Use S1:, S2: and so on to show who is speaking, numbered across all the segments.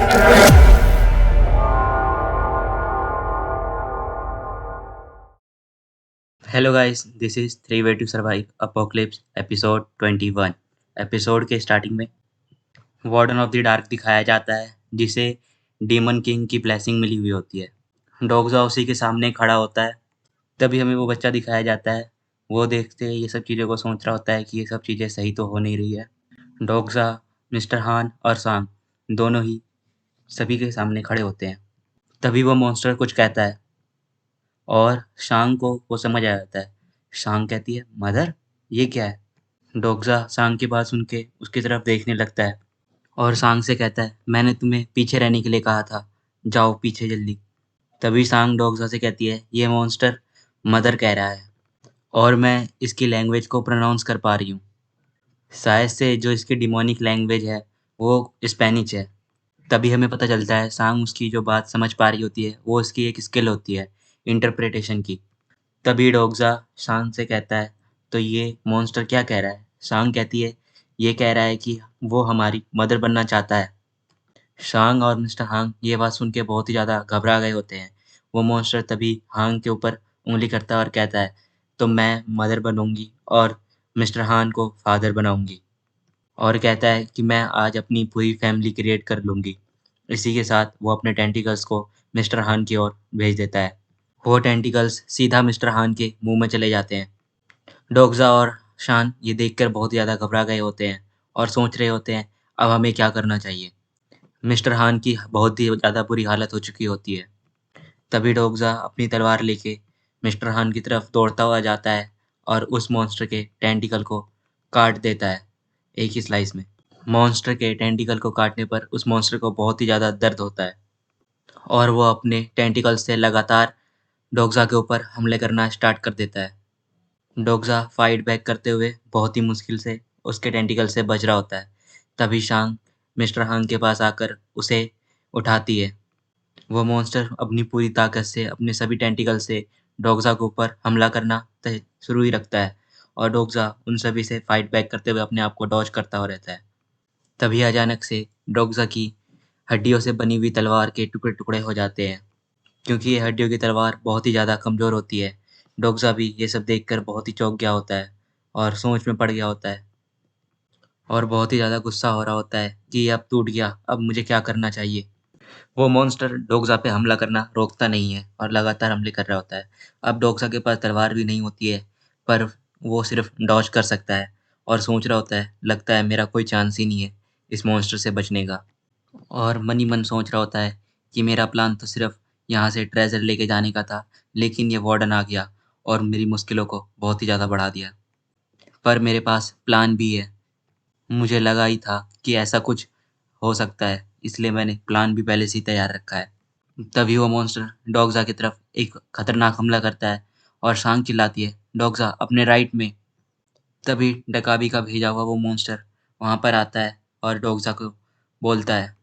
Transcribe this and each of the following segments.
S1: Hello guys, this is three way to survive apocalypse episode 21। Episode के starting में warden of the dark दिखाया जाता है, जिसे डीमन किंग की ब्लेसिंग मिली हुई होती है। डोगजा उसी के सामने खड़ा होता है। तभी हमें वो बच्चा दिखाया जाता है। वो देखते ही ये सब चीज़ों को सोच रहा होता है कि ये सब चीज़ें सही तो हो नहीं रही है। डोगजा, मिस्टर हान और सांग दोनों ही सभी के सामने खड़े होते हैं। तभी वो मॉन्स्टर कुछ कहता है और शांग को वो समझ आ जाता है। शांग कहती है, मदर, ये क्या है? डोगजा सांग की बात सुन के उसकी तरफ देखने लगता है और सांग से कहता है, मैंने तुम्हें पीछे रहने के लिए कहा था, जाओ पीछे जल्दी। तभी सांग डोगजा से कहती है, ये मॉन्स्टर मदर कह रहा है और मैं इसकी लैंग्वेज को प्रोनाउंस कर पा रही हूँ। शायद से जो इसकी डिमोनिक लैंग्वेज है वो स्पेनिश है। तभी हमें पता चलता है सांग उसकी जो बात समझ पा रही होती है वो इसकी एक स्किल होती है इंटरप्रिटेशन की। तभी डोगजा शांग से कहता है, तो ये मॉन्स्टर क्या कह रहा है? शांग कहती है, ये कह रहा है कि वो हमारी मदर बनना चाहता है। शांग और मिस्टर हांग ये बात सुन के बहुत ही ज़्यादा घबरा गए होते हैं। वो मॉन्स्टर तभी हांग के ऊपर उंगली करता है और कहता है, तो मैं मदर बनूंगी और मिस्टर हान को फादर बनाऊंगी। और कहता है कि मैं आज अपनी पूरी फैमिली क्रिएट कर लूंगी। इसी के साथ वो अपने टेंटिकल्स को मिस्टर हान की ओर भेज देता है। वो टेंटिकल्स सीधा मिस्टर हान के मुंह में चले जाते हैं। डोगजा और शान ये देखकर बहुत ज़्यादा घबरा गए होते हैं और सोच रहे होते हैं अब हमें क्या करना चाहिए। मिस्टर हान की बहुत ही ज़्यादा बुरी हालत हो चुकी होती है। तभी डोगजा अपनी तलवार लेके मिस्टर हान की तरफ दौड़ता हुआ जाता है और उस मॉन्स्टर के टेंटिकल को काट देता है एक ही स्लाइस में। मॉन्स्टर के टेंटिकल को काटने पर उस मॉन्स्टर को बहुत ही ज़्यादा दर्द होता है और वो अपने टेंटिकल से लगातार डोगजा के ऊपर हमले करना स्टार्ट कर देता है। डोगजा फाइट बैक करते हुए बहुत ही मुश्किल से उसके टेंटिकल से बच रहा होता है। तभी शांग मिस्टर हांग के पास आकर उसे उठाती है। वो मॉन्स्टर अपनी पूरी ताकत से अपने सभी टेंटिकल से डोगजा के ऊपर हमला करना शुरू ही रखता है और डोगजा उन सभी से फाइट बैक करते हुए अपने आप को डॉज करता हुआ रहता है। तभी अचानक से डोगजा की हड्डियों से बनी हुई तलवार के टुकड़े-टुकड़े हो जाते हैं, क्योंकि ये हड्डियों की तलवार बहुत ही ज़्यादा कमज़ोर होती है। डोगजा भी ये सब देखकर बहुत ही चौंक गया होता है और सोच में पड़ गया होता है और बहुत ही ज़्यादा गुस्सा हो रहा होता है कि ये अब टूट गया, अब मुझे क्या करना चाहिए? वो मॉन्स्टर डोगजा पे हमला करना रोकता नहीं है और लगातार हमले कर रहा होता है। अब डोगजा के पास तलवार भी नहीं होती है, पर वो सिर्फ़ डॉज कर सकता है और सोच रहा होता है, लगता है मेरा कोई चांस ही नहीं है इस मॉन्स्टर से बचने का। और मन ही मन सोच रहा होता है कि मेरा प्लान तो सिर्फ यहाँ से ट्रेज़र लेके जाने का था, लेकिन ये वार्डन आ गया और मेरी मुश्किलों को बहुत ही ज़्यादा बढ़ा दिया। पर मेरे पास प्लान भी है। मुझे लगा ही था कि ऐसा कुछ हो सकता है, इसलिए मैंने प्लान भी पहले से ही तैयार रखा है। तभी वो मॉन्स्टर डोगजा की तरफ एक खतरनाक हमला करता है और शांग चिल्लाती है, डोगजा अपने राइट में। तभी डकाबी का भेजा हुआ वो मॉन्स्टर वहाँ पर आता है और डोगजा को बोलता है।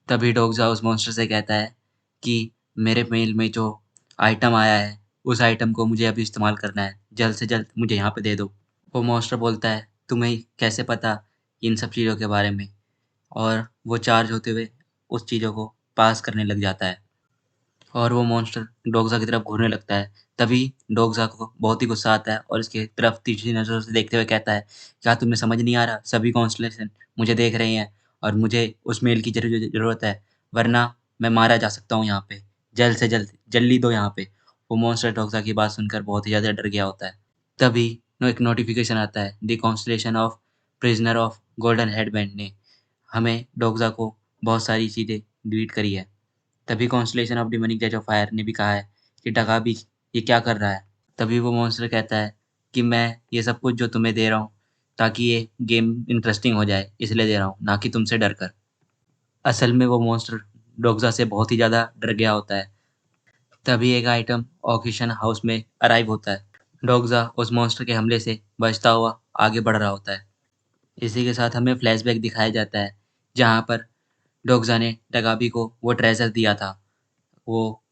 S1: तभी डोगजा उस मॉन्स्टर से कहता है कि मेरे मेल में जो आइटम आया है, उस आइटम को मुझे अभी इस्तेमाल करना है। जल्द से जल्द मुझे यहाँ पे दे दो। वो मॉन्स्टर बोलता है, तुम्हें कैसे पता इन सब चीज़ों के बारे में? और वो चार्ज होते हुए उस चीज़ों को पास करने लग जाता है और वो मॉन्स्टर डोगजा की तरफ घूरने लगता है। तभी डोगजा को बहुत ही गुस्सा आता है और इसके तरफ तिरछी नज़रों से देखते हुए कहता है, क्या तुम्हें समझ नहीं आ रहा? सभी कॉन्स्टेलेशन मुझे देख रहे हैं और मुझे उस मेल की ज़रूरत है, वरना मैं मारा जा सकता हूँ यहाँ पे। जल्द से जल्द जल्दी दो यहाँ पे। वो मॉन्स्टर डोगजा की बात सुनकर बहुत ही ज़्यादा डर गया होता है। तभी एक नोटिफिकेशन आता है, the constellation of prisoner of golden headband ने हमें डोगजा को बहुत सारी चीज़ें डिलीट करी है। तभी कॉन्स्टलेशन ऑफ डिमोनिक जज ऑफ फायर ने भी कहा है कि डकाबी ये क्या कर रहा है? तभी वो मॉन्स्टर कहता है कि मैं ये सब कुछ जो तुम्हें दे रहा हूँ ताकि ये गेम इंटरेस्टिंग हो जाए, इसलिए दे रहा हूँ, ना कि तुमसे डर कर। असल में वो मॉन्स्टर डोगजा से बहुत ही ज़्यादा डर गया होता है। तभी एक आइटम ऑक्शन हाउस में अराइव होता है। डोगजा उस मॉन्स्टर के हमले से बचता हुआ आगे बढ़ रहा होता है। इसी के साथ हमें फ्लैशबैक दिखाया जाता है, जहाँ पर डोगजा ने डगाबी को वो ट्रेज़र दिया था, वो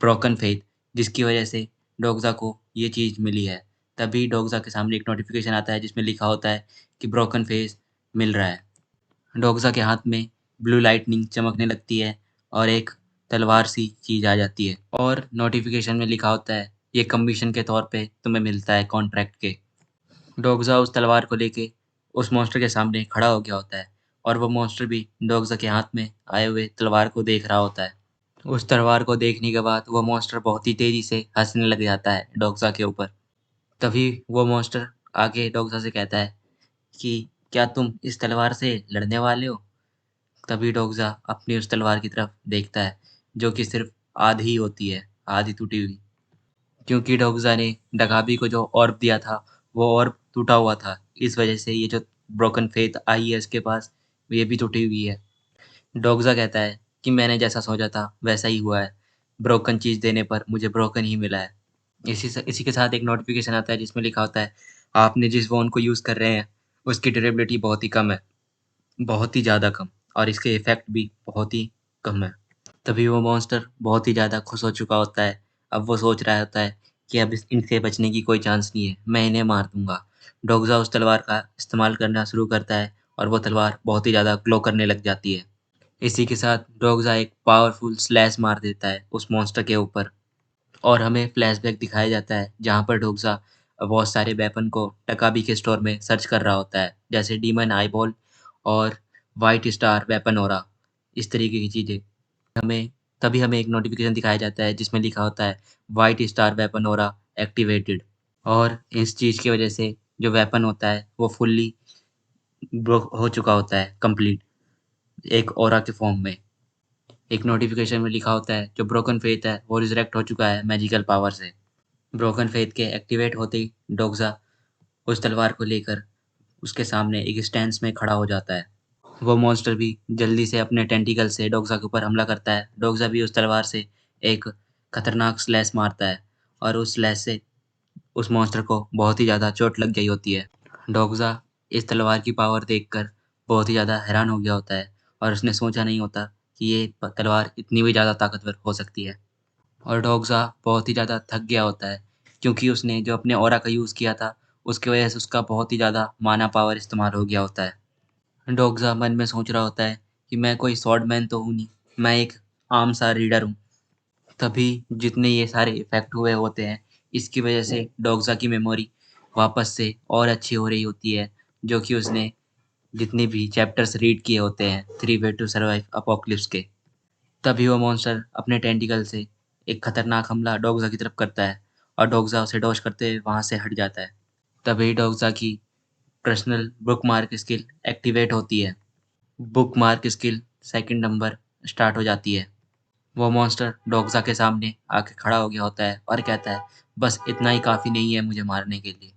S1: ब्रोकन फेथ, जिसकी वजह से डोगजा को ये चीज़ मिली है। तभी डोगजा के सामने एक नोटिफिकेशन आता है जिसमें लिखा होता है कि ब्रोकन फेथ मिल रहा है। डोगजा के हाथ में ब्लू लाइटनिंग चमकने लगती है और एक तलवार सी चीज आ जाती है और नोटिफिकेशन में लिखा होता है ये कमीशन के तौर पे तुम्हें मिलता है कॉन्ट्रैक्ट के। डोगजा उस तलवार को लेके उस मॉन्स्टर के सामने खड़ा हो गया होता है और वो मॉन्स्टर भी डोगजा के हाथ में आए हुए तलवार को देख रहा होता है। उस तलवार को देखने के बाद वो मॉन्स्टर बहुत ही तेजी से हंसने लग जाता है डोगजा के ऊपर। तभी वो मॉन्स्टर आके डोगजा से कहता है कि क्या तुम इस तलवार से लड़ने वाले हो? तभी डोगजा अपनी उस तलवार की तरफ देखता है जो कि सिर्फ आधी ही होती है, आधी टूटी हुई। क्योंकि डोगजा ने डगाबी को जो ऑर्ब दिया था वो ऑर्ब टूटा हुआ था, इस वजह से ये जो ब्रोकन फेथ आई है इसके पास, ये भी टूटी हुई है। डोगजा कहता है कि मैंने जैसा सोचा था वैसा ही हुआ है, ब्रोकन चीज़ देने पर मुझे ब्रोकन ही मिला है। इसी के साथ एक नोटिफिकेशन आता है जिसमें लिखा होता है आपने जिस फ़ोन को यूज़ कर रहे हैं उसकी ड्यूरेबिलिटी बहुत ही कम है, बहुत ही ज़्यादा कम, और इसके इफ़ेक्ट भी बहुत ही कम है। तभी वो मॉन्स्टर बहुत ही ज़्यादा खुश हो चुका होता है। अब वो सोच रहा होता है कि अब इनसे बचने की कोई चांस नहीं है, मैं इन्हें मार दूंगा। डोगजा उस तलवार का इस्तेमाल करना शुरू करता है और वो तलवार बहुत ही ज़्यादा ग्लो करने लग जाती है। इसी के साथ डोगजा एक पावरफुल स्लैश मार देता है उस मॉन्स्टर के ऊपर और हमें फ्लैशबैक दिखाया जाता है जहाँ पर डोगजा बहुत सारे वेपन को टकाबी के स्टोर में सर्च कर रहा होता है, जैसे डीमन आईबॉल और वाइट स्टार वेपन ओरा, इस तरीके की चीज़ें। हमें तभी हमें एक नोटिफिकेशन दिखाया जाता है जिसमें लिखा होता है व्हाइट स्टार वेपन ओरा एक्टिवेटेड, और इस चीज़ की वजह से जो वेपन होता है वो फुल्ली हो चुका होता है कंप्लीट, एक ओरा के फॉर्म में। एक नोटिफिकेशन में लिखा होता है जो ब्रोकन फेथ है वो रिजरेक्ट हो चुका है मैजिकल पावर से। ब्रोकन फेथ के एक्टिवेट होते ही डोगजा उस तलवार को लेकर उसके सामने एक स्टैंस में खड़ा हो जाता है। वो मॉन्स्टर भी जल्दी से अपने टेंटिकल से डोगजा के ऊपर हमला करता है। डोगजा भी उस तलवार से एक खतरनाक स्लैश मारता है और उस स्लैश से उस मॉन्स्टर को बहुत ही ज़्यादा चोट लग गई होती है। डोगजा इस तलवार की पावर देखकर बहुत ही ज़्यादा हैरान हो गया होता है और उसने सोचा नहीं होता कि ये तलवार इतनी भी ज़्यादा ताकतवर हो सकती है। और डोगजा बहुत ही ज़्यादा थक गया होता है क्योंकि उसने जो अपने ऑरा का यूज़ किया था उसकी वजह से उसका बहुत ही ज़्यादा माना पावर इस्तेमाल हो गया होता है। डोगजा मन में सोच रहा होता है कि मैं कोई स्वॉर्डमैन तो हूँ नहीं, मैं एक आम सा रीडर हूँ। तभी जितने ये सारे इफ़ेक्ट हुए होते हैं, इसकी वजह से डोगजा की मेमोरी वापस से और अच्छी हो रही होती है, जो कि उसने जितने भी चैप्टर्स रीड किए होते हैं, three way to survive apocalypse के। तभी वो मॉन्स्टर अपने टेंटिकल से एक खतरनाक हमला डोगजा की तरफ करता है और डोगजा उसे डॉज करते हुए वहाँ से हट जाता है। तभी डोगजा की पर्सनल बुकमार्क स्किल एक्टिवेट होती है। Bookmark skill second number start हो जाती है। वो मॉन्स्टर डोगजा के सामने आके खड़ा हो गया होता है और कहता है बस इतना ही काफ़ी नहीं है मुझे मारने के लिए।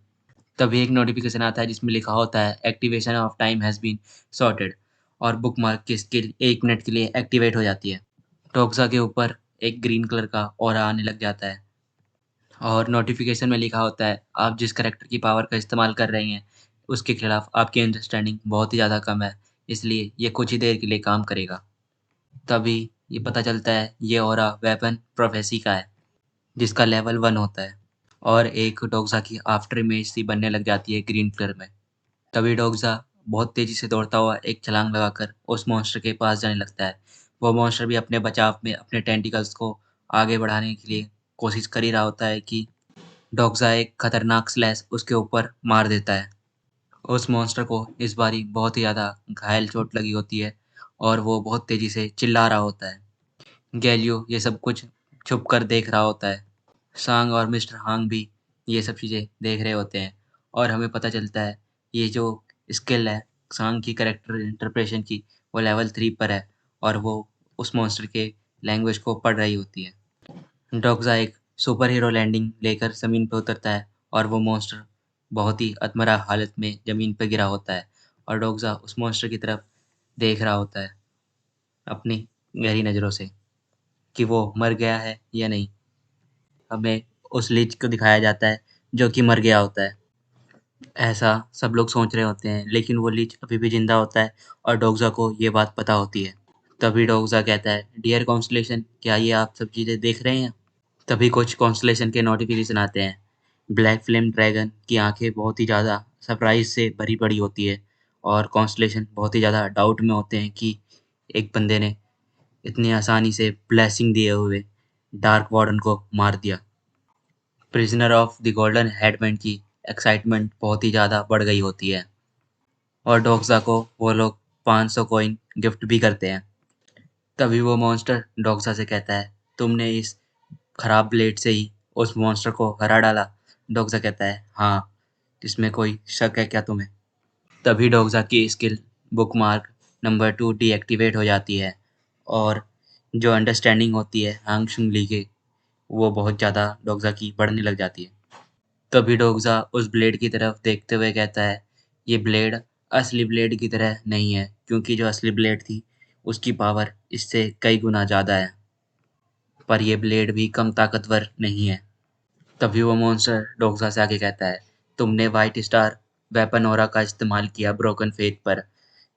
S1: तभी एक नोटिफिकेशन आता है जिसमें लिखा होता है activation of time has been sorted, और बुकमार्क की स्किल 1 मिनट के लिए एक्टिवेट हो जाती है। डोगजा के ऊपर एक ग्रीन कलर का ऑरा आने लग जाता है और नोटिफिकेशन में लिखा होता है आप जिस करैक्टर की पावर का इस्तेमाल कर रहे हैं उसके खिलाफ आपकी अंडरस्टैंडिंग बहुत ही ज़्यादा कम है, इसलिए ये कुछ ही देर के लिए काम करेगा। तभी ये पता चलता है ये ऑरा वेपन प्रोफेसी का है जिसका लेवल 1 होता है, और एक डोगजा की आफ्टर इमेज सी बनने लग जाती है ग्रीन कलर में। तभी डोगजा बहुत तेज़ी से दौड़ता हुआ एक छलांग लगाकर उस मॉन्स्टर के पास जाने लगता है। वो मॉन्स्टर भी अपने बचाव में अपने टेंटिकल्स को आगे बढ़ाने के लिए कोशिश कर ही रहा होता है कि डोगजा एक खतरनाक स्लैश उसके ऊपर मार देता है। उस मॉन्स्टर को इस बारी बहुत ही ज़्यादा घायल चोट लगी होती है और वो बहुत तेज़ी से चिल्ला रहा होता है। गैलियो ये सब कुछ छुप कर देख रहा होता है। सांग और मिस्टर हांग भी ये सब चीज़ें देख रहे होते हैं और हमें पता चलता है ये जो स्किल है सांग की कैरेक्टर इंटरप्रेशन की, वो लेवल 3 पर है और वो उस मॉन्स्टर के लैंग्वेज को पढ़ रही होती है। डोगजा एक सुपर हीरो लैंडिंग लेकर ज़मीन पर उतरता है और वो मॉन्स्टर बहुत ही अधमरा हालत में ज़मीन पर गिरा होता है और डोगजा उस मॉन्स्टर की तरफ देख रहा होता है अपनी गहरी नज़रों से कि वो मर गया है या नहीं। हमें उस लीच को दिखाया जाता है जो कि मर गया होता है। ऐसा सब लोग सोच रहे होते हैं लेकिन वो लीच अभी भी जिंदा होता है और डोगजा को ये बात पता होती है। तभी डोगजा कहता है डियर कॉन्स्टलेशन, क्या ये आप सब चीज़ें देख रहे हैं? तभी कुछ कॉन्स्टलेशन के नोटिफिकेशन आते हैं। ब्लैक फ्लेम ड्रैगन की आंखें बहुत ही ज़्यादा सरप्राइज से भरी पड़ी होती है और कॉन्स्टलेशन बहुत ही ज़्यादा डाउट में होते हैं कि एक बंदे ने इतनी आसानी से ब्लेसिंग दिए हुए डार्क वार्डन को मार दिया। Prisoner of the golden headband की एक्साइटमेंट बहुत ही ज़्यादा बढ़ गई होती है और डोक्सा को वो लोग 500 कॉइन गिफ्ट भी करते हैं। तभी वो मॉन्स्टर डोक्सा से कहता है, तुमने इस खराब ब्लेड से ही उस मॉन्स्टर को हरा डाला। डोक्सा कहता है, हाँ, इसमें कोई शक है क्या तुम्हें? तभी डोक्सा की स्किल बुकमार्क नंबर 2 डीएक्टिवेट हो जाती है और जो अंडरस्टैंडिंग होती है हांग शुंग ली के, वो बहुत ज़्यादा डोक्सा की बढ़ने लग जाती है। तभी डोक्सा उस ब्लेड की तरफ देखते हुए कहता है, ये ब्लेड असली ब्लेड की तरह नहीं है, क्योंकि जो असली ब्लेड थी उसकी पावर इससे कई गुना ज़्यादा है, पर ये ब्लेड भी कम ताकतवर नहीं है। तभी वो मॉन्स्टर डोक्सा से आके कहता है, तुमने वाइट स्टार वेपन ऑरा का इस्तेमाल किया ब्रोकन फेथ पर,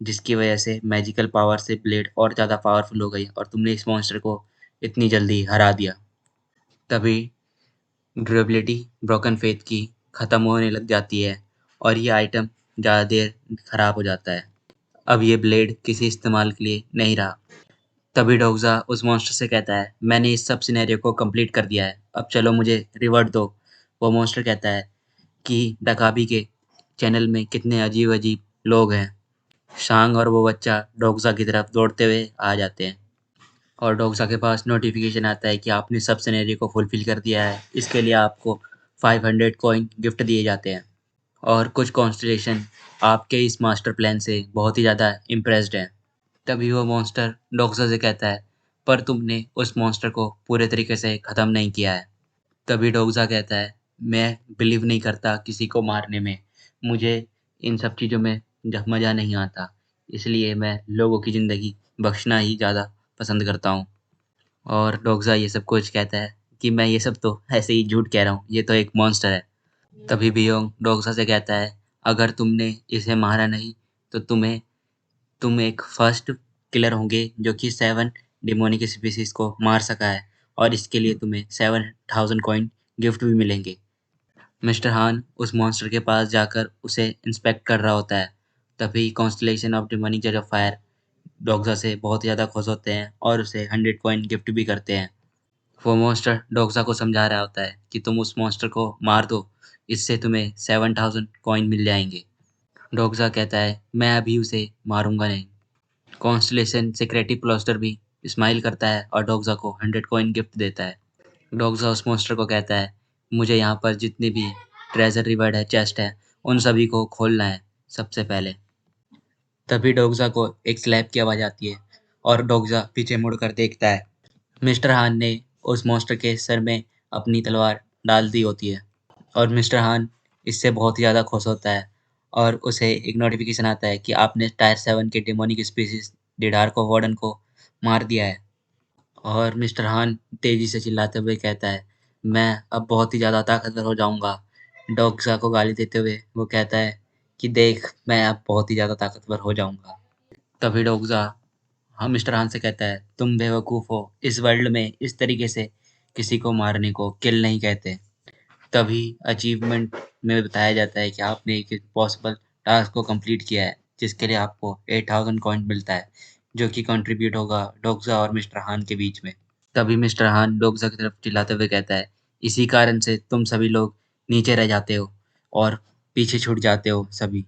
S1: जिसकी वजह से मैजिकल पावर से ब्लेड और ज़्यादा पावरफुल हो गई और तुमने इस मॉन्स्टर को इतनी जल्दी हरा दिया। तभी ड्यूरेबिलिटी ब्रोकन फेथ की ख़त्म होने लग जाती है और ये आइटम ज़्यादा देर ख़राब हो जाता है। अब ये ब्लेड किसी इस्तेमाल के लिए नहीं रहा। तभी डोक्सा उस मॉन्स्टर से कहता है, मैंने इस सब सिनेरियो को कंप्लीट कर दिया है, अब चलो मुझे रिवॉर्ड दो। वो मॉन्स्टर कहता है कि डकाबी के चैनल में कितने अजीब अजीब लोग हैं। शांग और वो बच्चा डोक्सा की तरफ दौड़ते हुए आ जाते हैं और डोक्सा के पास नोटिफिकेशन आता है कि आपने सब सिनेरियो को फुलफिल कर दिया है, इसके लिए आपको 500 कॉइन गिफ्ट दिए जाते हैं और कुछ कॉन्स्टलेशन आपके इस मास्टर प्लान से बहुत ही ज़्यादा इम्प्रेस्ड हैं। तभी वो मॉन्स्टर डोक्सा से कहता है, पर तुमने उस मॉन्स्टर को पूरे तरीके से ख़त्म नहीं किया है। तभी डोक्सा कहता है, मैं बिलीव नहीं करता किसी को मारने में, मुझे इन सब चीज़ों में मज़ा नहीं आता, इसलिए मैं लोगों की ज़िंदगी बख्शना ही ज़्यादा पसंद करता हूँ। और डोक्सा ये सब कुछ कहता है कि मैं ये सब तो ऐसे ही झूठ कह रहा हूँ, ये तो एक मॉन्स्टर है। तभी बियोंग डोक्सा से कहता है, अगर तुमने इसे मारा नहीं तो तुम एक फर्स्ट किलर होंगे जो कि 7 डिमोनिक स्पीसीज को मार सका है और इसके लिए तुम्हें 7000 कॉइन गिफ्ट भी मिलेंगे। मिस्टर हान उस मॉन्स्टर के पास जाकर उसे इंस्पेक्ट कर रहा होता है। तभी कॉन्स्टलेशन ऑफ डिमोनिक जज ऑफ फायर डोक्सा से बहुत ज़्यादा खुश होते हैं और उसे 100 कॉइन गिफ्ट भी करते हैं। वो मॉन्स्टर डोक्सा को समझा रहा होता है कि तुम उस मॉन्स्टर को मार दो, इससे तुम्हें 7000 कॉइन मिल जाएंगे। डोक्सा कहता है, मैं अभी उसे मारूंगा नहीं। कॉन्स्टलेशन सेक्रेटरी प्लॉस्टर भी स्माइल करता है और डोक्सा को 100 कॉइन गिफ्ट देता है। डोक्सा उस मॉन्स्टर को कहता है, मुझे यहाँ पर जितने भी ट्रेजर रिवार्ड है, चेस्ट है, उन सभी को खोलना है सबसे पहले। तभी डोक्सा को एक स्लैप की आवाज़ आती है और डोक्सा पीछे मुड़कर देखता है। मिस्टर हान ने उस मॉन्स्टर के सर में अपनी तलवार डाल दी होती है और मिस्टर हान इससे बहुत ही ज़्यादा खुश होता है और उसे एक नोटिफिकेशन आता है कि आपने टायर 7 के डेमोनिक स्पीसीज डिडार्को वार्डन को मार दिया है। और मिस्टर हान तेजी से चिल्लाते हुए कहता है, मैं अब बहुत ही ज़्यादा ताकतवर हो जाऊंगा। डोक्सा को गाली देते हुए वो कहता है कि देख, मैं अब बहुत ही ज़्यादा ताकतवर हो जाऊंगा। तभी डोक्सा हाँ मिस्टर हान से कहता है, तुम बेवकूफ़ हो, इस वर्ल्ड में इस तरीके से किसी को मारने को किल नहीं कहते। तभी अचीवमेंट में बताया जाता है कि आपने एक इम्पॉसिबल टास्क को कंप्लीट किया है, जिसके लिए आपको 8000 कॉइन मिलता है, जो कि कंट्रीब्यूट होगा डोक्सा और मिस्टर हान के बीच में। तभी मिस्टर हान डोक्सा की तरफ चिल्लाते हुए कहता है, इसी कारण से तुम सभी लोग नीचे रह जाते हो और पीछे छूट जाते हो सभी।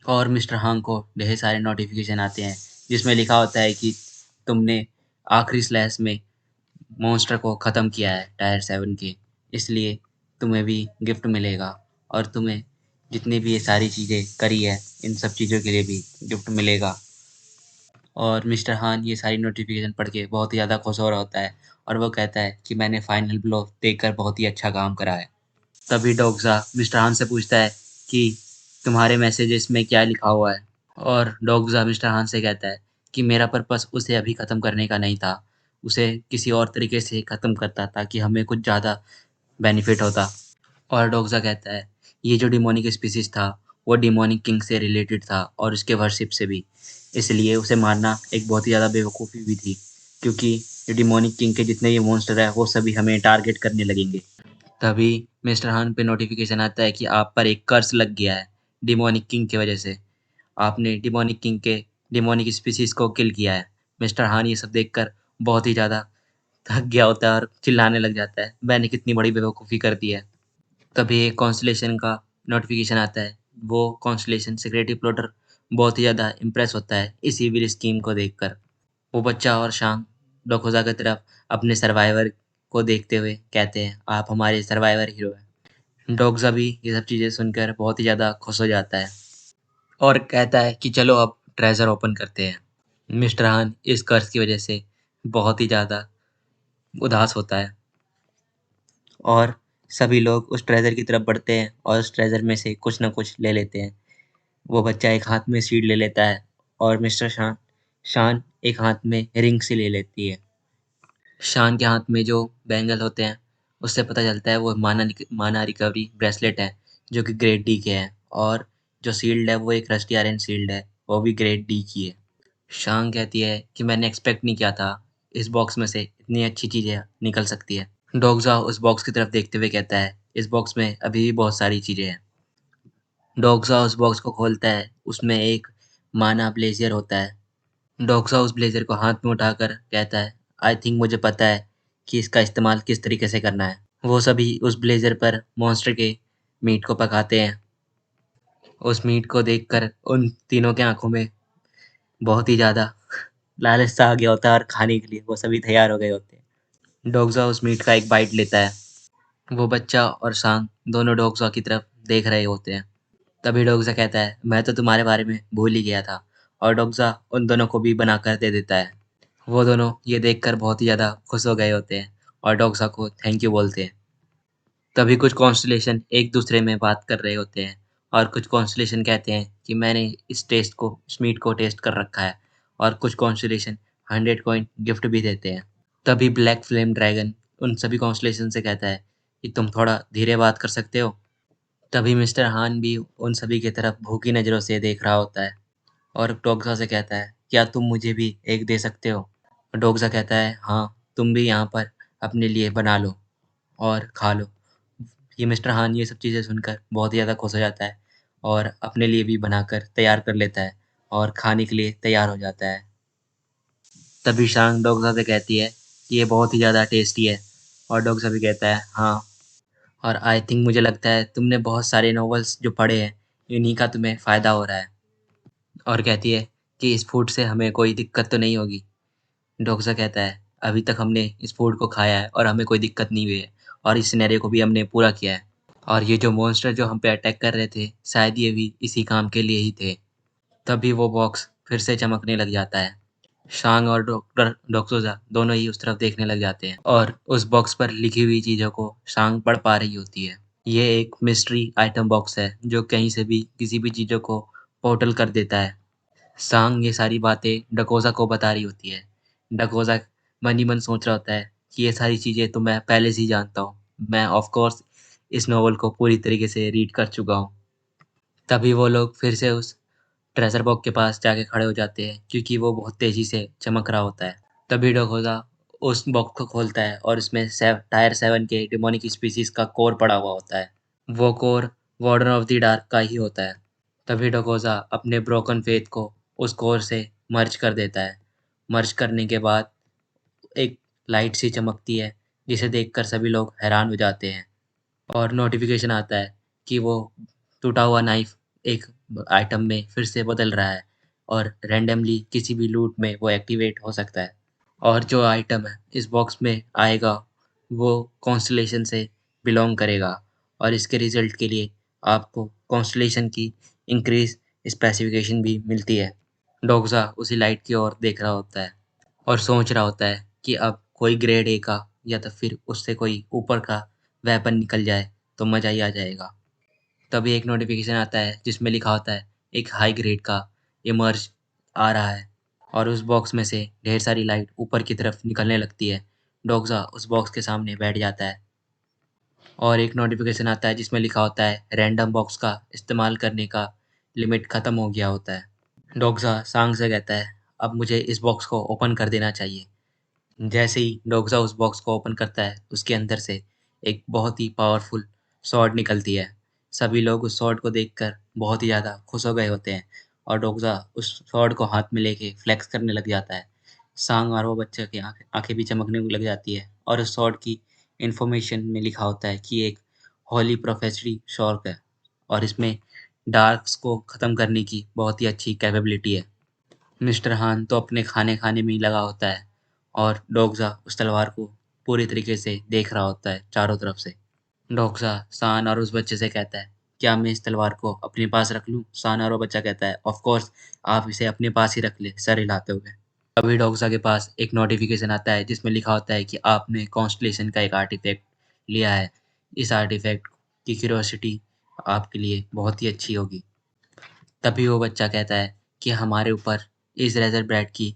S1: और मिस्टर हांग को ढेर सारे नोटिफिकेशन आते हैं जिसमें लिखा होता है कि तुमने आखिरी स्लैश में मॉन्स्टर को ख़त्म किया है टायर 7 के, इसलिए तुम्हें भी गिफ्ट मिलेगा और तुम्हें जितनी भी ये सारी चीज़ें करी है इन सब चीज़ों के लिए भी गिफ्ट मिलेगा। और मिस्टर हान ये सारी नोटिफिकेशन पढ़ के बहुत ही ज़्यादा खुश हो रहा होता है और वो कहता है कि मैंने फाइनल ब्लो देखकर बहुत ही अच्छा काम करा है। तभी डोक्सा मिस्टर हान से पूछता है कि तुम्हारे मैसेजेस में क्या लिखा हुआ है? और डोग्ज़ा मिस्टर हान से कहता है कि मेरा पर्पस उसे अभी ख़त्म करने का नहीं था, उसे किसी और तरीके से ख़त्म करता ताकि हमें कुछ ज़्यादा बेनिफिट होता। और डोग्ज़ा कहता है, ये जो डिमोनिक स्पीसीज़ था, वो डिमोनिक किंग से रिलेटेड था और उसके वर्शिप से भी, इसलिए उसे मारना एक बहुत ही ज़्यादा बेवकूफ़ी भी थी, क्योंकि जो डिमोनिक किंग के जितने भी मॉन्स्टर हैं, वो सभी हमें टारगेट करने लगेंगे। तभी मिस्टर हान पे नोटिफिकेशन आता है कि आप पर एक कर्स लग गया है डिमोनिक किंग की वजह से। आपने डिमोनिक किंग के डिमोनिक स्पीसीज को किल किया है। मिस्टर हान ये सब देखकर बहुत ही ज़्यादा थक गया होता है और चिल्लाने लग जाता है, मैंने कितनी बड़ी बेवकूफ़ी कर दी है। तभी एक कॉन्स्टलेशन का नोटिफिकेशन आता है। वो कॉन्स्टलेशन सिक्योरिटी प्लॉटर बहुत ही ज़्यादा इम्प्रेस होता है इस ईविल स्कीम को देखकर। वो बच्चा और शाम डोकोज़ा की तरफ अपने सर्वाइवर को देखते हुए कहते हैं, आप हमारे सर्वाइवर हीरो हैं। डोकोज़ा भी ये सब चीज़ें सुनकर बहुत ही ज़्यादा खुश हो जाता है और कहता है कि चलो अब ट्रेज़र ओपन करते हैं। मिस्टर हान इस कर्ज की वजह से बहुत ही ज़्यादा उदास होता है और सभी लोग उस ट्रेज़र की तरफ बढ़ते हैं और उस ट्रेज़र में से कुछ न कुछ ले लेते हैं। वो बच्चा एक हाथ में सीड ले लेता है और मिस्टर शान एक हाथ में रिंग सी ले लेती है। शान के हाथ में जो बैंगल होते हैं उससे पता चलता है वो माना रिकवरी ब्रेसलेट है जो कि ग्रेड डी के हैं और जो शील्ड है वो एक रस्टी आयरन शील्ड है, वो भी ग्रेड डी की है। शान कहती है कि मैंने एक्सपेक्ट नहीं किया था इस बॉक्स में से इतनी अच्छी चीज़ें निकल सकती है। डोगजा उस बॉक्स की तरफ देखते हुए कहता है, इस बॉक्स में अभी भी बहुत सारी चीज़ें हैं। डोगजा उस बॉक्स को खोलता है, उसमें एक माना ब्लेज़र होता है। डोगजा उस ब्लेज़र को हाथ में उठाकर कहता है, आई थिंक मुझे पता है कि इसका इस्तेमाल किस तरीके से करना है। वो सभी उस ब्लेज़र पर मॉन्स्टर के मीट को पकाते हैं। उस मीट को देखकर उन तीनों के आंखों में बहुत ही ज़्यादा लालच सा आ गया होता है और खाने के लिए वो सभी तैयार हो गए होते हैं। डोगजा उस मीट का एक बाइट लेता है। वो बच्चा और सांग दोनों डोगजा की तरफ देख रहे होते हैं। तभी डोगजा कहता है, मैं तो तुम्हारे बारे में भूल ही गया था, और डोगजा उन दोनों को भी बनाकर दे देता है। वो दोनों ये देखकर बहुत ही ज़्यादा खुश हो गए होते हैं और डोगजा को थैंक यू बोलते हैं। तभी कुछ कॉन्स्टलेशन एक दूसरे में बात कर रहे होते हैं और कुछ कॉन्स्टलेशन कहते हैं कि मैंने इस मीट को टेस्ट कर रखा है, और कुछ कॉन्स्टलेशन 100 कॉइन गिफ्ट भी देते हैं। तभी ब्लैक फ्लेम ड्रैगन उन सभी कॉन्स्टलेशन से कहता है कि तुम थोड़ा धीरे बात कर सकते हो। तभी मिस्टर हान भी उन सभी की तरफ भूखी नज़रों से देख रहा होता है और डोगजा से कहता है, क्या तुम मुझे भी एक दे सकते हो? डोगजा कहता है, हाँ, तुम भी यहाँ पर अपने लिए बना लो और खा लो। ये मिस्टर हान ये सब चीज़ें सुनकर बहुत ही ज़्यादा खुश हो जाता है और अपने लिए भी बनाकर तैयार कर लेता है और खाने के लिए तैयार हो जाता है। तभी शांग डोगसा से कहती है कि ये बहुत ही ज़्यादा टेस्टी है, और डोगसा भी कहता है, हाँ, और आई थिंक मुझे लगता है तुमने बहुत सारे नॉवेल्स जो पढ़े हैं, इन्हीं का तुम्हें फ़ायदा हो रहा है। और कहती है कि इस फूड से हमें कोई दिक्कत तो नहीं होगी। डोगसा कहता है, अभी तक हमने इस फूड को खाया है और हमें कोई दिक्कत नहीं हुई है, और इस सिनेरियो को भी हमने पूरा किया है। और ये जो मॉन्स्टर जो हम पे अटैक कर रहे थे, शायद ये भी इसी काम के लिए ही थे। तभी वो बॉक्स फिर से चमकने लग जाता है। शांग और डॉक्टर डोक्सोजा दोनों ही उस तरफ देखने लग जाते हैं और उस बॉक्स पर लिखी हुई चीज़ों को शांग पढ़ पा रही होती है। ये एक मिस्ट्री आइटम बॉक्स है जो कहीं से भी किसी भी चीज़ों को पोर्टल कर देता है। सांग ये सारी बातें डकोज़ा को बता रही होती है। डकोज़ा मन ही मन सोच रहा होता है कि ये सारी चीज़ें तो मैं पहले से ही जानता हूँ। मैं ऑफ़ कोर्स इस नॉवल को पूरी तरीके से रीड कर चुका हूँ। तभी वो लोग फिर से उस ट्रेज़र बॉक्स के पास जाके खड़े हो जाते हैं क्योंकि वो बहुत तेज़ी से चमक रहा होता है। तभी डकोज़ा उस बॉक्स को खोलता है और उसमें टायर 7 के डेमोनिक स्पीशीज़ का कोर पड़ा हुआ होता है। वो core warden of the dark का ही होता है। तभी डकोज़ा अपने ब्रोकन फेथ को उस कोर से मर्ज कर देता है। मर्ज करने के बाद एक लाइट सी चमकती है जिसे देखकर सभी लोग हैरान हो जाते हैं और नोटिफिकेशन आता है कि वो टूटा हुआ नाइफ एक आइटम में फिर से बदल रहा है और रैंडमली किसी भी लूट में वो एक्टिवेट हो सकता है। और जो आइटम है इस बॉक्स में आएगा वो कॉन्स्टलेशन से बिलोंग करेगा, और इसके रिजल्ट के लिए आपको कॉन्स्टलेशन की इंक्रीज स्पेसिफिकेशन भी मिलती है। डोगजा उसी लाइट की ओर देख रहा होता है और सोच रहा होता है कि अब कोई ग्रेड ए का या तो फिर उससे कोई ऊपर का वेपन निकल जाए तो मज़ा ही आ जाएगा। तभी एक नोटिफिकेशन आता है जिसमें लिखा होता है एक हाई ग्रेड का इमर्ज आ रहा है, और उस बॉक्स में से ढेर सारी लाइट ऊपर की तरफ निकलने लगती है। डोगजा उस बॉक्स के सामने बैठ जाता है और एक नोटिफिकेशन आता है जिसमें लिखा होता है रैंडम बॉक्स का इस्तेमाल करने का लिमिट ख़त्म हो गया होता है। डोगजा सांग से कहता है, अब मुझे इस बॉक्स को ओपन कर देना चाहिए। जैसे ही डोगजा उस बॉक्स को ओपन करता है उसके अंदर से एक बहुत ही पावरफुल स्वॉर्ड निकलती है। सभी लोग उस स्वॉर्ड को देखकर बहुत ही ज़्यादा खुश हो गए होते हैं और डोगजा उस स्वॉर्ड को हाथ में लेके फ्लेक्स करने लग जाता है। सांग और वो बच्चे की आंखें भी चमकने लग जाती है और उस स्वॉर्ड की इन्फॉर्मेशन में लिखा होता है कि एक होली प्रोफेसरी शॉर्क है और इसमें डार्क्स को ख़त्म करने की बहुत ही अच्छी कैपेबिलिटी है। मिस्टर हान तो अपने खाने खाने में ही लगा होता है और डोगजा उस तलवार को पूरी तरीके से देख रहा होता है चारों तरफ से। डोगजा सान और उस बच्चे से कहता है, क्या मैं इस तलवार को अपने पास रख लूं? सान और वो बच्चा कहता है, ऑफ कोर्स, आप इसे अपने पास ही रख ले, सर हिलाते हुए। तभी डोगजा के पास एक नोटिफिकेशन आता है जिसमें लिखा होता है कि आपने कॉन्स्टलेशन का एक आर्टिफैक्ट लिया है। इस आर्टिफैक्ट की क्यूरियोसिटी आपके लिए बहुत ही अच्छी होगी। तभी वो बच्चा कहता है कि हमारे ऊपर इस रेजर ब्रेड की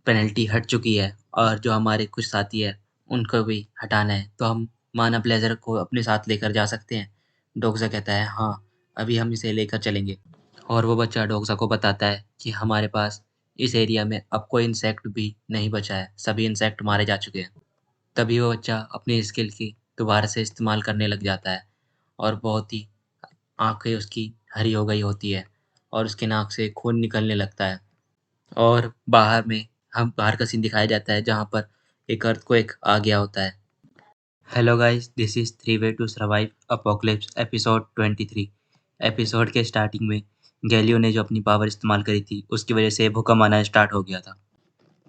S1: पेनल्टी हट चुकी है और जो हमारे कुछ साथी है उनको भी हटाना है, तो हम माना ब्लेजर को अपने साथ लेकर जा सकते हैं। डोगजा कहता है, हाँ, अभी हम इसे लेकर चलेंगे। और वो बच्चा डोगजा को बताता है कि हमारे पास इस एरिया में अब कोई इंसेक्ट भी नहीं बचा है, सभी इंसेक्ट मारे जा चुके हैं। तभी वो बच्चा अपनी स्किल की दोबारा से इस्तेमाल करने लग जाता है और बहुत ही आंखें उसकी हरी हो गई होती है और उसके नाक से खून निकलने लगता है। और बाहर में हम बाहर का सीन दिखाया जाता है जहाँ पर एक अर्थक्वेक आ गया होता है। Hello guys, this is three way to survive apocalypse episode 23। Episode के स्टार्टिंग में गैलियो ने जो अपनी पावर इस्तेमाल करी थी उसकी वजह से भूकंप आना स्टार्ट हो गया था।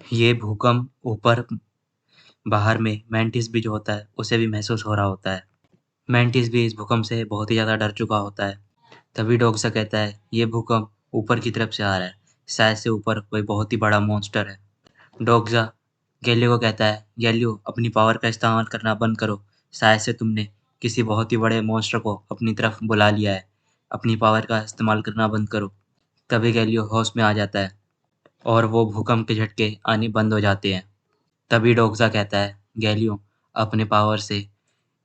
S1: ये भूकंप ऊपर बाहर में मैंटिस भी जो होता है उसे भी महसूस हो रहा होता है। मैंटिस भी इस भूकंप से बहुत ही ज़्यादा डर चुका होता है। तभी डोगसा कहता है, ये भूकंप ऊपर की तरफ से आ रहा है, शायद से ऊपर कोई बहुत ही बड़ा मॉन्स्टर है। डोगजा गैलियो को कहता है, गैलियो, अपनी पावर का इस्तेमाल करना बंद करो, शायद से तुमने किसी बहुत ही बड़े मॉन्स्टर को अपनी तरफ बुला लिया है, अपनी पावर का इस्तेमाल करना बंद करो। तभी गैलियो होश में आ जाता है और वो भूकंप के झटके आने बंद हो जाते हैं। तभी डोगजा कहता है, गैलियो अपने पावर से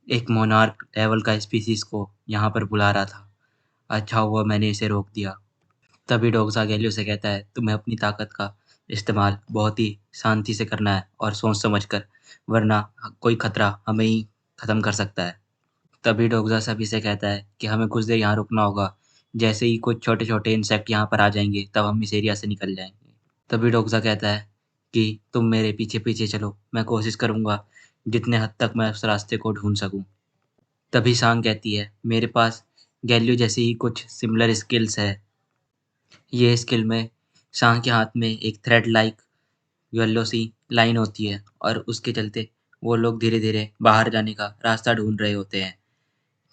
S1: एक मोनार्क लेवल का स्पीसीज को यहाँ पर बुला रहा था, अच्छा हुआ मैंने इसे रोक दिया। तभी डोगसा गैलियो से कहता है, तुम्हें अपनी ताकत का इस्तेमाल बहुत ही शांति से करना है और सोच समझ कर, वरना कोई खतरा हमें ही खत्म कर सकता है। तभी डोगसा सभी से कहता है कि हमें कुछ देर यहाँ रुकना होगा, जैसे ही कुछ छोटे छोटे इंसेक्ट यहाँ पर आ जाएंगे तब हम इस एरिया से निकल जाएंगे। तभी डोगसा कहता है कि तुम मेरे पीछे पीछे चलो, मैं कोशिश करूंगा जितने हद तक मैं उस रास्ते को ढूंढ सकूं। तभी सांग कहती है, मेरे पास गैलियो जैसी ही कुछ सिमिलर स्किल्स है। ये स्किल में शाह के हाथ में एक थ्रेड लाइक येलो सी लाइन होती है और उसके चलते वो लोग धीरे धीरे बाहर जाने का रास्ता ढूंढ रहे होते हैं।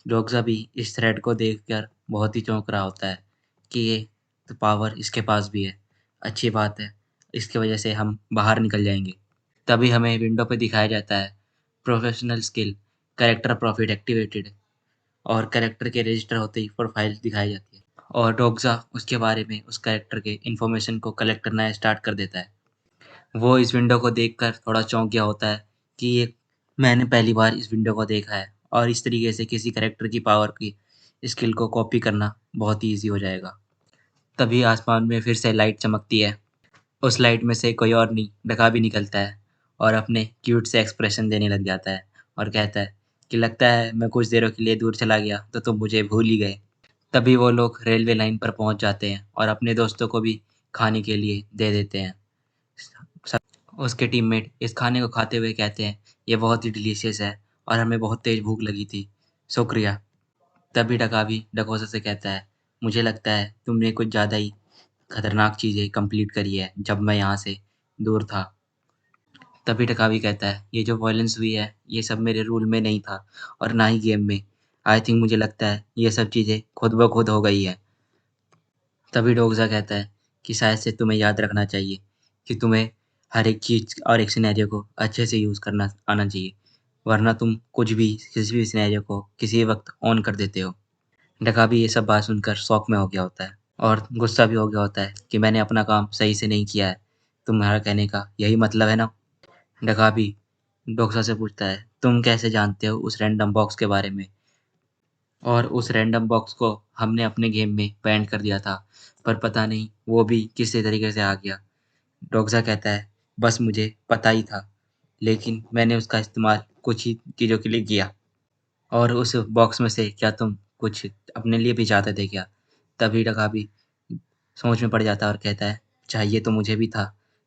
S1: डोगजा भी इस थ्रेड को देखकर बहुत ही चौंक रहा होता है कि ये तो पावर इसके पास भी है, अच्छी बात है, इसकी वजह से हम बाहर निकल जाएंगे। तभी हमें विंडो पे दिखाया जाता है, professional skill character profit activated, और कैरेक्टर के रजिस्टर होते ही प्रोफाइल दिखाई जाती है और डोगजा उसके बारे में उस कैरेक्टर के इन्फॉर्मेशन को कलेक्ट करना स्टार्ट कर देता है। वो इस विंडो को देखकर थोड़ा चौंक गया होता है कि ये मैंने पहली बार इस विंडो को देखा है और इस तरीके से किसी कैरेक्टर की पावर की स्किल को कॉपी करना बहुत ही ईजी हो जाएगा। तभी आसमान में फिर से लाइट चमकती है। उस लाइट में से कोई और नहीं, डका भी निकलता है और अपने क्यूट से एक्सप्रेशन देने लग जाता है और कहता है कि लगता है मैं कुछ देरों के लिए दूर चला गया तो तुम मुझे भूल ही गए। तभी वो लोग रेलवे लाइन पर पहुंच जाते हैं और अपने दोस्तों को भी खाने के लिए दे देते हैं। उसके टीममेट इस खाने को खाते हुए कहते हैं, ये बहुत ही डिलीशियस है और हमें बहुत तेज भूख लगी थी, शुक्रिया। तभी डका भी डकोसा से कहता है, मुझे लगता है तुमने कुछ ज़्यादा ही खतरनाक चीज़ें कंप्लीट करी है जब मैं यहाँ से दूर था। तभी डका भी कहता है, ये जो वायलेंस हुई है ये सब मेरे रूल में नहीं था और ना ही गेम में। आई थिंक मुझे लगता है ये सब चीज़ें खुद ब खुद हो गई है। तभी डोगजा कहता है कि शायद से तुम्हें याद रखना चाहिए कि तुम्हें हर एक चीज़ और एक सिनेरियो को अच्छे से यूज़ करना आना चाहिए, वरना तुम कुछ भी किसी भी सिनेरियो को किसी भी वक्त ऑन कर देते हो। डका भी ये सब बात सुनकर शौक में हो गया होता है और गुस्सा भी हो गया होता है कि मैंने अपना काम सही से नहीं किया है, तुम्हारा कहने का यही मतलब है ना। डका भी डोगसा से पूछता है, तुम कैसे जानते हो उस रैंडम बॉक्स के बारे में, और उस रैंडम बॉक्स को हमने अपने गेम में बैन कर दिया था, पर पता नहीं वो भी किसी तरीके से आ गया। डोगसा कहता है, बस मुझे पता ही था, लेकिन मैंने उसका इस्तेमाल कुछ ही चीज़ों के लिए किया। और उस बॉक्स में से क्या तुम कुछ अपने लिए भी चाहते थे क्या? तभी डका भी सोच में पड़ जाता है और कहता है, चाहिए तो मुझे भी था,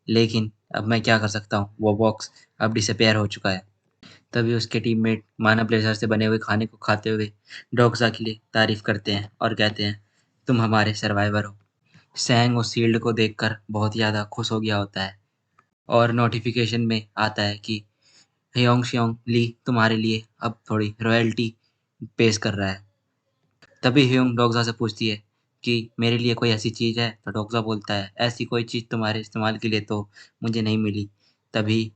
S1: लेकिन अब मैं क्या कर सकता हूँ, वो बॉक्स अब डिसअपियर हो चुका है। तभी उसके टीममेट मानव लेज़र से बने हुए खाने को खाते हुए डोक्सा की लिए तारीफ करते हैं और कहते हैं, तुम हमारे सर्वाइवर हो। सैंग उस शील्ड को देखकर बहुत ज़्यादा खुश हो गया होता है और नोटिफिकेशन में आता है कि ह्योंग श्योंग ली तुम्हारे लिए अब थोड़ी रॉयल्टी पेश कर रहा है। तभी ह्योंग डोक्सा से पूछती है कि मेरे लिए कोई ऐसी चीज़ है, तो डोक्सा बोलता है ऐसी कोई चीज़ तुम्हारे इस्तेमाल के लिए तो मुझे नहीं मिली। तभी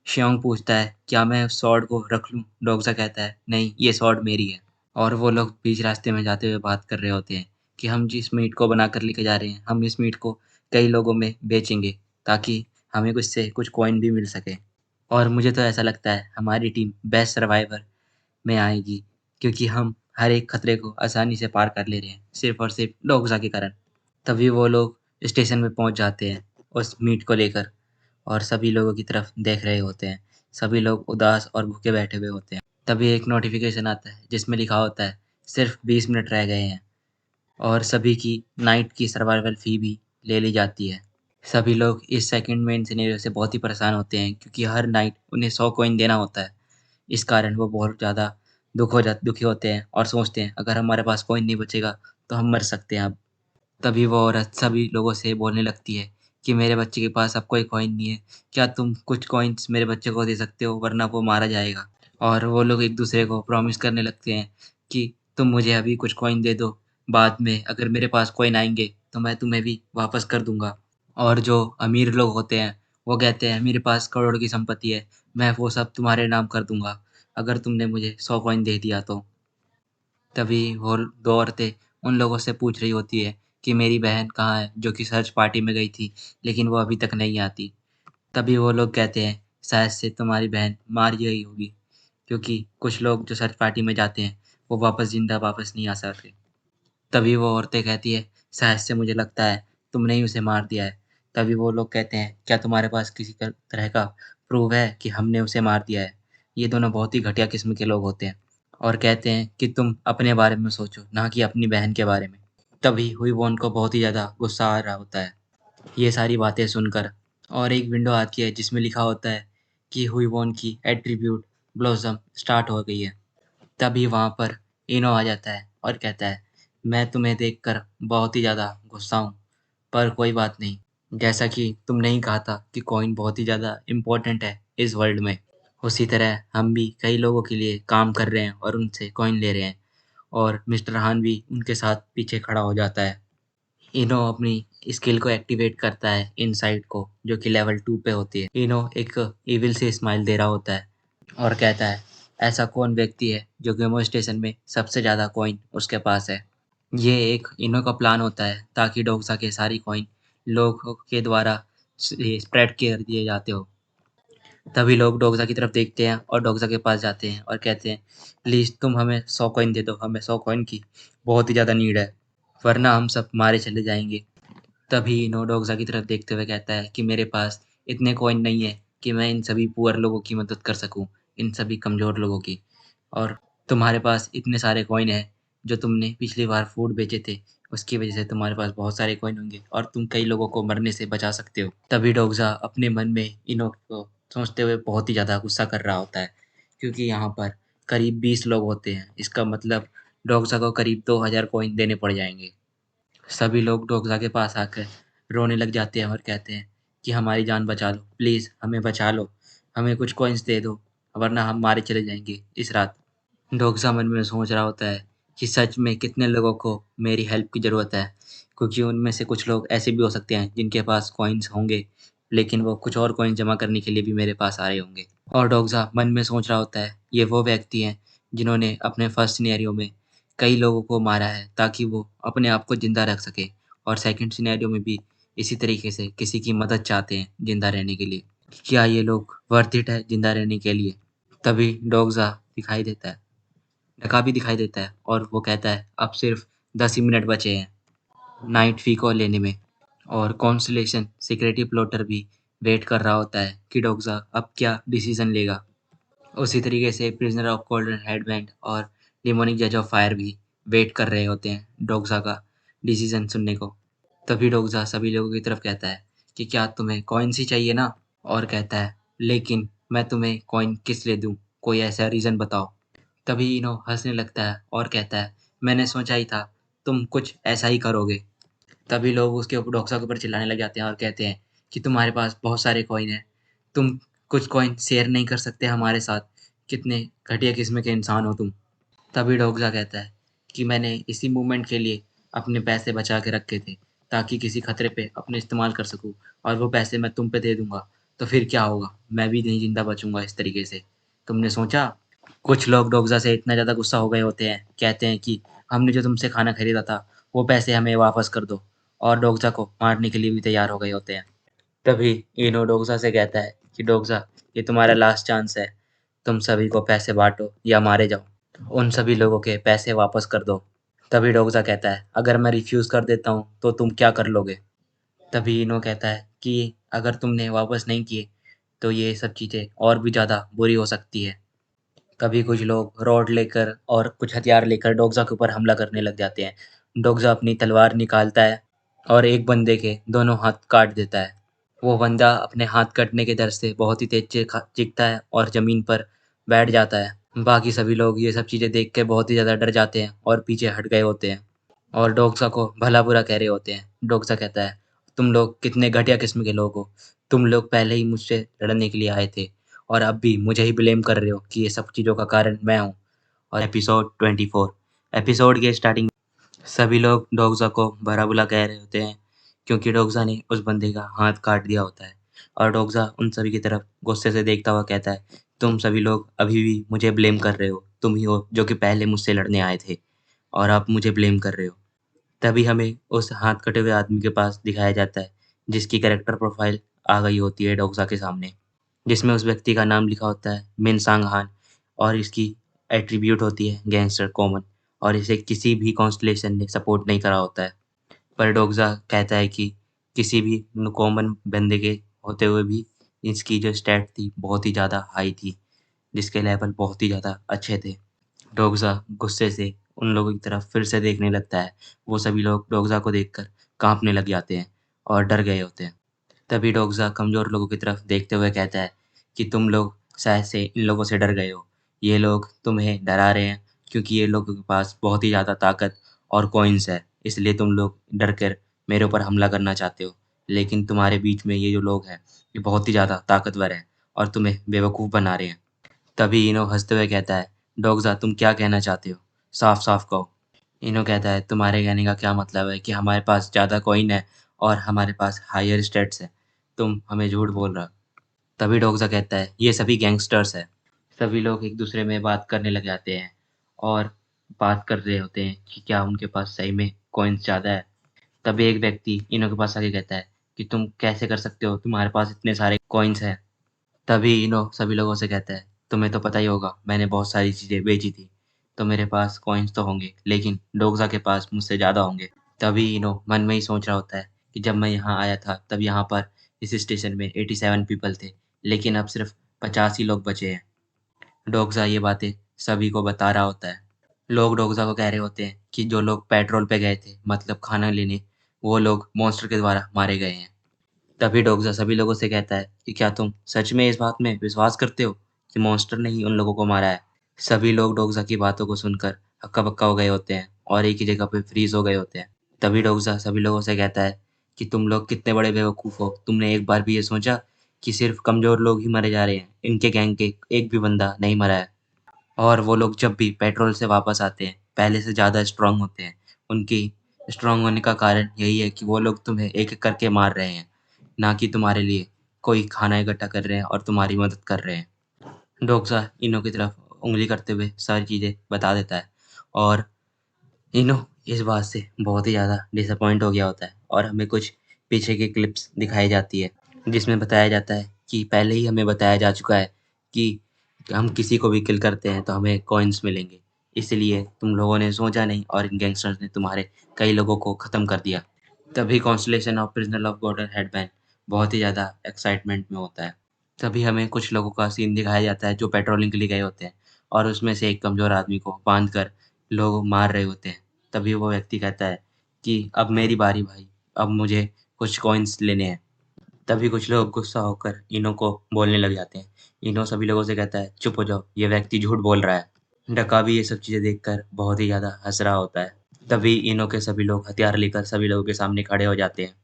S1: श्योंग पूछता है क्या मैं उस स्वॉर्ड को रख लूँ? डोक्सा कहता है नहीं, ये स्वॉर्ड मेरी है। और वो लोग बीच रास्ते में जाते हुए बात कर रहे होते हैं कि हम जिस मीट को बनाकर लेके जा रहे हैं, हम इस मीट को कई लोगों में बेचेंगे ताकि हमें कुछ से कुछ कॉइन भी मिल सके। और मुझे तो ऐसा लगता है हमारी टीम बेस्ट सर्वाइवर में आएगी, क्योंकि हम हर एक खतरे को आसानी से पार कर ले रहे हैं, सिर्फ और सिर्फ डोगसा के कारण। तभी वो लोग स्टेशन में पहुंच जाते हैं उस मीट को लेकर और सभी लोगों की तरफ देख रहे होते हैं। सभी लोग उदास और भूखे बैठे हुए होते हैं। तभी एक नोटिफिकेशन आता है जिसमें लिखा होता है सिर्फ 20 मिनट रह गए हैं और सभी की नाइट की सर्वाइवल फी भी ले ली जाती है। सभी लोग इस सेकंड मेन सिनेरियो से बहुत ही परेशान होते हैं, क्योंकि हर नाइट उन्हें 100 कॉइन देना होता है। इस कारण वो बहुत ज़्यादा दुखी होते हैं और सोचते हैं अगर हमारे पास कॉइन नहीं बचेगा तो हम मर सकते हैं अब। तभी वो औरत सभी लोगों से बोलने लगती है कि मेरे बच्चे के पास अब कोई कॉइन नहीं है, क्या तुम कुछ कॉइन्स मेरे बच्चे को दे सकते हो, वरना वो मारा जाएगा। और वो लोग एक दूसरे को प्रॉमिस करने लगते हैं कि तुम मुझे अभी कुछ कॉइन दे दो, बाद में अगर मेरे पास कॉइन आएंगे तो मैं तुम्हें भी वापस कर दूंगा। और जो अमीर लोग होते हैं वो कहते हैं मेरे पास करोड़ की संपत्ति है, मैं वो सब तुम्हारे नाम कर दूंगा अगर तुमने मुझे 100 कॉइन दे दिया तो। तभी वो दो औरतें उन लोगों से पूछ रही होती है कि मेरी बहन कहाँ है, जो कि सर्च पार्टी में गई थी लेकिन वो अभी तक नहीं आती। तभी वो लोग कहते हैं शायद से तुम्हारी बहन मार गई होगी, क्योंकि कुछ लोग जो सर्च पार्टी में जाते हैं वो वापस जिंदा वापस नहीं आ सकते। तभी वो औरतें कहती है शायद से मुझे लगता है तुमने ही उसे मार दिया है। तभी वो लोग कहते हैं क्या तुम्हारे पास किसी तरह का प्रूव है कि हमने उसे मार दिया है? ये दोनों बहुत ही घटिया किस्म के लोग होते हैं और कहते हैं कि तुम अपने बारे में सोचो, ना कि अपनी बहन के बारे में। तभी हुई वो उनको बहुत ही ज़्यादा गुस्सा आ रहा होता है ये सारी बातें सुनकर। और एक विंडो आती है जिसमें लिखा होता है कि हुई वॉन की एट्रीब्यूट ब्लॉसम स्टार्ट हो गई है। तभी वहाँ पर इनो आ जाता है और कहता है मैं तुम्हें देखकर बहुत ही ज़्यादा गुस्सा हूँ, पर कोई बात नहीं। जैसा कि तुमने ही कहा था कि कॉइन बहुत ही ज़्यादा इम्पोर्टेंट है इस वर्ल्ड में, उसी तरह हम भी कई लोगों के लिए काम कर रहे हैं और उनसे कॉइन ले रहे हैं। और मिस्टर हान भी उनके साथ पीछे खड़ा हो जाता है। इनो अपनी स्किल को एक्टिवेट करता है इनसाइट को, जो कि लेवल 2 पे होती है। इनो एक इविल से स्माइल दे रहा होता है और कहता है ऐसा कौन व्यक्ति है जो गेमो स्टेशन में सबसे ज़्यादा कॉइन उसके पास है। ये एक इनो का प्लान होता है ताकि डोक्सा के सारी कॉइन लोगों के द्वारा स्प्रेड कर दिए जाते हो। तभी लोग डोक्सा की तरफ देखते हैं और डोक्सा के पास जाते हैं और कहते हैं प्लीज़ तुम हमें 100 कॉइन दे दो, हमें 100 कॉइन की बहुत ही ज़्यादा नीड है, वरना हम सब मारे चले जाएंगे। तभी इनो डोक्सा की तरफ देखते हुए कहता है कि मेरे पास इतने कॉइन नहीं है कि मैं इन सभी पुअर लोगों की मदद कर सकूं, इन सभी कमज़ोर लोगों की। और तुम्हारे पास इतने सारे कॉइन हैं, जो तुमने पिछली बार फूड बेचे थे, उसकी वजह से तुम्हारे पास बहुत सारे कॉइन होंगे और तुम कई लोगों को मरने से बचा सकते हो। तभी डोक्सा अपने मन में इनो को सोचते हुए बहुत ही ज़्यादा गुस्सा कर रहा होता है, क्योंकि यहाँ पर करीब 20 लोग होते हैं। इसका मतलब डोक्सा को करीब 2000 कॉइन देने पड़ जाएंगे। सभी लोग डोगरा के पास आकर रोने लग जाते हैं और कहते हैं कि हमारी जान बचा लो, प्लीज़ हमें बचा लो, हमें कुछ कॉइन्स दे दो, वरना हम मारे चले जाएंगे इस रात। डोगरा मन में सोच रहा होता है कि सच में कितने लोगों को मेरी हेल्प की ज़रूरत है, क्योंकि उनमें से कुछ लोग ऐसे भी हो सकते हैं जिनके पास कॉइन्स होंगे, लेकिन वो कुछ और कॉइन्स जमा करने के लिए भी मेरे पास आ रहे होंगे। और डोगरा मन में सोच रहा होता है ये वो व्यक्ति हैं जिन्होंने अपने फर्स्ट सिनेरियो में कई लोगों को मारा है ताकि वो अपने आप को ज़िंदा रख सके, और सेकंड सिनेरियो में भी इसी तरीके से किसी की मदद चाहते हैं ज़िंदा रहने के लिए। क्या ये लोग वर्थ इट है ज़िंदा रहने के लिए? तभी डोगरा दिखाई देता है, नकाबी दिखाई देता है और वो कहता है अब सिर्फ 10 ही मिनट बचे हैं नाइट फी को लेने में। और कॉन्सलेशन सिक्योरिटी प्लॉटर भी वेट कर रहा होता है कि डोगरा अब क्या डिसीजन लेगा। उसी तरीके से प्रिजनर ऑफ गोल्डन हेडबैंड और डिमोनिक जज ऑफ फायर भी वेट कर रहे होते हैं डोगरा का डिसीजन सुनने को। तभी डोगरा सभी लोगों की तरफ कहता है कि क्या तुम्हें कॉइन्स ही चाहिए ना? और कहता है लेकिन मैं तुम्हें कॉइन किस लिए दूँ? कोई ऐसा रीज़न बताओ। तभी इनो हँसने लगता है और कहता है मैंने सोचा ही था तुम कुछ ऐसा ही करोगे। तभी लोग उसके ऊपर डोक्सा के ऊपर चिल्लाने लग जाते हैं और कहते हैं कि तुम्हारे पास बहुत सारे कॉइन हैं, तुम कुछ कॉइन शेयर नहीं कर सकते हमारे साथ? कितने घटिया किस्म के इंसान हो तुम। तभी डोक्सा कहता है कि मैंने इसी मूवमेंट के लिए अपने पैसे बचा के रखे थे ताकि किसी खतरे पे अपने इस्तेमाल कर सकूँ, और वो पैसे मैं तुम पे दे दूंगा तो फिर क्या होगा, मैं भी नहीं जिंदा बचूंगा इस तरीके से। तुमने सोचा? कुछ लोग डोक्सा से इतना ज़्यादा गुस्सा हो गए होते हैं, कहते हैं कि हमने जो तुमसे खाना खरीदा था वो पैसे हमें वापस कर दो, और डोक्सा को मारने के लिए भी तैयार हो गए होते हैं। तभी इनो डोक्सा से कहता है कि डोक्सा, ये तुम्हारा लास्ट चांस है, तुम सभी को पैसे बांटो या मारे जाओ, उन सभी लोगों के पैसे वापस कर दो। तभी डोक्सा कहता है अगर मैं रिफ्यूज़ कर देता हूँ तो तुम क्या कर लोगे? तभी इनो कहता है कि अगर तुमने वापस नहीं किए तो ये सब चीज़ें और भी ज़्यादा बुरी हो सकती है। कभी कुछ लोग रॉड लेकर और कुछ हथियार लेकर डोक्सा के ऊपर हमला करने लग जाते हैं। डोक्सा अपनी तलवार निकालता है और एक बंदे के दोनों हाथ काट देता है। वो बंदा अपने हाथ कटने के डर से बहुत ही तेज चीखता है और ज़मीन पर बैठ जाता है। बाकी सभी लोग ये सब चीज़ें देख के बहुत ही ज़्यादा डर जाते हैं और पीछे हट गए होते हैं और डोक्सा को भला बुरा कह रहे होते हैं। डोक्सा कहता है तुम लोग कितने घटिया किस्म के लोग हो, तुम लोग पहले ही मुझसे लड़ने के लिए आए थे और अब भी मुझे ही ब्लेम कर रहे हो कि ये सब चीज़ों का कारण मैं हूँ। और एपिसोड 24, एपिसोड के स्टार्टिंग सभी लोग डोक्सा को भला-बुरा कह रहे होते हैं क्योंकि डोक्सा ने उस बंदे का हाथ काट दिया होता है, और डोक्सा उन सभी की तरफ गुस्से से देखता हुआ कहता है तुम सभी लोग अभी भी मुझे ब्लेम कर रहे हो, तुम ही हो जो कि पहले मुझसे लड़ने आए थे और आप मुझे ब्लेम कर रहे हो। तभी हमें उस हाथ कटे हुए आदमी के पास दिखाया जाता है जिसकी कैरेक्टर प्रोफाइल आ गई होती है डोक्सा के सामने, जिसमें उस व्यक्ति का नाम लिखा होता है मिन सांग हान, और इसकी एट्रीब्यूट होती है गैंगस्टर कॉमन, और इसे किसी भी कॉन्स्टलेशन ने सपोर्ट नहीं करा होता है। पर डोक्सा कहता है कि किसी भी कॉमन बंदे के होते हुए भी इसकी जो स्टैट थी बहुत ही ज़्यादा हाई थी, जिसके लेवल बहुत ही ज़्यादा अच्छे थे। डोक्सा गुस्से से उन लोगों की तरफ फिर से देखने लगता है। वो सभी लोग डोक्सा को देखकर काँपने लग जाते हैं और डर गए होते हैं। तभी डोक्सा कमज़ोर लोगों की तरफ देखते हुए कहता है कि तुम लोग शायद से इन लोगों से डर गए हो। ये लोग तुम्हें डरा रहे हैं क्योंकि ये लोगों के पास बहुत ही ज़्यादा ताकत और कॉइन्स है, इसलिए तुम लोग डर कर मेरे ऊपर हमला करना चाहते हो। लेकिन तुम्हारे बीच में ये जो लोग हैं, ये बहुत ही ज़्यादा ताकतवर हैं और तुम्हें बेवकूफ़ बना रहे हैं। तभी इनो हँसते हुए कहता है, डोक्सा तुम क्या कहना चाहते हो? साफ-साफ कहो। इनो कहता है, तुम्हारे कहने का क्या मतलब है कि हमारे पास ज़्यादा कॉइन है और हमारे पास हायर स्टेट्स है। तुम हमें झूठ बोल रहे हो। तभी डोक्सा कहता है, ये सभी गैंगस्टर्स हैं। सभी लोग एक दूसरे में बात करने लग जाते हैं और बात कर रहे होते हैं कि क्या उनके पास सही में कॉइन्स ज़्यादा है। तभी एक व्यक्ति इनो के पास आके कहता है कि तुम कैसे कर सकते हो? तुम्हारे पास इतने सारे कॉइन्स हैं। तभी इनो सभी लोगों से कहता है, तुम्हें तो पता ही होगा मैंने बहुत सारी चीज़ें बेची थी, तो मेरे पास कॉइन्स तो होंगे, लेकिन डोक्सा के पास मुझसे ज़्यादा होंगे। तभी इनो मन में ही सोच रहा होता है कि जब मैं यहाँ आया था तब यहाँ पर इस स्टेशन में 87 पीपल थे, लेकिन अब सिर्फ 50 ही लोग बचे हैं। डोक्सा ये बातें सभी को बता रहा होता है। लोग डोक्सा को कह रहे होते हैं कि जो लोग पेट्रोल पे गए थे, मतलब खाना लेने, वो लोग मॉन्स्टर के द्वारा मारे गए हैं। तभी डोक्सा सभी लोगों से कहता है कि क्या तुम सच में इस बात में विश्वास करते हो कि मॉन्स्टर ने ही उन लोगों को मारा है? सभी लोग डोक्सा की बातों को सुनकर हक्का-बक्का हो गए होते हैं और एक ही जगह पे फ्रीज़ हो गए होते हैं। तभी डोक्सा सभी लोगों से कहता है कि तुम लोग कितने बड़े बेवकूफ़ हो। तुमने एक बार भी ये सोचा कि सिर्फ़ कमज़ोर लोग ही मारे जा रहे हैं? इनके गैंग के एक भी बंदा नहीं मरा है। और वो लोग जब भी पेट्रोल से वापस आते हैं, पहले से ज़्यादा स्ट्रॉन्ग होते हैं। उनकी स्ट्रॉन्ग होने का कारण यही है कि वो लोग तुम्हें एक-एक करके मार रहे हैं, ना कि तुम्हारे लिए कोई खाना इकट्ठा कर रहे हैं और तुम्हारी मदद कर रहे हैं। डोक्सा इनो की तरफ उँगली करते हुए सारी चीज़ें बता देता है, और इनो इस बात से बहुत ही ज़्यादा डिसअपॉइंट हो गया होता है और हमें कुछ पीछे की क्लिप्स दिखाई जाती है, जिसमें बताया जाता है कि पहले ही हमें बताया जा चुका है कि हम किसी को भी किल करते हैं तो हमें कॉइन्स मिलेंगे। इसलिए तुम लोगों ने सोचा नहीं और इन गैंगस्टर्स ने तुम्हारे कई लोगों को ख़त्म कर दिया। तभी constellation of prisoner of golden headband बहुत ही ज़्यादा एक्साइटमेंट में होता है। तभी हमें कुछ लोगों का सीन दिखाया जाता है जो पेट्रोलिंग के लिए गए होते हैं और उसमें से एक कमज़ोर आदमी को बाँध कर लोग मार रहे होते हैं। तभी वो व्यक्ति कहता है कि अब मेरी बारी भाई, अब मुझे कुछ कॉइन्स लेने हैं। तभी कुछ लोग गुस्सा होकर इनो को बोलने लग जाते हैं। इनो सभी लोगों से कहता है, चुप हो जाओ, ये व्यक्ति झूठ बोल रहा है। डका भी ये सब चीजें देखकर बहुत ही ज्यादा हंस रहा होता है। तभी इनो के सभी लोग हथियार लेकर सभी लोगों के सामने खड़े हो जाते हैं।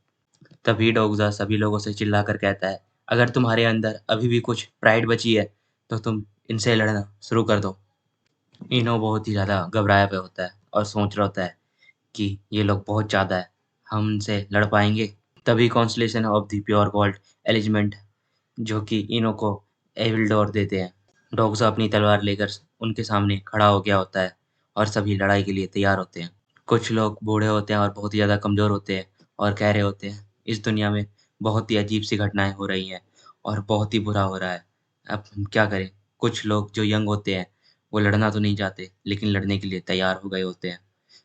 S1: तभी डोगजा सभी लोगों से चिल्लाकर कहता है, अगर तुम्हारे अंदर अभी भी कुछ प्राइड बची है तो तुम इनसे लड़ना शुरू कर दो। इनो बहुत ही ज़्यादा घबराया हुआ होता है और सोच रहा होता है कि ये लोग बहुत ज़्यादा है, हम इनसे लड़ पाएंगे। तभी constellation of the pure gold element जो कि इनो को एविल डोर देते हैं। डोगजा अपनी तलवार लेकर उनके सामने खड़ा हो गया होता है और सभी लड़ाई के लिए तैयार होते हैं। कुछ लोग बूढ़े होते हैं और बहुत ही ज़्यादा कमज़ोर होते हैं और कह रहे होते हैं, इस दुनिया में बहुत ही अजीब सी घटनाएं हो रही हैं और बहुत ही बुरा हो रहा है। अब हम क्या करें? कुछ लोग जो यंग होते हैं वो लड़ना तो नहीं चाहते लेकिन लड़ने के लिए तैयार हो गए होते हैं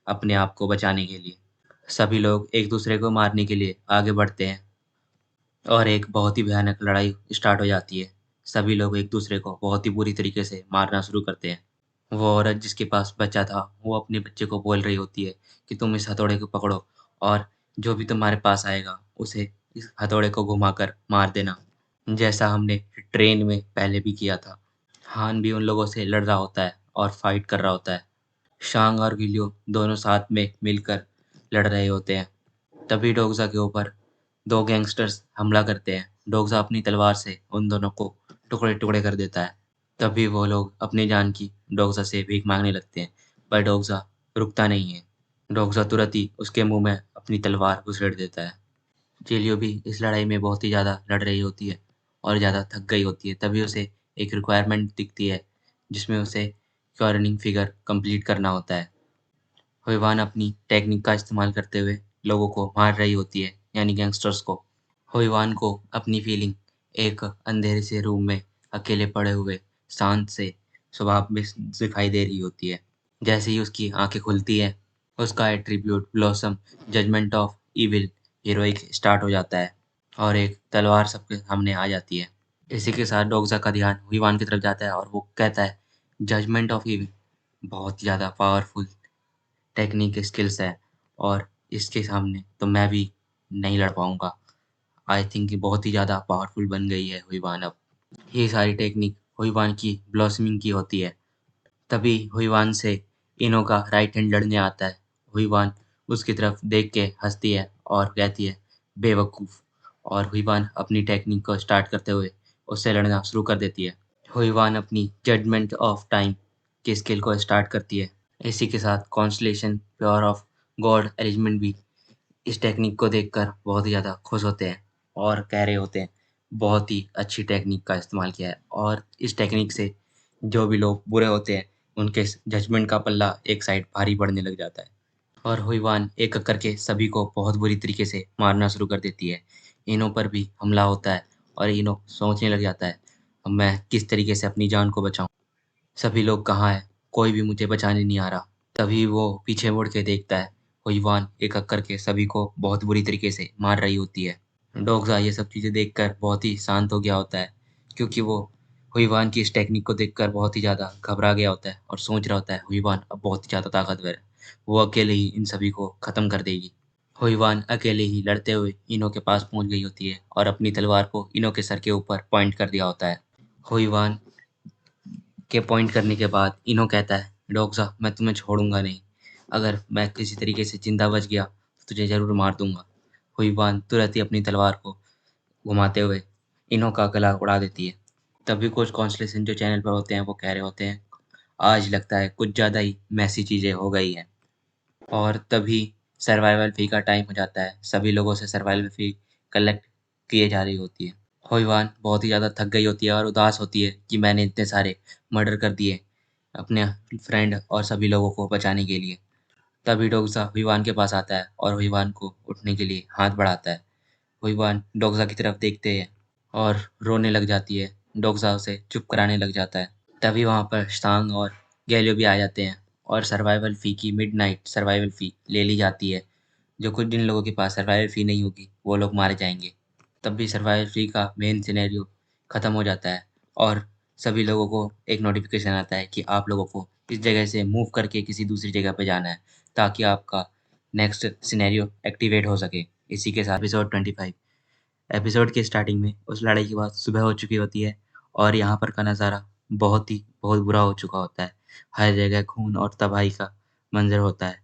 S1: अपने आप को बचाने के लिए। सभी लोग एक दूसरे को मारने के लिए आगे बढ़ते हैं और एक बहुत ही भयानक लड़ाई स्टार्ट हो जाती है। सभी लोग एक दूसरे को बहुत ही बुरी तरीके से मारना शुरू करते हैं। वो औरत जिसके पास बच्चा था वो अपने बच्चे को बोल रही होती है कि तुम इस हथौड़े को पकड़ो और जो भी तुम्हारे पास आएगा उसे इस हथौड़े को घुमाकर मार देना, जैसा हमने ट्रेन में पहले भी किया था। हान भी उन लोगों से लड़ रहा होता है और फाइट कर रहा होता है। शांग और गिलियो दोनों साथ में मिलकर लड़ रहे होते हैं। तभी डोगजा के ऊपर दो गैंगस्टर्स हमला करते हैं। डोगजा अपनी तलवार से उन दोनों को टुकड़े टुकड़े कर देता है। तभी वो लोग अपनी जान की डोगजा से भीख मांगने लगते हैं, पर डोगजा रुकता नहीं है। डोगजा तुरंत ही उसके मुंह में अपनी तलवार घुसेड़ देता है। जेलियो भी इस लड़ाई में बहुत ही ज़्यादा लड़ रही होती है और ज़्यादा थक गई होती है। तभी उसे एक रिक्वायरमेंट दिखती है जिसमें उसे क्योरनिंग फिगर कंप्लीट करना होता है। हुईवान अपनी टेक्निक का इस्तेमाल करते हुए लोगों को मार रही होती है, यानी गैंगस्टर्स को। हुईवान को अपनी फीलिंग एक अंधेरे से रूम में अकेले पड़े हुए शांत से स्वभाव में दिखाई दे रही होती है। जैसे ही उसकी आंखें खुलती है, उसका attribute blossom judgement of evil heroic start हो जाता है और एक तलवार सबके सामने आ जाती है। इसी के साथ डोगजा का ध्यान हुईवान की तरफ जाता है और वो कहता है, जजमेंट ऑफ इविल बहुत ज़्यादा पावरफुल टेक्निक स्किल्स है और इसके सामने तो मैं भी नहीं लड़ पाऊंगा। आई थिंक ये बहुत ही ज़्यादा पावरफुल बन गई है हुईवान अब। ये सारी टेक्निक हुईवान की ब्लॉसमिंग की होती है। तभी हुईवान से इनो का राइट हैंड लड़ने आता है। हुईवान उसकी तरफ देख के हंसती है और कहती है, बेवकूफ़। और हुईवान अपनी टेक्निक को स्टार्ट करते हुए उससे लड़ना शुरू कर देती है। हुईवान अपनी जजमेंट ऑफ टाइम की स्किल को स्टार्ट करती है। इसी के साथ constellation pure of God arrangement भी इस टेक्निक को देखकर बहुत ही ज़्यादा खुश होते हैं और कह रहे होते हैं, बहुत ही अच्छी टेक्निक का इस्तेमाल किया है। और इस टेक्निक से जो भी लोग बुरे होते हैं उनके जजमेंट का पल्ला एक साइड भारी पड़ने लग जाता है। और हुईवान एक एक करके सभी को बहुत बुरी तरीके से मारना शुरू कर देती है। इनो पर भी हमला होता है और इनो सोचने लग जाता है, अब मैं किस तरीके से अपनी जान को बचाऊं। सभी लोग कहाँ हैं? कोई भी मुझे बचाने नहीं आ रहा। तभी वो पीछे मुड़ के देखता है, हुईवान एक-एक करके सभी को बहुत बुरी तरीके से मार रही होती है। डोगसा ये सब चीज़ें देखकर बहुत ही शांत हो गया होता है, क्योंकि वो हुईवान की इस टेक्निक को देखकर बहुत ही ज़्यादा घबरा गया होता है और सोच रहा होता है, हुईवान अब बहुत ही ज़्यादा ताकतवर है। वो अकेले ही इन सभी को खत्म कर देगी। हुईवान अकेले ही लड़ते हुए इनो के पास पहुंच गई होती है और अपनी तलवार को इनो के सर के ऊपर पॉइंट कर दिया होता है। हुईवान के पॉइंट करने के बाद इनो कहता है, डोगसा मैं तुम्हें छोड़ूंगा नहीं। अगर मैं किसी तरीके से जिंदा बच गया तो तुझे जरूर मार दूंगा। हुईवान तुरंत ही अपनी तलवार को घुमाते हुए इनो का गला उड़ा देती है। तभी कुछ कॉन्स्टलेशन जो चैनल पर होते हैं वो कह रहे होते हैं, आज लगता है कुछ ज़्यादा ही मैसी चीज़ें हो गई हैं। और तभी सर्वाइवल फी का टाइम हो जाता है। सभी लोगों से सर्वाइवल फी कलेक्ट किए जा रही होती है। हुईवान बहुत ही ज़्यादा थक गई होती है और उदास होती है कि मैंने इतने सारे मर्डर कर दिए अपने फ्रेंड और सभी लोगों को बचाने के लिए। तभी डोगसा हुईवान के पास आता है और हुईवान को उठने के लिए हाथ बढ़ाता है। हुईवान डोगसा की तरफ देखते हैं और रोने लग जाती है। डोगसा उसे चुप कराने लग जाता है। तभी वहाँ पर शांग और गैलियो भी आ जाते हैं और सर्वाइवल फ़ी की मिडनाइट सर्वाइवल फ़ी ले ली जाती है। जो कुछ जिन लोगों के पास सर्वाइवल फ़ी नहीं होगी वो लोग मारे जाएंगे। तब भी सर्वाइवल फ़ी का मेन सिनेरियो ख़त्म हो जाता है और सभी लोगों को एक नोटिफिकेशन आता है कि आप लोगों को इस जगह से मूव करके किसी दूसरी जगह पे जाना है ताकि आपका नेक्स्ट सिनेरियो एक्टिवेट हो सके। इसी के साथ एपिसोड 25 एपिसोड के स्टार्टिंग में उस लड़ाई के बाद सुबह हो चुकी होती है और यहाँ पर का नज़ारा बहुत बुरा हो चुका होता है। हर जगह खून और तबाही का मंज़र होता है।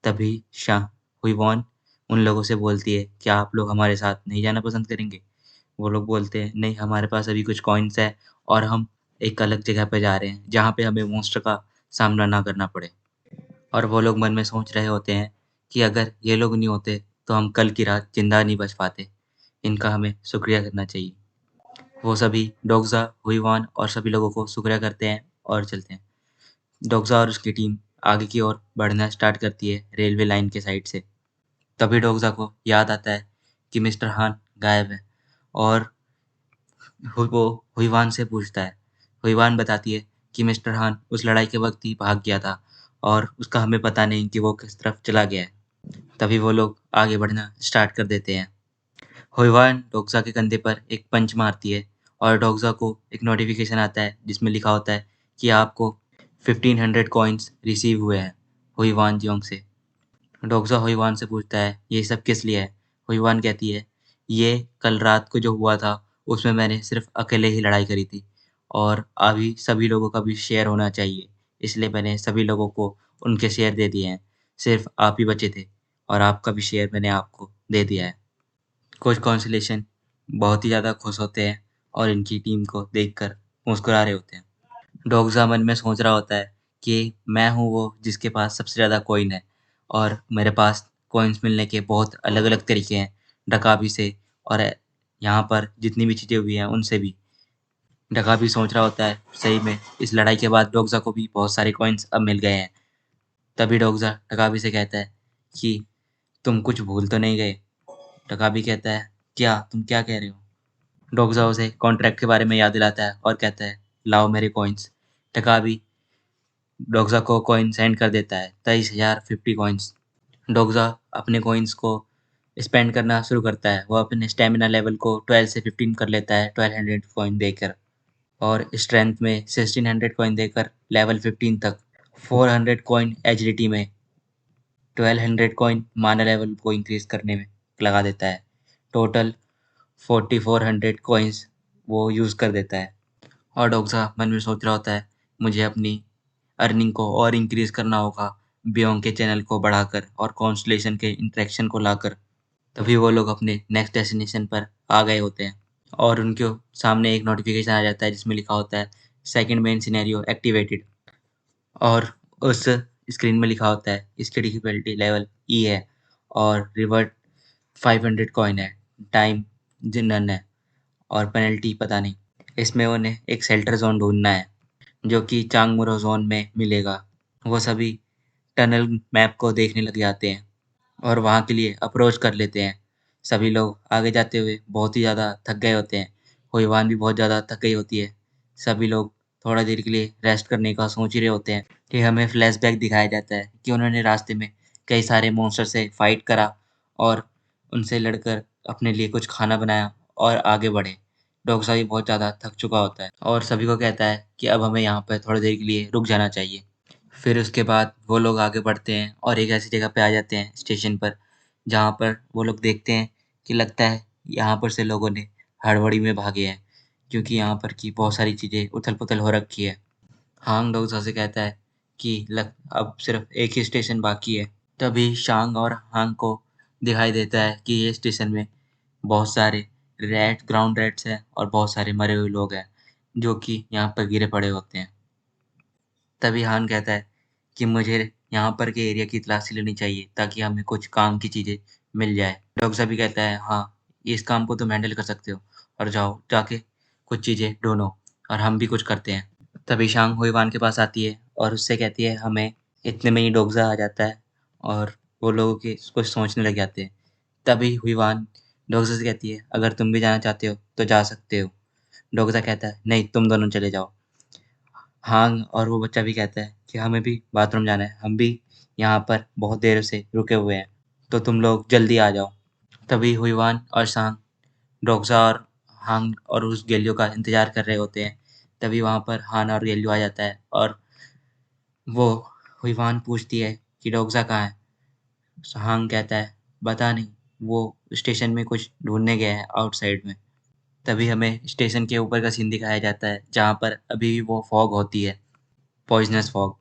S1: तभी शाह हुईवॉन उन लोगों से बोलती है, क्या आप लोग हमारे साथ नहीं जाना पसंद करेंगे? वो लोग बोलते हैं, नहीं हमारे पास अभी कुछ कॉइन्स है और हम एक अलग जगह पे जा रहे हैं, जहाँ पे हमें मॉन्स्टर का सामना ना करना पड़े। और वो लोग मन में सोच रहे होते हैं कि अगर ये लोग नहीं होते, तो हम कल की रात ज़िंदा नहीं बच पाते। इनका हमें शुक्रिया करना चाहिए। वो सभी डोग्ज़ा, हुईवान और सभी लोगों को शुक्रिया करते हैं और चलते हैं। डोग्ज़ा और उसकी टीम आगे की ओर बढ़ना स्टार्ट करती है रेलवे लाइन के साइड से। तभी डोग्ज़ा को याद आता है कि मिस्टर हान गायब है और वो हुईवान से पूछता है। हुईवान बताती है कि मिस्टर हान उस लड़ाई के वक़्त ही भाग गया था और उसका हमें पता नहीं कि वो किस तरफ चला गया है। तभी वो लोग आगे बढ़ना स्टार्ट कर देते हैं। हुईवान डोग्ज़ा के कंधे पर एक पंच मारती है और डोग्ज़ा को एक नोटिफ़िकेशन आता है जिसमें लिखा होता है कि आपको 1500 कॉइन्स रिसीव हुए हैं हुईवान जियोंग से। डोग्ज़ा हुईवान से पूछता है, ये सब किस लिए है? हुईवान कहती है, ये कल रात को जो हुआ था उसमें मैंने सिर्फ अकेले ही लड़ाई करी थी और अभी सभी लोगों का भी शेयर होना चाहिए, इसलिए मैंने सभी लोगों को उनके शेयर दे दिए हैं। सिर्फ आप ही बचे थे और आपका भी शेयर मैंने आपको दे दिया है। कोच कॉन्सलेशन बहुत ही ज़्यादा खुश होते हैं और इनकी टीम को देखकर मुस्कुरा रहे होते हैं। डोग्ज़ा मन में सोच रहा होता है कि मैं हूँ वो जिसके पास सबसे ज़्यादा कॉइन है और मेरे पास कॉइन्स मिलने के बहुत अलग-अलग तरीके हैं, डकाबी से और यहाँ पर जितनी भी चीज़ें हुई हैं उनसे भी। डकाबी सोच रहा होता है, सही में इस लड़ाई के बाद डोग्ज़ा को भी बहुत सारे कॉइन्स अब मिल गए हैं। तभी डोग्ज़ा डकाबी से कहता है कि तुम कुछ भूल तो नहीं गए? डकाबी कहता है, क्या? तुम क्या कह रहे हो? डोग्ज़ा उसे कॉन्ट्रैक्ट के बारे में याद दिलाता है और कहता है, लाओ मेरे कॉइन्स। डकाबी डोग्ज़ा को कॉइन सेंड कर देता है, 23,050 कॉइन्स। डोग्ज़ा अपने कॉइन्स को स्पेंड करना शुरू करता है। वो अपने स्टैमिना लेवल को 12 से 15 कर लेता है 1200 कॉइन देकर और स्ट्रेंथ में 1600 कॉइन देकर लेवल 15 तक। 400 कॉइन एजिलिटी में, 1200 कॉइन माना लेवल को इंक्रीज़ करने में लगा देता है। टोटल 4400 कॉइन्स वो यूज़ कर देता है और डोग्ज़ा मन में सोच रहा होता है, मुझे अपनी अर्निंग को और इंक्रीज़ करना होगा, बियोंग के चैनल को बढ़ाकर और कॉन्स्टेलेशन के इंटरेक्शन को लाकर। तभी वो लोग अपने नेक्स्ट डेस्टिनेशन पर आ गए होते हैं और उनके सामने एक नोटिफिकेशन आ जाता है जिसमें लिखा होता है सेकंड मेन सिनेरियो एक्टिवेटेड और उस स्क्रीन में लिखा होता है इसकी डिफिकल्टी लेवल ई है और रिवर्ट 500 कॉइन है, टाइम नन है और पेनल्टी पता नहीं। इसमें उन्हें एक शेल्टर ज़ोन ढूँढना है जो कि चांगमुरो ज़ोन में मिलेगा। वो सभी टनल मैप को देखने लग जाते हैं और वहाँ के लिए अप्रोच कर लेते हैं। सभी लोग आगे जाते हुए बहुत ही ज़्यादा थक गए होते हैं। हुईवान भी बहुत ज़्यादा थक गई होती है। सभी लोग थोड़ा देर के लिए रेस्ट करने का सोच ही रहे होते हैं कि हमें फ्लैशबैक दिखाया जाता है कि उन्होंने रास्ते में कई सारे मॉन्स्टर से फाइट करा और उनसे लड़कर अपने लिए कुछ खाना बनाया और आगे बढ़े। डोग्सा भी बहुत ज़्यादा थक चुका होता है और सभी को कहता है कि अब हमें यहाँ पर थोड़ी देर के लिए रुक जाना चाहिए। फिर उसके बाद वो लोग आगे बढ़ते हैं और एक ऐसी जगह पे आ जाते हैं स्टेशन पर, जहाँ पर वो लोग देखते हैं कि लगता है यहाँ पर से लोगों ने हड़बड़ी में भागे हैं, क्योंकि यहाँ पर की बहुत सारी चीज़ें उथल-पुथल हो रखी है। हांग डोसा से कहता है कि लग अब सिर्फ एक ही स्टेशन बाकी है। तभी शांग और हांग को दिखाई देता है कि ये स्टेशन में बहुत सारे ग्राउंड रैट्स हैं और बहुत सारे मरे हुए लोग हैं, जो कि यहाँ पर गिरे पड़े होते हैं। तभी हान कहता है कि मुझे यहाँ पर के एरिया की तलाशी लेनी चाहिए ताकि हमें कुछ काम की चीज़ें मिल जाए। डॉक्टर भी कहता है, हाँ, इस काम को तुम हैंडल कर सकते हो और जाओ जाके कुछ चीज़ें ढूँढो और हम भी कुछ करते हैं। तभी शांग हुईवान के पास आती है और उससे कहती है हमें। इतने में ही डोग्ज़ा आ जाता है और वो लोगों की कुछ सोचने लग जाते हैं। तभी हुईवान डोग्ज़ा से कहती है, अगर तुम भी जाना चाहते हो तो जा सकते हो। डोग्ज़ा कहता है, नहीं, तुम दोनों चले जाओ। हाँ, और वो बच्चा भी कहता है कि हमें भी बाथरूम जाना है, हम भी यहाँ पर बहुत देर से रुके हुए हैं, तो तुम लोग जल्दी आ जाओ। तभी हुईवान और सांग डोग्ज़ा और हांग और उस गेलियो का इंतज़ार कर रहे होते हैं। तभी वहाँ पर हान और गेलियो आ जाता है और वो हुईवान पूछती है कि डोग्ज़ा कहाँ है? हांग कहता है, पता नहीं। वो स्टेशन में कुछ ढूँढने गया है आउटसाइड में। तभी हमें स्टेशन के ऊपर का सीन दिखाया जाता है जहाँ पर अभी भी वो फॉग होती है, पॉइज़नस फॉग।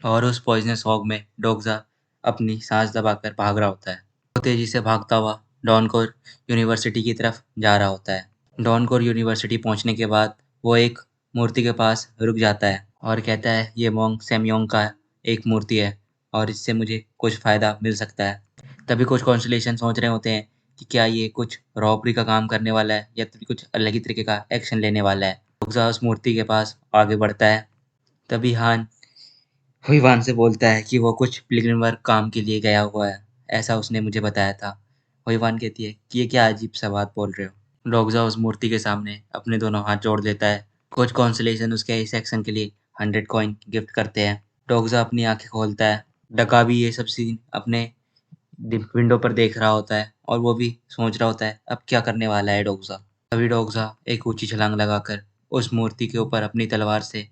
S1: और उस पॉइज़नस फॉग में डोग्जा अपनी साँस दबाकर भाग रहा होता है। वो तेज़ी से भागता हुआ डॉनकोर यूनिवर्सिटी की तरफ जा रहा होता है। डॉनकोर यूनिवर्सिटी पहुँचने के बाद वो एक मूर्ति के पास रुक जाता है और कहता है ये मोंग सेमयोंग का एक मूर्ति है और इससे मुझे कुछ फ़ायदा मिल सकता है। तभी कुछ कॉन्स्टेलेशन सोच रहे होते हैं कि क्या ये कुछ रॉबरी का काम करने वाला है या फिर कुछ अलग ही तरीके का एक्शन लेने वाला है। डोग्जा उस मूर्ति के पास आगे बढ़ता है। तभी हान हुईवान से बोलता है कि वो कुछ पिलग्रिम वर्क काम के लिए गया हुआ है, ऐसा उसने मुझे बताया था। हुईवान कहती है कि ये क्या अजीब सा बात बोल रहे हो। डोग्जा उस मूर्ति के सामने अपने दोनों हाथ जोड़ देता है। कुछ कॉन्सलेशन उसके इस एक्शन के लिए 100 कॉइन गिफ्ट करते हैं। डोग्जा अपनी आंखें खोलता है। डका भी ये सब सीन अपने विंडो पर देख रहा होता है और वो भी सोच रहा होता है अब क्या करने वाला है डोग्जा। तभी डोग्जा एक ऊंची छलांग लगाकर उस मूर्ति के ऊपर अपनी तलवार से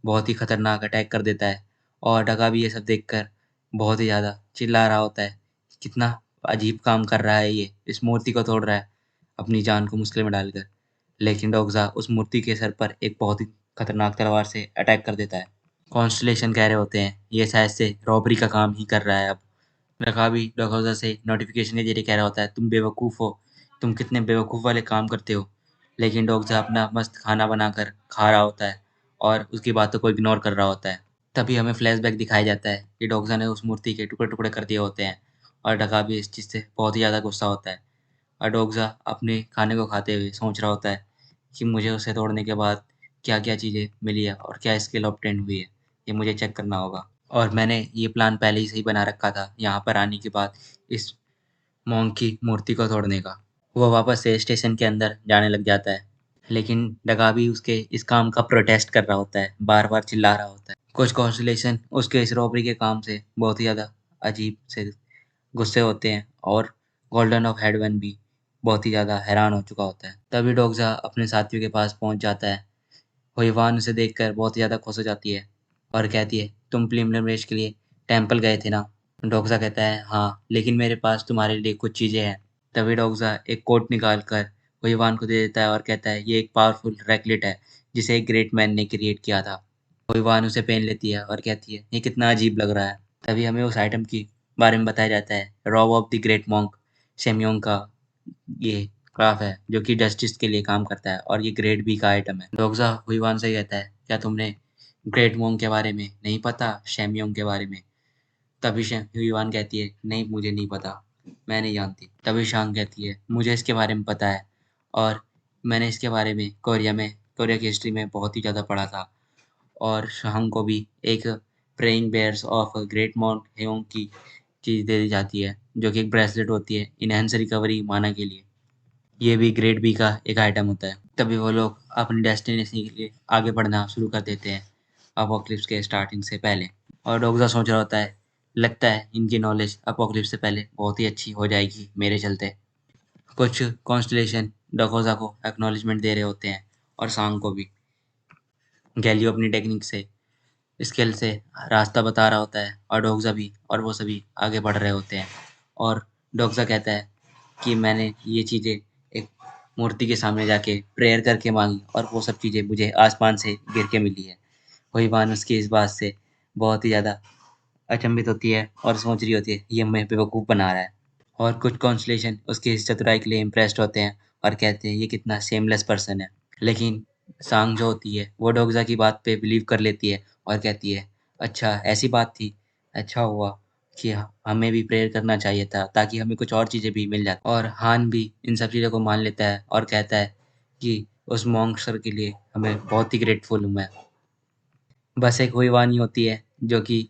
S1: बहुत ही खतरनाक अटैक कर देता है और डगा भी ये सब देखकर बहुत ही ज़्यादा चिल्ला रहा होता है, कितना अजीब काम कर रहा है ये, इस मूर्ति को तोड़ रहा है अपनी जान को मुश्किल में डालकर। लेकिन डोग्जा उस मूर्ति के सर पर एक बहुत ही खतरनाक तलवार से अटैक कर देता है। कॉन्स्टेलेशन कह रहे होते हैं ये शायद से रॉबरी का काम ही कर रहा है अब। रकाबी डोगोजा से नोटिफिकेशन के जरिए कह रहा होता है तुम बेवकूफ़ हो, तुम कितने बेवकूफ़ वाले काम करते हो। लेकिन डोगजा अपना मस्त खाना बनाकर खा रहा होता है और उसकी बातों को इग्नोर कर रहा होता है। तभी हमें फ्लैशबैक दिखाया जाता है कि डोगजा ने उस मूर्ति के टुकड़े-टुकड़े कर दिए होते हैं और डकाबी इस चीज़ से बहुत ही ज़्यादा गुस्सा होता है। और डोगजा अपने खाने को खाते हुए सोच रहा होता है कि मुझे उसे तोड़ने के बाद क्या-क्या चीज़ें मिली है और क्या स्किल ऑब्टेन हुई है, ये मुझे चेक करना होगा। और मैंने ये प्लान पहले ही से ही बना रखा था यहाँ पर आने के बाद इस मोंक की मूर्ति को तोड़ने का। वो वापस से स्टेशन के अंदर जाने लग जाता है, लेकिन डगाबी उसके इस काम का प्रोटेस्ट कर रहा होता है, बार-बार चिल्ला रहा होता है। कुछ कॉन्स्टेलेशन उसके इस रॉबरी के काम से बहुत ही ज़्यादा अजीब से गुस्से होते हैं और गोल्डन ऑफ हेडवन भी बहुत ही ज़्यादा हैरान हो चुका होता है। तभी डोग्जा अपने साथियों के पास पहुँच जाता है। हुईवान उसे देखकर बहुत ही ज़्यादा खुश हो जाती है और कहती है तुम प्रीलिमिनरी के लिए टेंपल गए थे ना? डोग्जा कहता है हाँ, लेकिन मेरे पास तुम्हारे लिए कुछ चीज़ें हैं। तभी डोग्जा एक कोट निकाल कर हुईवान को दे देता है और कहता है ये एक पावरफुल रैकलेट है जिसे एक ग्रेट मैन ने क्रिएट किया था। हुईवान उसे पहन लेती है और कहती है ये कितना अजीब लग रहा है। तभी हमें उस आइटम की बारे में बताया जाता है, robe of the great monk Shemyong का ये क्राफ्ट है जो कि जस्टिस के लिए काम करता है और ये ग्रेड बी का आइटम है। डोग्जा हुईवान से कहता है क्या तुमने ग्रेट मोंग के बारे में नहीं पता, शेम्योंग के बारे में? तभी हुईवान कहती है नहीं मुझे नहीं पता, मैं नहीं जानती। तभी शांग कहती है मुझे इसके बारे में पता है और मैंने इसके बारे में कोरिया की हिस्ट्री में बहुत ही ज़्यादा पढ़ा था। और शांग को भी एक prayer beads of great mount Heyong की चीज़ दे दी जाती है जो कि एक ब्रेसलेट होती है इनहेंस रिकवरी माना के लिए। ये भी ग्रेड बी का एक आइटम होता है। तभी वो लोग अपनी डेस्टिनेशन के लिए आगे बढ़ना शुरू कर देते हैं अपोक्लिप्स के स्टार्टिंग से पहले। और डोग्जा सोच रहा होता है लगता है इनकी नॉलेज अपोक्लिप्स से पहले बहुत ही अच्छी हो जाएगी मेरे चलते। कुछ कॉन्स्टेलेशन डोगोजा को एक्नॉलेजमेंट दे रहे होते हैं और सांग को भी। गैलियो अपनी टेक्निक से स्किल से रास्ता बता रहा होता है और डोग्जा भी और वो सभी आगे बढ़ रहे होते हैं। और डोग्जा कहता है कि मैंने ये चीज़ें एक मूर्ति के सामने जाके प्रेयर करके मांगी और वो सब चीज़ें मुझे आसमान से गिर के मिली है। हुईवान उसकी इस बात से बहुत ही ज़्यादा अचंभित होती है और सोच रही होती है ये हमें बेवकूफ़ बना रहा है। और कुछ कॉन्स्टेलेशन उसकी इस चतुराई के लिए इम्प्रेस्ड होते हैं और कहते हैं ये कितना शेमलेस पर्सन है। लेकिन सांग जो होती है वो डोग्जा की बात पे बिलीव कर लेती है और कहती है अच्छा ऐसी बात थी, अच्छा हुआ कि हमें भी प्रेयर करना चाहिए था ताकि हमें कुछ और चीज़ें भी मिल जाती। और हान भी इन सब चीज़ों को मान लेता है और कहता है कि उस मॉन्क सर के लिए हमें बहुत ही ग्रेटफुल हूँ मैं। बस एक हुई वानी होती है जो कि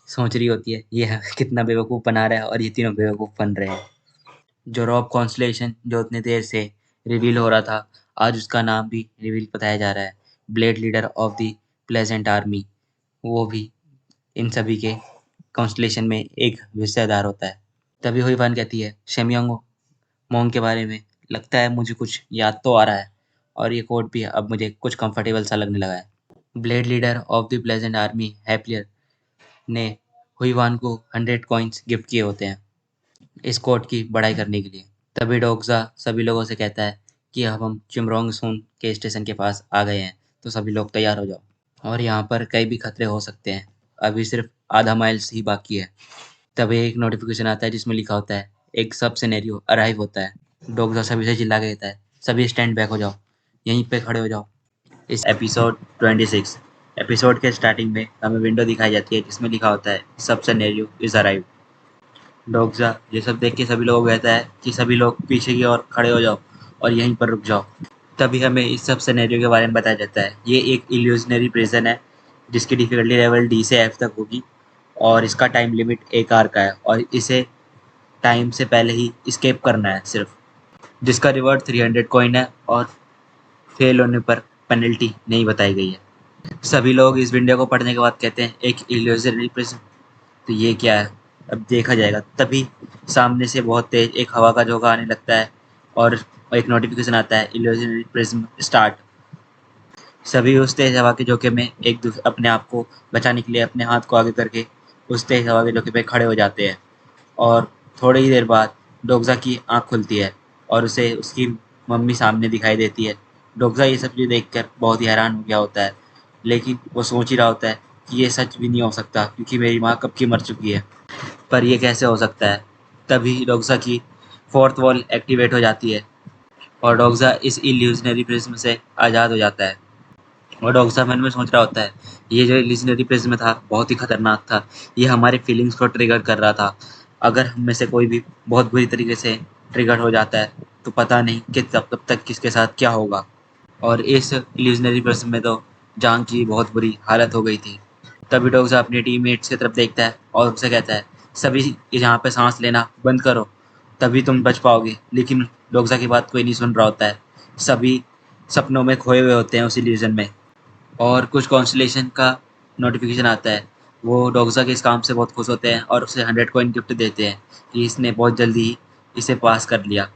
S1: सोच रही होती है ये कितना बेवकूफ़ बना रहा है और ये तीनों बेवकूफ़ बन रहे हैं। जो रॉब कॉन्स्टेलेशन जो उतनी देर से रिवील हो रहा था आज उसका नाम भी रिवील बताया जा रहा है, blade leader of the pleasant army. वो भी इन सभी के कॉन्स्टेलेशन में एक हिस्सेदार होता है। तभी हुई वान कहती है शेमियोंग मोंग के बारे में लगता है मुझे कुछ याद तो आ रहा है और ये कोड भी अब मुझे कुछ कंफर्टेबल सा लगने लगा है। Blade leader of the pleasant army हैप्लियर ने हुईवान को 100 कॉइन्स गिफ्ट किए होते हैं इस कोड की बढ़ाई करने के लिए। तभी डोगजा सभी लोगों से कहता है कि अब हम चिमरोंग सून के स्टेशन के पास आ गए हैं, तो सभी लोग तैयार हो जाओ और यहाँ पर कई भी खतरे हो सकते हैं, अभी सिर्फ आधा माइल्स ही बाकी है। तभी एक नोटिफिकेशन आता है जिसमें लिखा होता है एक सब सिनेरियो अराइव होता है। डोगजा सभी से चिल्ला के कहता है सभी स्टैंड बैक हो जाओ, यहीं पे खड़े हो जाओ। इस एपिसोड 26 एपिसोड के स्टार्टिंग में हमें विंडो दिखाई जाती है जिसमें लिखा होता है सब सिनेरियो इज अराइव। डोगजा ये सब देख के सभी लोगों को कहता है कि सभी लोग पीछे की ओर खड़े हो जाओ और यहीं पर रुक जाओ। तभी हमें इस सब सिनेरियो के बारे में बताया जाता है। ये एक इल्यूजनरी प्रिजन है जिसकी डिफिकल्टी लेवल डी से एफ तक होगी और इसका टाइम लिमिट 1 आवर का है और इसे टाइम से पहले ही escape करना है सिर्फ, जिसका रिवॉर्ड 300 कॉइन है और फेल होने पर पेनल्टी नहीं बताई गई है। सभी लोग इस विंडो को पढ़ने के बाद कहते हैं एक इल्यूजनरी प्रिज्म, तो ये क्या है अब देखा जाएगा। तभी सामने से बहुत तेज एक हवा का झोंका आने लगता है और एक नोटिफिकेशन आता है इल्यूजनरी प्रिज्म स्टार्ट। सभी उस तेज हवा के झोंके में अपने आप को बचाने के लिए अपने हाथ को आगे करके उस तेज हवा के झोंके पे खड़े हो जाते हैं और थोड़ी ही देर बाद डोगजा की आँख खुलती है और उसे उसकी मम्मी सामने दिखाई देती है। डोगजा ये सब चीज़ देखकर बहुत ही हैरान हो गया होता है, लेकिन वो सोच ही रहा होता है कि ये सच भी नहीं हो सकता क्योंकि मेरी माँ कब की मर चुकी है, पर ये कैसे हो सकता है। तभी डोगजा की फोर्थ वॉल एक्टिवेट हो जाती है और डोगजा इस इल्यूजनरी प्रिज्म से आज़ाद हो जाता है। और डोगजा मन में सोच रहा होता है ये जो इल्यूजनरी प्रिज्म था बहुत ही खतरनाक था, ये हमारे फीलिंग्स को ट्रिगर कर रहा था। अगर हम में से कोई भी बहुत बुरी तरीके से ट्रिगर हो जाता है तो पता नहीं कि तब तक किसके साथ क्या होगा। और इस इल्यूजनरी प्रिज्म में तो जांग की बहुत बुरी हालत हो गई थी। तभी डोगजा अपने टीममेट्स की तरफ देखता है और उनसे कहता है सभी यहाँ पे सांस लेना बंद करो तभी तुम बच पाओगे। लेकिन डोगजा की बात कोई नहीं सुन रहा होता है, सभी सपनों में खोए हुए होते हैं उस इल्यूजन में। और कुछ कॉन्स्टलेशन का नोटिफिकेशन आता है, वो डोगजा के इस काम से बहुत खुश होते हैं और उसे 100 कॉइन गिफ्ट देते हैं कि इसने बहुत जल्दी ही इसे पास कर लिया।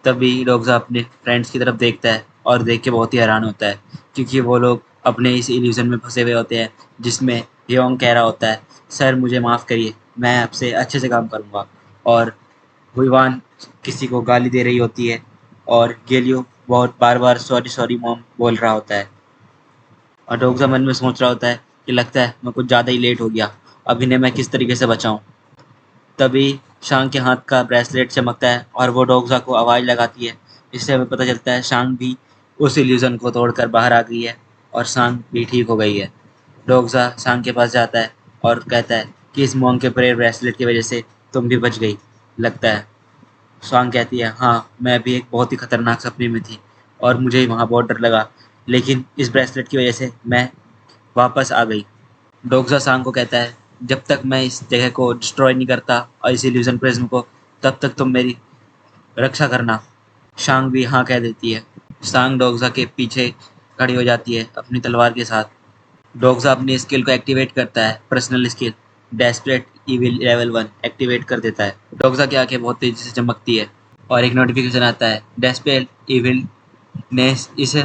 S1: तभी डोगजा अपने फ्रेंड्स की तरफ देखता है और देख के बहुत ही हैरान होता है क्योंकि वो लोग अपने इस इल्यूजन में फंसे हुए होते हैं जिसमें हियोंग कह रहा होता है सर मुझे माफ़ करिए, मैं आपसे अच्छे से काम करूँगा। और हुईवान किसी को गाली दे रही होती है और गेलियो बहुत बार बार सॉरी सॉरी मॉम बोल रहा होता है और डोगजा मन में सोच रहा होता है कि लगता है मैं कुछ ज़्यादा ही लेट हो गया, अब इन्हें मैं किस तरीके से बचाऊं। तभी शांग के हाथ का ब्रेसलेट चमकता है और वो डोगजा को आवाज़ लगाती है, इससे हमें पता चलता है शांग भी उस इल्यूजन को तोड़कर बाहर आ गई है और शांग भी ठीक हो गई है। डोगजा शांग के पास जाता है और कहता है कि इस मॉन्क के प्रेयर ब्रेसलेट की वजह से तुम भी बच गई लगता है। स्वांग कहती है हाँ मैं भी एक बहुत ही खतरनाक सपने में थी और मुझे वहाँ बहुत डर लगा, लेकिन इस ब्रेसलेट की वजह से मैं वापस आ गई। डोगजा सांग को कहता है जब तक मैं इस जगह को डिस्ट्रॉय नहीं करता और इस इल्यूजन प्रिज्म को, तब तक तुम मेरी रक्षा करना। शांग भी हाँ कह देती है। सांग डोगजा के पीछे खड़ी हो जाती है अपनी तलवार के साथ। डोगजा अपनी स्किल को एक्टिवेट करता है, personal skill desperate evil level 1 activate कर देता है। डोगजा की आंखें बहुत तेजी से चमकती है और एक नोटिफिकेशन आता है डेस्परेट इविल ने इस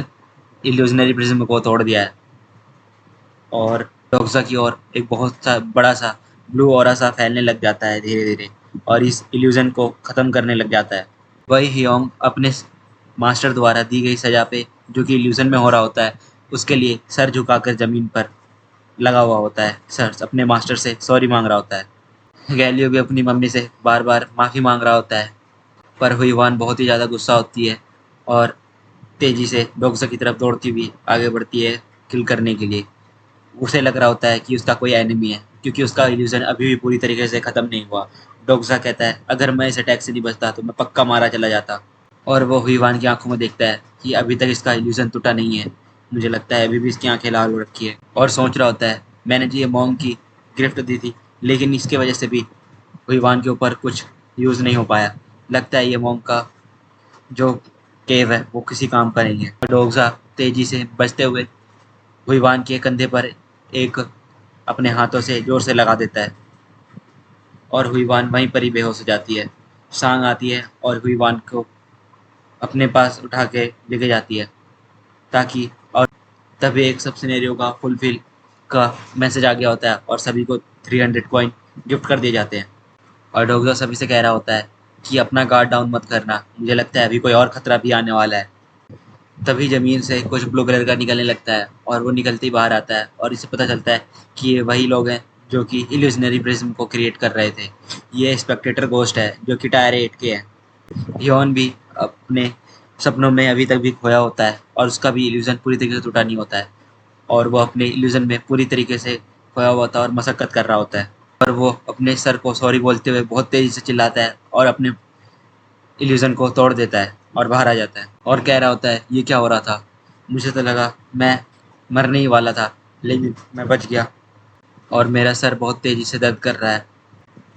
S1: इल्यूजनरी प्रिज्म को तोड़ दिया है और डोगजा की ओर एक बहुत सा बड़ा सा ब्लू ऑरा सा फैलने लग जाता है धीरे धीरे और इस इल्यूजन को ख़त्म करने लग जाता है। वही हियोंग अपने मास्टर द्वारा दी गई सजा पे जो कि इल्यूजन में हो रहा होता है उसके लिए सर झुकाकर ज़मीन पर लगा हुआ होता है, सर अपने मास्टर से सॉरी मांग रहा होता है। गैलियो भी अपनी मम्मी से बार बार माफ़ी मांग रहा होता है, पर हुईवान बहुत ही ज़्यादा गुस्सा होती है और तेज़ी से डोगजा की तरफ दौड़ती हुई आगे बढ़ती है किल करने के लिए। उसे लग रहा होता है कि उसका कोई एनिमी है क्योंकि उसका इल्यूजन अभी भी पूरी तरीके से ख़त्म नहीं हुआ। डोगजा कहता है अगर मैं इस अटैक से नहीं बचता तो मैं पक्का मारा चला जाता। और वो हुईवान की आंखों में देखता है कि अभी तक इसका इल्यूजन टूटा नहीं है, मुझे लगता है अभी भी इसकी आंखें लाल हो रखी है। और सोच रहा होता है मैंने जो ये मॉन्क की गिफ्ट दी थी लेकिन इसके वजह से भी हुईवान के ऊपर कुछ यूज़ नहीं हो पाया, लगता है ये मॉन्क का जो केव है वो किसी काम का नहीं है। डोगजा तेजी से बचते हुए हुईवान के कंधे पर एक अपने हाथों से जोर से लगा देता है और हुईवान वहीं पर ही बेहोश हो जाती है। सांग आती है और हुईवान को अपने पास उठा के लेके जाती है ताकि और तभी एक सब सिनेरियो का फुलफिल का मैसेज आ गया होता है और सभी को 300 कॉइन गिफ्ट कर दिए जाते हैं। और डोगरा सभी से कह रहा होता है कि अपना गार्ड डाउन मत करना, मुझे लगता है अभी कोई और खतरा भी आने वाला है। तभी ज़मीन से कुछ ब्लू कलर का निकलने लगता है और वो निकलते ही बाहर आता है और इससे पता चलता है कि ये वही लोग हैं जो कि इल्यूजनरी प्रिज्म को क्रिएट कर रहे थे। ये स्पेक्टेटर घोस्ट है जो कि टायर 8 के हैं। ह्योन भी अपने सपनों में अभी तक भी खोया होता है और उसका भी इल्यूजन पूरी तरीके से टूटा नहीं होता है और वो अपने इल्यूजन में पूरी तरीके से खोया हुआ होता है और मशक्कत कर रहा होता है। और वो अपने सर को सॉरी बोलते हुए बहुत तेज़ी से चिल्लाता है और अपने इल्यूजन को तोड़ देता है और बाहर आ जाता है और कह रहा होता है, ये क्या हो रहा था, मुझे तो लगा मैं मरने ही वाला था लेकिन मैं बच गया और मेरा सर बहुत तेज़ी से दर्द कर रहा है।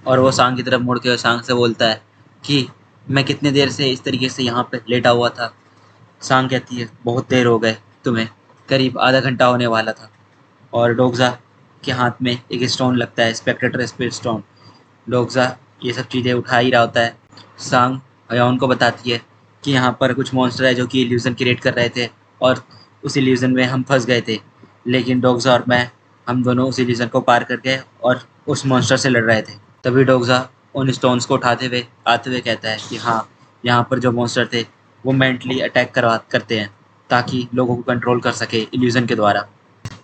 S1: और वो सांग की तरफ मुड़ के सांग से बोलता है कि मैं कितने देर से इस तरीके से यहाँ पे लेटा हुआ था। सांग कहती है, बहुत देर हो गए तुम्हें, करीब आधा घंटा होने वाला था। और डोगजा के हाथ में एक स्टोन लगता है, स्पेक्ट्रेटर स्पिरिट स्टोन। डोगजा ये सब चीज़ें उठा ही रहा होता है। सांग हयोन को बताती है कि यहाँ पर कुछ मॉन्स्टर है जो कि इल्यूजन क्रिएट कर रहे थे और उस इल्यूजन में हम फंस गए थे, लेकिन डोगजा और मैं हम दोनों उस इल्यूजन को पार करके और उस मॉन्स्टर से लड़ रहे थे। तभी डोगजा उन स्टोन्स को उठाते हुए आते हुए कहता है कि हाँ, यहाँ पर जो मॉन्स्टर थे वो मेंटली अटैक करते हैं ताकि लोगों को कंट्रोल कर सके इल्यूजन के द्वारा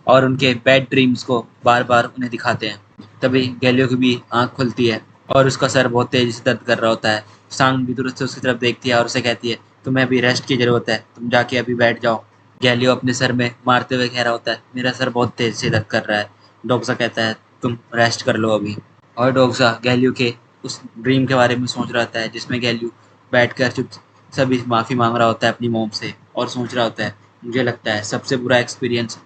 S1: और उनके बैड ड्रीम्स को बार बार उन्हें दिखाते हैं। तभी गैलियो की भी आँख खुलती है और उसका सर बहुत तेज़ी से दर्द कर रहा होता है। सांग भी दूर से उसकी तरफ देखती है और उसे कहती है, तुम्हें अभी रेस्ट की ज़रूरत है, तुम जाके अभी बैठ जाओ। गैलियो अपने सर में मारते हुए कह रहा होता है, मेरा सर बहुत तेज़ से दर्द कर रहा है। डोगसा कहता है, तुम रेस्ट कर लो अभी। और डोगसा गैलियो के उस ड्रीम के बारे में सोच रहा होता है जिसमें गैलियो बैठकर चुप सभी माफ़ी मांग रहा होता है अपनी मॉम से और सोच रहा होता है, मुझे लगता है सबसे बुरा एक्सपीरियंस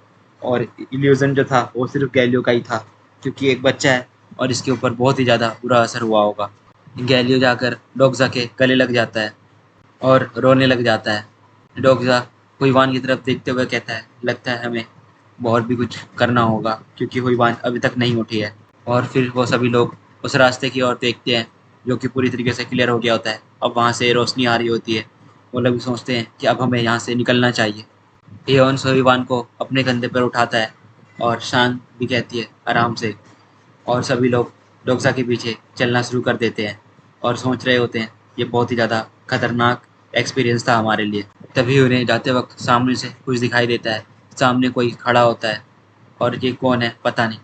S1: और इल्यूजन जो था वो सिर्फ गैलियो का ही था, क्योंकि एक बच्चा है और इसके ऊपर बहुत ही ज़्यादा बुरा असर हुआ होगा। गैलियो जाकर डोगजा के गले लग जाता है और रोने लग जाता है। डोगजा हुईवान की तरफ देखते हुए कहता है, लगता है हमें बहुत भी कुछ करना होगा क्योंकि हुईवान अभी तक नहीं उठी है। और फिर वो सभी लोग उस रास्ते की ओर देखते हैं जो कि पूरी तरीके से क्लियर हो गया होता है। अब वहाँ से रोशनी आ रही होती है। वो लोग भी सोचते हैं कि अब हमें यहाँ से निकलना चाहिए। एओन सोहिवान को अपने कंधे पर उठाता है और शान भी कहती है, आराम से। और सभी लोग डोगसा के पीछे चलना शुरू कर देते हैं और सोच रहे होते हैं, ये बहुत ही ज़्यादा खतरनाक एक्सपीरियंस था हमारे लिए। तभी उन्हें जाते वक्त सामने से कुछ दिखाई देता है। सामने कोई खड़ा होता है और ये कौन है पता नहीं।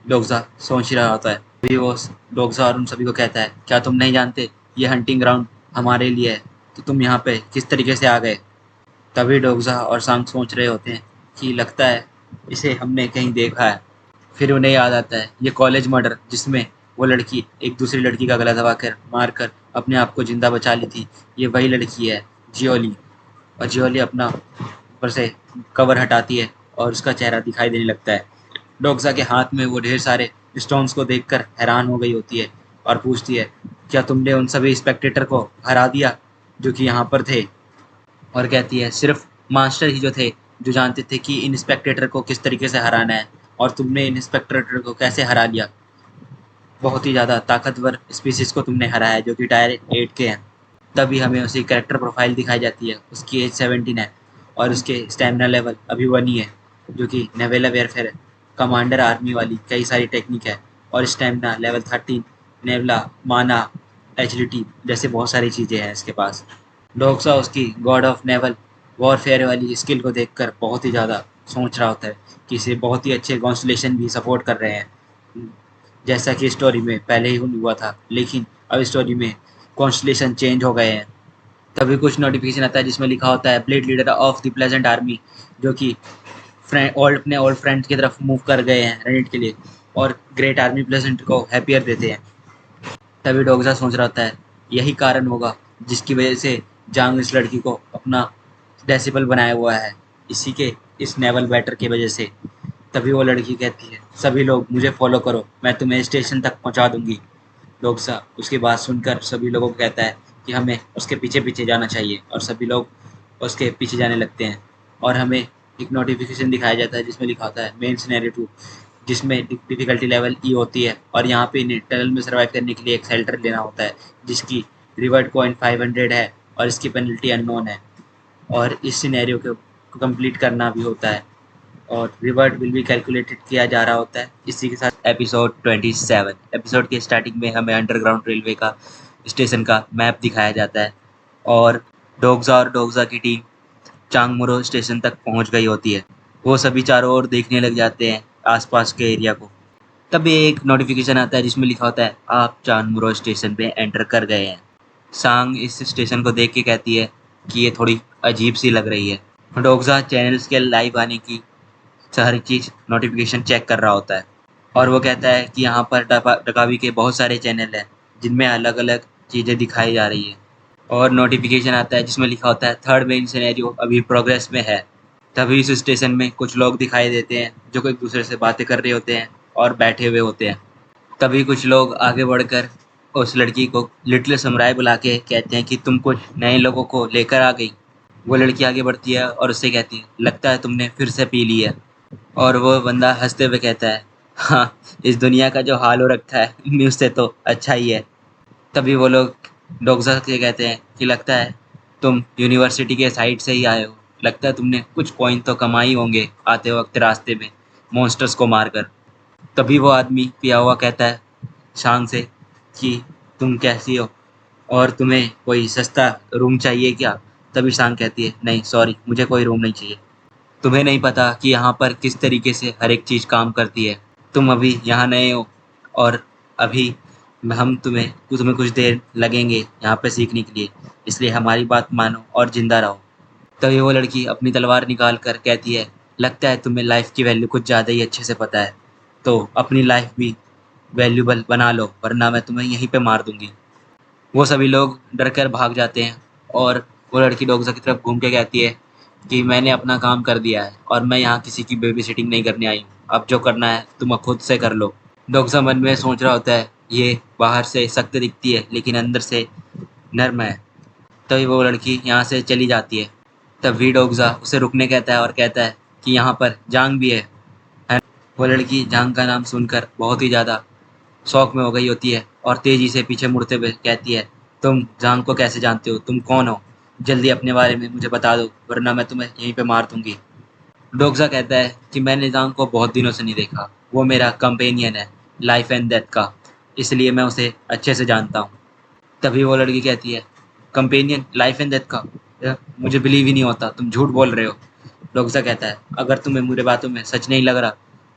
S1: डोगसा सोच ही रहा होता है। तभी वो डोगसा और उन सभी को कहता है, क्या तुम नहीं जानते ये हंटिंग ग्राउंड हमारे लिए है, तो तुम यहाँ पे किस तरीके से आ गए। तभी डोगसा और सांग सोच रहे होते हैं कि लगता है इसे हमने कहीं देखा है। फिर उन्हें याद आता है ये कॉलेज मर्डर जिसमें वो लड़की एक दूसरी लड़की का गला दबाकर मारकर अपने आप को जिंदा बचा ली थी, ये वही लड़की है, जियोली। और जियोली अपना ऊपर से कवर हटाती है और उसका चेहरा दिखाई देने लगता है। डोगसा के हाथ में वो ढेर सारे स्टोन्स को देखकर हैरान हो गई होती है और पूछती है, क्या तुमने उन सभी स्पेक्टेटर को हरा दिया जो कि यहाँ पर थे। और कहती है, सिर्फ मास्टर ही जो थे जो जानते थे कि इन स्पेक्टेटर को किस तरीके से हराना है और तुमने इन स्पेक्टेटर को कैसे हरा लिया। बहुत ही ज़्यादा ताकतवर स्पीसीज को तुमने हराया जो कि टायर 8 के हैं। तभी हमें उसकी कैरेक्टर प्रोफाइल दिखाई जाती है। उसकी एज 17 है और उसके स्टेमिना लेवल अभी 1 ही है, जो कि नेवेला वेयरफेयर कमांडर आर्मी वाली कई सारी टेक्निक है। और स्टेमिना लेवल 13 नेवला माना एजिलिटी जैसे बहुत सारी चीज़ें हैं इसके पास। डोगसा उसकी गॉड ऑफ नेवल वॉरफेयर वाली स्किल को देखकर बहुत ही ज़्यादा सोच रहा होता है कि इसे बहुत ही अच्छे कॉन्स्टलेशन भी सपोर्ट कर रहे हैं, जैसा कि स्टोरी में पहले ही हुआ था, लेकिन अब स्टोरी में कॉन्स्टलेशन चेंज हो गए हैं। तभी कुछ नोटिफिकेशन आता है जिसमें लिखा होता है, blade leader of the pleasant army, जो कि अपने ओल्ड फ्रेंड्स की तरफ मूव कर गए हैं रेनिट के लिए और ग्रेट आर्मी प्लेजेंट को हैप्पियर देते हैं। तभी डोगसा सोच रहा होता है यही कारण होगा जिसकी वजह से जांग इस लड़की को अपना डेसिबल बनाया हुआ है, इसी के इस नेवल बैटर की वजह से। तभी वो लड़की कहती है, सभी लोग मुझे फॉलो करो, मैं तुम्हें स्टेशन तक पहुंचा दूंगी। डोगसा उसकी बात सुनकर सभी लोगों को कहता है कि हमें उसके पीछे पीछे जाना चाहिए और सभी लोग उसके पीछे जाने लगते हैं। और हमें एक नोटिफिकेशन दिखाया जाता है जिसमें लिखा होता है मेन सिनेरियो 2, जिसमें डिफ़िकल्टी लेवल ई होती है और यहाँ पे इन्हें टनल में सर्वाइव करने के लिए एक शेल्टर लेना होता है जिसकी रिवर्ट कॉइन 500 है और इसकी पेनल्टी अननोन है। और इस सिनेरियो को कंप्लीट करना भी होता है और रिवर्ट विल भी कैलकुलेटेड किया जा रहा होता है। इसी के साथ एपिसोड 27 एपिसोड के स्टार्टिंग में हमें अंडरग्राउंड रेलवे का स्टेशन का मैप दिखाया जाता है और डोगजा की टीम चांगमोरो स्टेशन तक पहुंच गई होती है। वो सभी चारों ओर देखने लग जाते हैं आसपास के एरिया को। तभी एक नोटिफिकेशन आता है जिसमें लिखा होता है आप चांगमोरो स्टेशन पे एंटर कर गए हैं। सांग इस स्टेशन को देख के कहती है कि ये थोड़ी अजीब सी लग रही है। डोगजा चैनल्स के लाइव आने की हर चीज़ नोटिफिकेशन चेक कर रहा होता है और वो कहता है कि यहाँ पर डकावी के बहुत सारे चैनल हैं जिनमें अलग अलग चीज़ें दिखाई जा रही है और नोटिफिकेशन आता है जिसमें लिखा होता है थर्ड मेन सिनेरियो अभी प्रोग्रेस में है। तभी इस स्टेशन में कुछ लोग दिखाई देते हैं जो एक दूसरे से बातें कर रहे होते हैं और बैठे हुए होते हैं। तभी कुछ लोग आगे बढ़कर उस लड़की को लिटिल समुराई बुला के कहते हैं कि तुम कुछ नए लोगों को लेकर आ गई। वो लड़की आगे बढ़ती है और उससे कहती है लगता है तुमने फिर से पी ली है। और वो बंदा हंसते हुए कहता है हाँ, इस दुनिया का जो हाल हो रखा है न्यूज़ से तो अच्छा ही है। तभी वो लोग डोगजा से कहते हैं कि लगता है तुम यूनिवर्सिटी के साइड से ही आए हो, लगता है तुमने कुछ कॉइन तो कमाई होंगे आते वक्त रास्ते में मॉन्स्टर्स को मारकर। तभी वो आदमी पिया हुआ कहता है शान से कि तुम कैसी हो और तुम्हें कोई सस्ता रूम चाहिए क्या। तभी शान कहती है नहीं सॉरी, मुझे कोई रूम नहीं चाहिए। तुम्हें नहीं पता कि यहाँ पर किस तरीके से हर एक चीज़ काम करती है। तुम अभी यहाँ नए हो और अभी हम तुम्हें कुछ देर लगेंगे यहाँ पे सीखने के लिए, इसलिए हमारी बात मानो और ज़िंदा रहो। तभी वो लड़की अपनी तलवार निकाल कर कहती है लगता है तुम्हें लाइफ की वैल्यू कुछ ज़्यादा ही अच्छे से पता है, तो अपनी लाइफ भी वैल्यूबल बना लो वरना मैं तुम्हें यहीं पे मार दूंगी। वो सभी लोग डर कर भाग जाते हैं और वो लड़की डोगजा की तरफ घूम के कहती है कि मैंने अपना काम कर दिया है और मैं यहाँ किसी की बेबी सिटिंग नहीं करने आई हूँ, अब जो करना है तुम खुद से कर लो। डोगजा मन में सोच रहा होता है ये बाहर से सख्त दिखती है लेकिन अंदर से नर्म है। तभी वो लड़की यहाँ से चली जाती है। तभी डोगजा उसे रुकने कहता है और कहता है कि यहाँ पर जांग भी है। वो लड़की जांग का नाम सुनकर बहुत ही ज़्यादा शौक में हो गई होती है और तेजी से पीछे मुड़ते हुए कहती है तुम जांग को कैसे जानते हो, तुम कौन हो, जल्दी अपने बारे में मुझे बता दो वरना मैं तुम्हें यहीं पे मार दूंगी। डोगजा कहता है कि मैंने जांग को बहुत दिनों से नहीं देखा, वो मेरा कंपेनियन है लाइफ एंड डेथ का, इसलिए मैं उसे अच्छे से जानता हूँ। तभी वो लड़की कहती है कंपेनियन लाइफ एंड डेथ का, मुझे बिलीव ही नहीं होता, तुम झूठ बोल रहे हो। डोगजा कहता है अगर तुम्हें मेरे बातों में सच नहीं लग रहा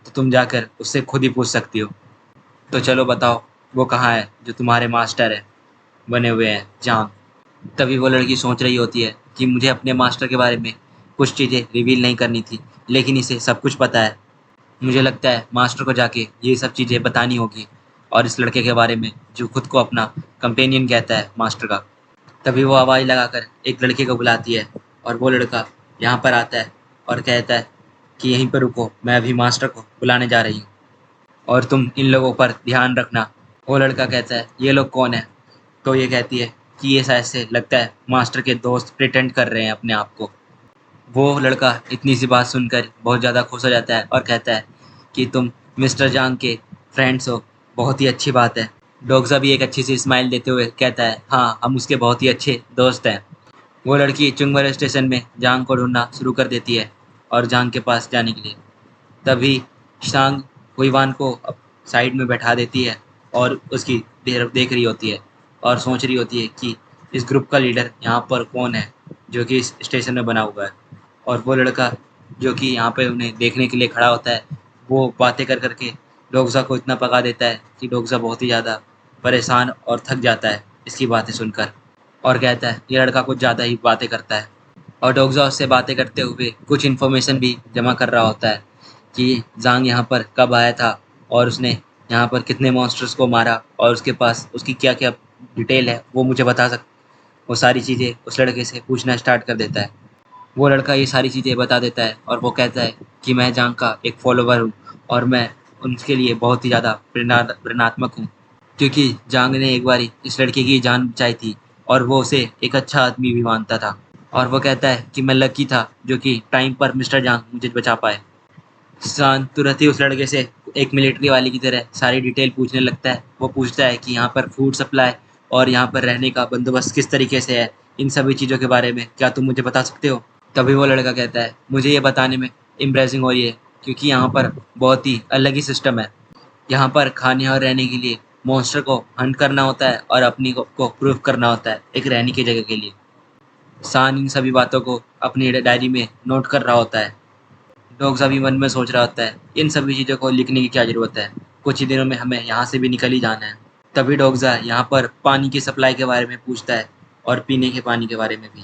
S1: तो तुम जाकर उससे खुद ही पूछ सकती हो। तो चलो बताओ वो कहाँ है जो तुम्हारे मास्टर है बने हुए हैं जांग। तभी वो लड़की सोच रही होती है कि मुझे अपने मास्टर के बारे में कुछ चीज़ें रिवील नहीं करनी थी लेकिन इसे सब कुछ पता है। मुझे लगता है मास्टर को जाके ये सब चीज़ें बतानी होगी और इस लड़के के बारे में जो खुद को अपना कंपेनियन कहता है मास्टर का। तभी वो आवाज़ लगाकर एक लड़के को बुलाती है और वो लड़का यहाँ पर आता है और कहता है कि यहीं पर रुको, मैं अभी मास्टर को बुलाने जा रही हूँ और तुम इन लोगों पर ध्यान रखना। वो लड़का कहता है ये लोग कौन है। तो ये कहती है कि ये शायद से लगता है मास्टर के दोस्त प्रिटेंड कर रहे हैं अपने आप को। वो लड़का इतनी सी बात सुनकर बहुत ज़्यादा खुश हो जाता है और कहता है कि तुम मिस्टर जांग के फ्रेंड्स हो, बहुत ही अच्छी बात है। डोगजा भी एक अच्छी सी स्माइल देते हुए कहता है हाँ, हम उसके बहुत ही अच्छे दोस्त हैं। वो लड़की चुंगवर स्टेशन में जांग को ढूंढना शुरू कर देती है और जांग के पास जाने के लिए। तभी शांग हुईवान को साइड में बैठा देती है और उसकी तरफ देख रही होती है और सोच रही होती है कि इस ग्रुप का लीडर यहाँ पर कौन है जो कि इस स्टेशन में बना हुआ है। और वो लड़का जो कि यहाँ पे उन्हें देखने के लिए खड़ा होता है वो बातें कर करके डोगजा को इतना पका देता है कि डोगजा बहुत ही ज़्यादा परेशान और थक जाता है इसकी बातें सुनकर और कहता है ये लड़का कुछ ज़्यादा ही बातें करता है। और डोगजा उससे बातें करते हुए कुछ इन्फॉर्मेशन भी जमा कर रहा होता है कि जांग यहाँ पर कब आया था और उसने यहाँ पर कितने मॉन्स्टर्स को मारा और उसके पास उसकी क्या क्या डिटेल है वो मुझे बता वो सारी चीज़ें उस लड़के से पूछना स्टार्ट कर देता है। वो लड़का ये सारी चीज़ें बता देता है और वो कहता है कि मैं जांग का एक फॉलोवर हूँ और मैं उनके लिए बहुत ही ज़्यादा प्रेरणात्मक हूँ क्योंकि जांग ने एक बार इस लड़के की जान बचाई थी और वो उसे एक अच्छा आदमी भी मानता था। और वो कहता है कि मैं लकी था जो कि टाइम पर मिस्टर जांग मुझे बचा पाए। शान तुरंत ही उस लड़के से एक मिलिट्री वाले की तरह सारी डिटेल पूछने लगता है। वो पूछता है कि यहाँ पर फूड सप्लाई और यहाँ पर रहने का बंदोबस्त किस तरीके से है, इन सभी चीज़ों के बारे में क्या तुम मुझे बता सकते हो। तभी वो लड़का कहता है मुझे ये बताने में इम्प्रेसिंग हो रही है क्योंकि यहाँ पर बहुत ही अलग ही सिस्टम है। यहाँ पर खाने और रहने के लिए मॉन्स्टर को हंट करना होता है और अपनी को प्रूफ करना होता है एक रहने की जगह के लिए। सान इन सभी बातों को अपनी डायरी में नोट कर रहा होता है। डोग्जा भी मन में सोच रहा होता है, इन सभी चीज़ों को लिखने की क्या ज़रूरत है, कुछ ही दिनों में हमें यहाँ से भी निकल ही जाना है। तभी डोग्जा यहाँ पर पानी की सप्लाई के बारे में पूछता है और पीने के पानी के बारे में भी,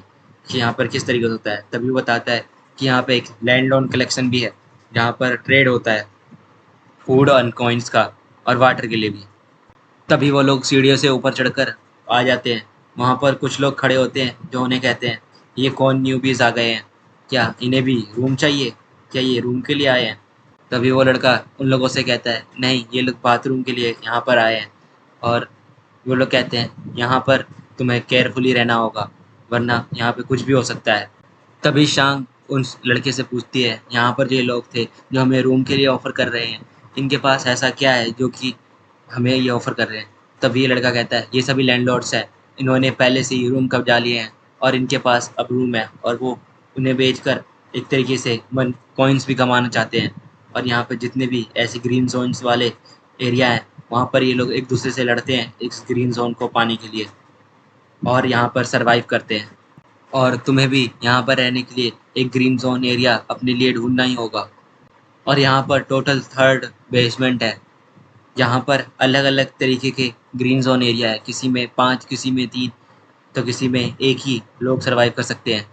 S1: कि यहाँ पर किस तरीके से होता है। तभी वो बताता है कि यहाँ पे एक लैंड लोन कलेक्शन भी है, जहाँ पर ट्रेड होता है फूड और कॉइन्स का और वाटर के लिए भी। तभी वो लोग सीढ़ियों से ऊपर चढ़कर आ जाते हैं। वहाँ पर कुछ लोग खड़े होते हैं जो उन्हें कहते हैं, ये कौन न्यूबीज आ गए हैं, क्या इन्हें भी रूम चाहिए, क्या ये रूम के लिए आए हैं। तभी वो लड़का उन लोगों से कहता है, नहीं ये लोग बाथरूम के लिए यहाँ पर आए हैं। और वो लोग कहते हैं, यहाँ पर तुम्हें केयरफुली रहना होगा, वरना यहाँ पे कुछ भी हो सकता है। तभी शांग उस लड़के से पूछती है, यहाँ पर जो ये लोग थे जो हमें रूम के लिए ऑफ़र कर रहे हैं, इनके पास ऐसा क्या है जो कि हमें ये ऑफ़र कर रहे हैं। तभी ये लड़का कहता है, ये सभी लैंडलॉर्ड्स हैं, इन्होंने पहले से ही रूम कब्जा लिए हैं और इनके पास अब रूम है और वो उन्हें बेचकर एक तरीके से मन कॉइन्स भी कमाना चाहते हैं। और यहाँ पे जितने भी ऐसे ग्रीन जोन्स वाले एरिया हैं, वहाँ पर ये लोग एक दूसरे से लड़ते हैं इस ग्रीन जोन को पाने के लिए और यहाँ पर सरवाइव करते हैं। और तुम्हें भी यहाँ पर रहने के लिए एक ग्रीन जोन एरिया अपने लिए ढूंढना ही होगा। और यहाँ पर टोटल 3rd बेसमेंट है, जहाँ पर अलग अलग तरीके के ग्रीन जोन एरिया है, किसी में 5, किसी में 3, तो किसी में एक ही लोग सरवाइव कर सकते हैं।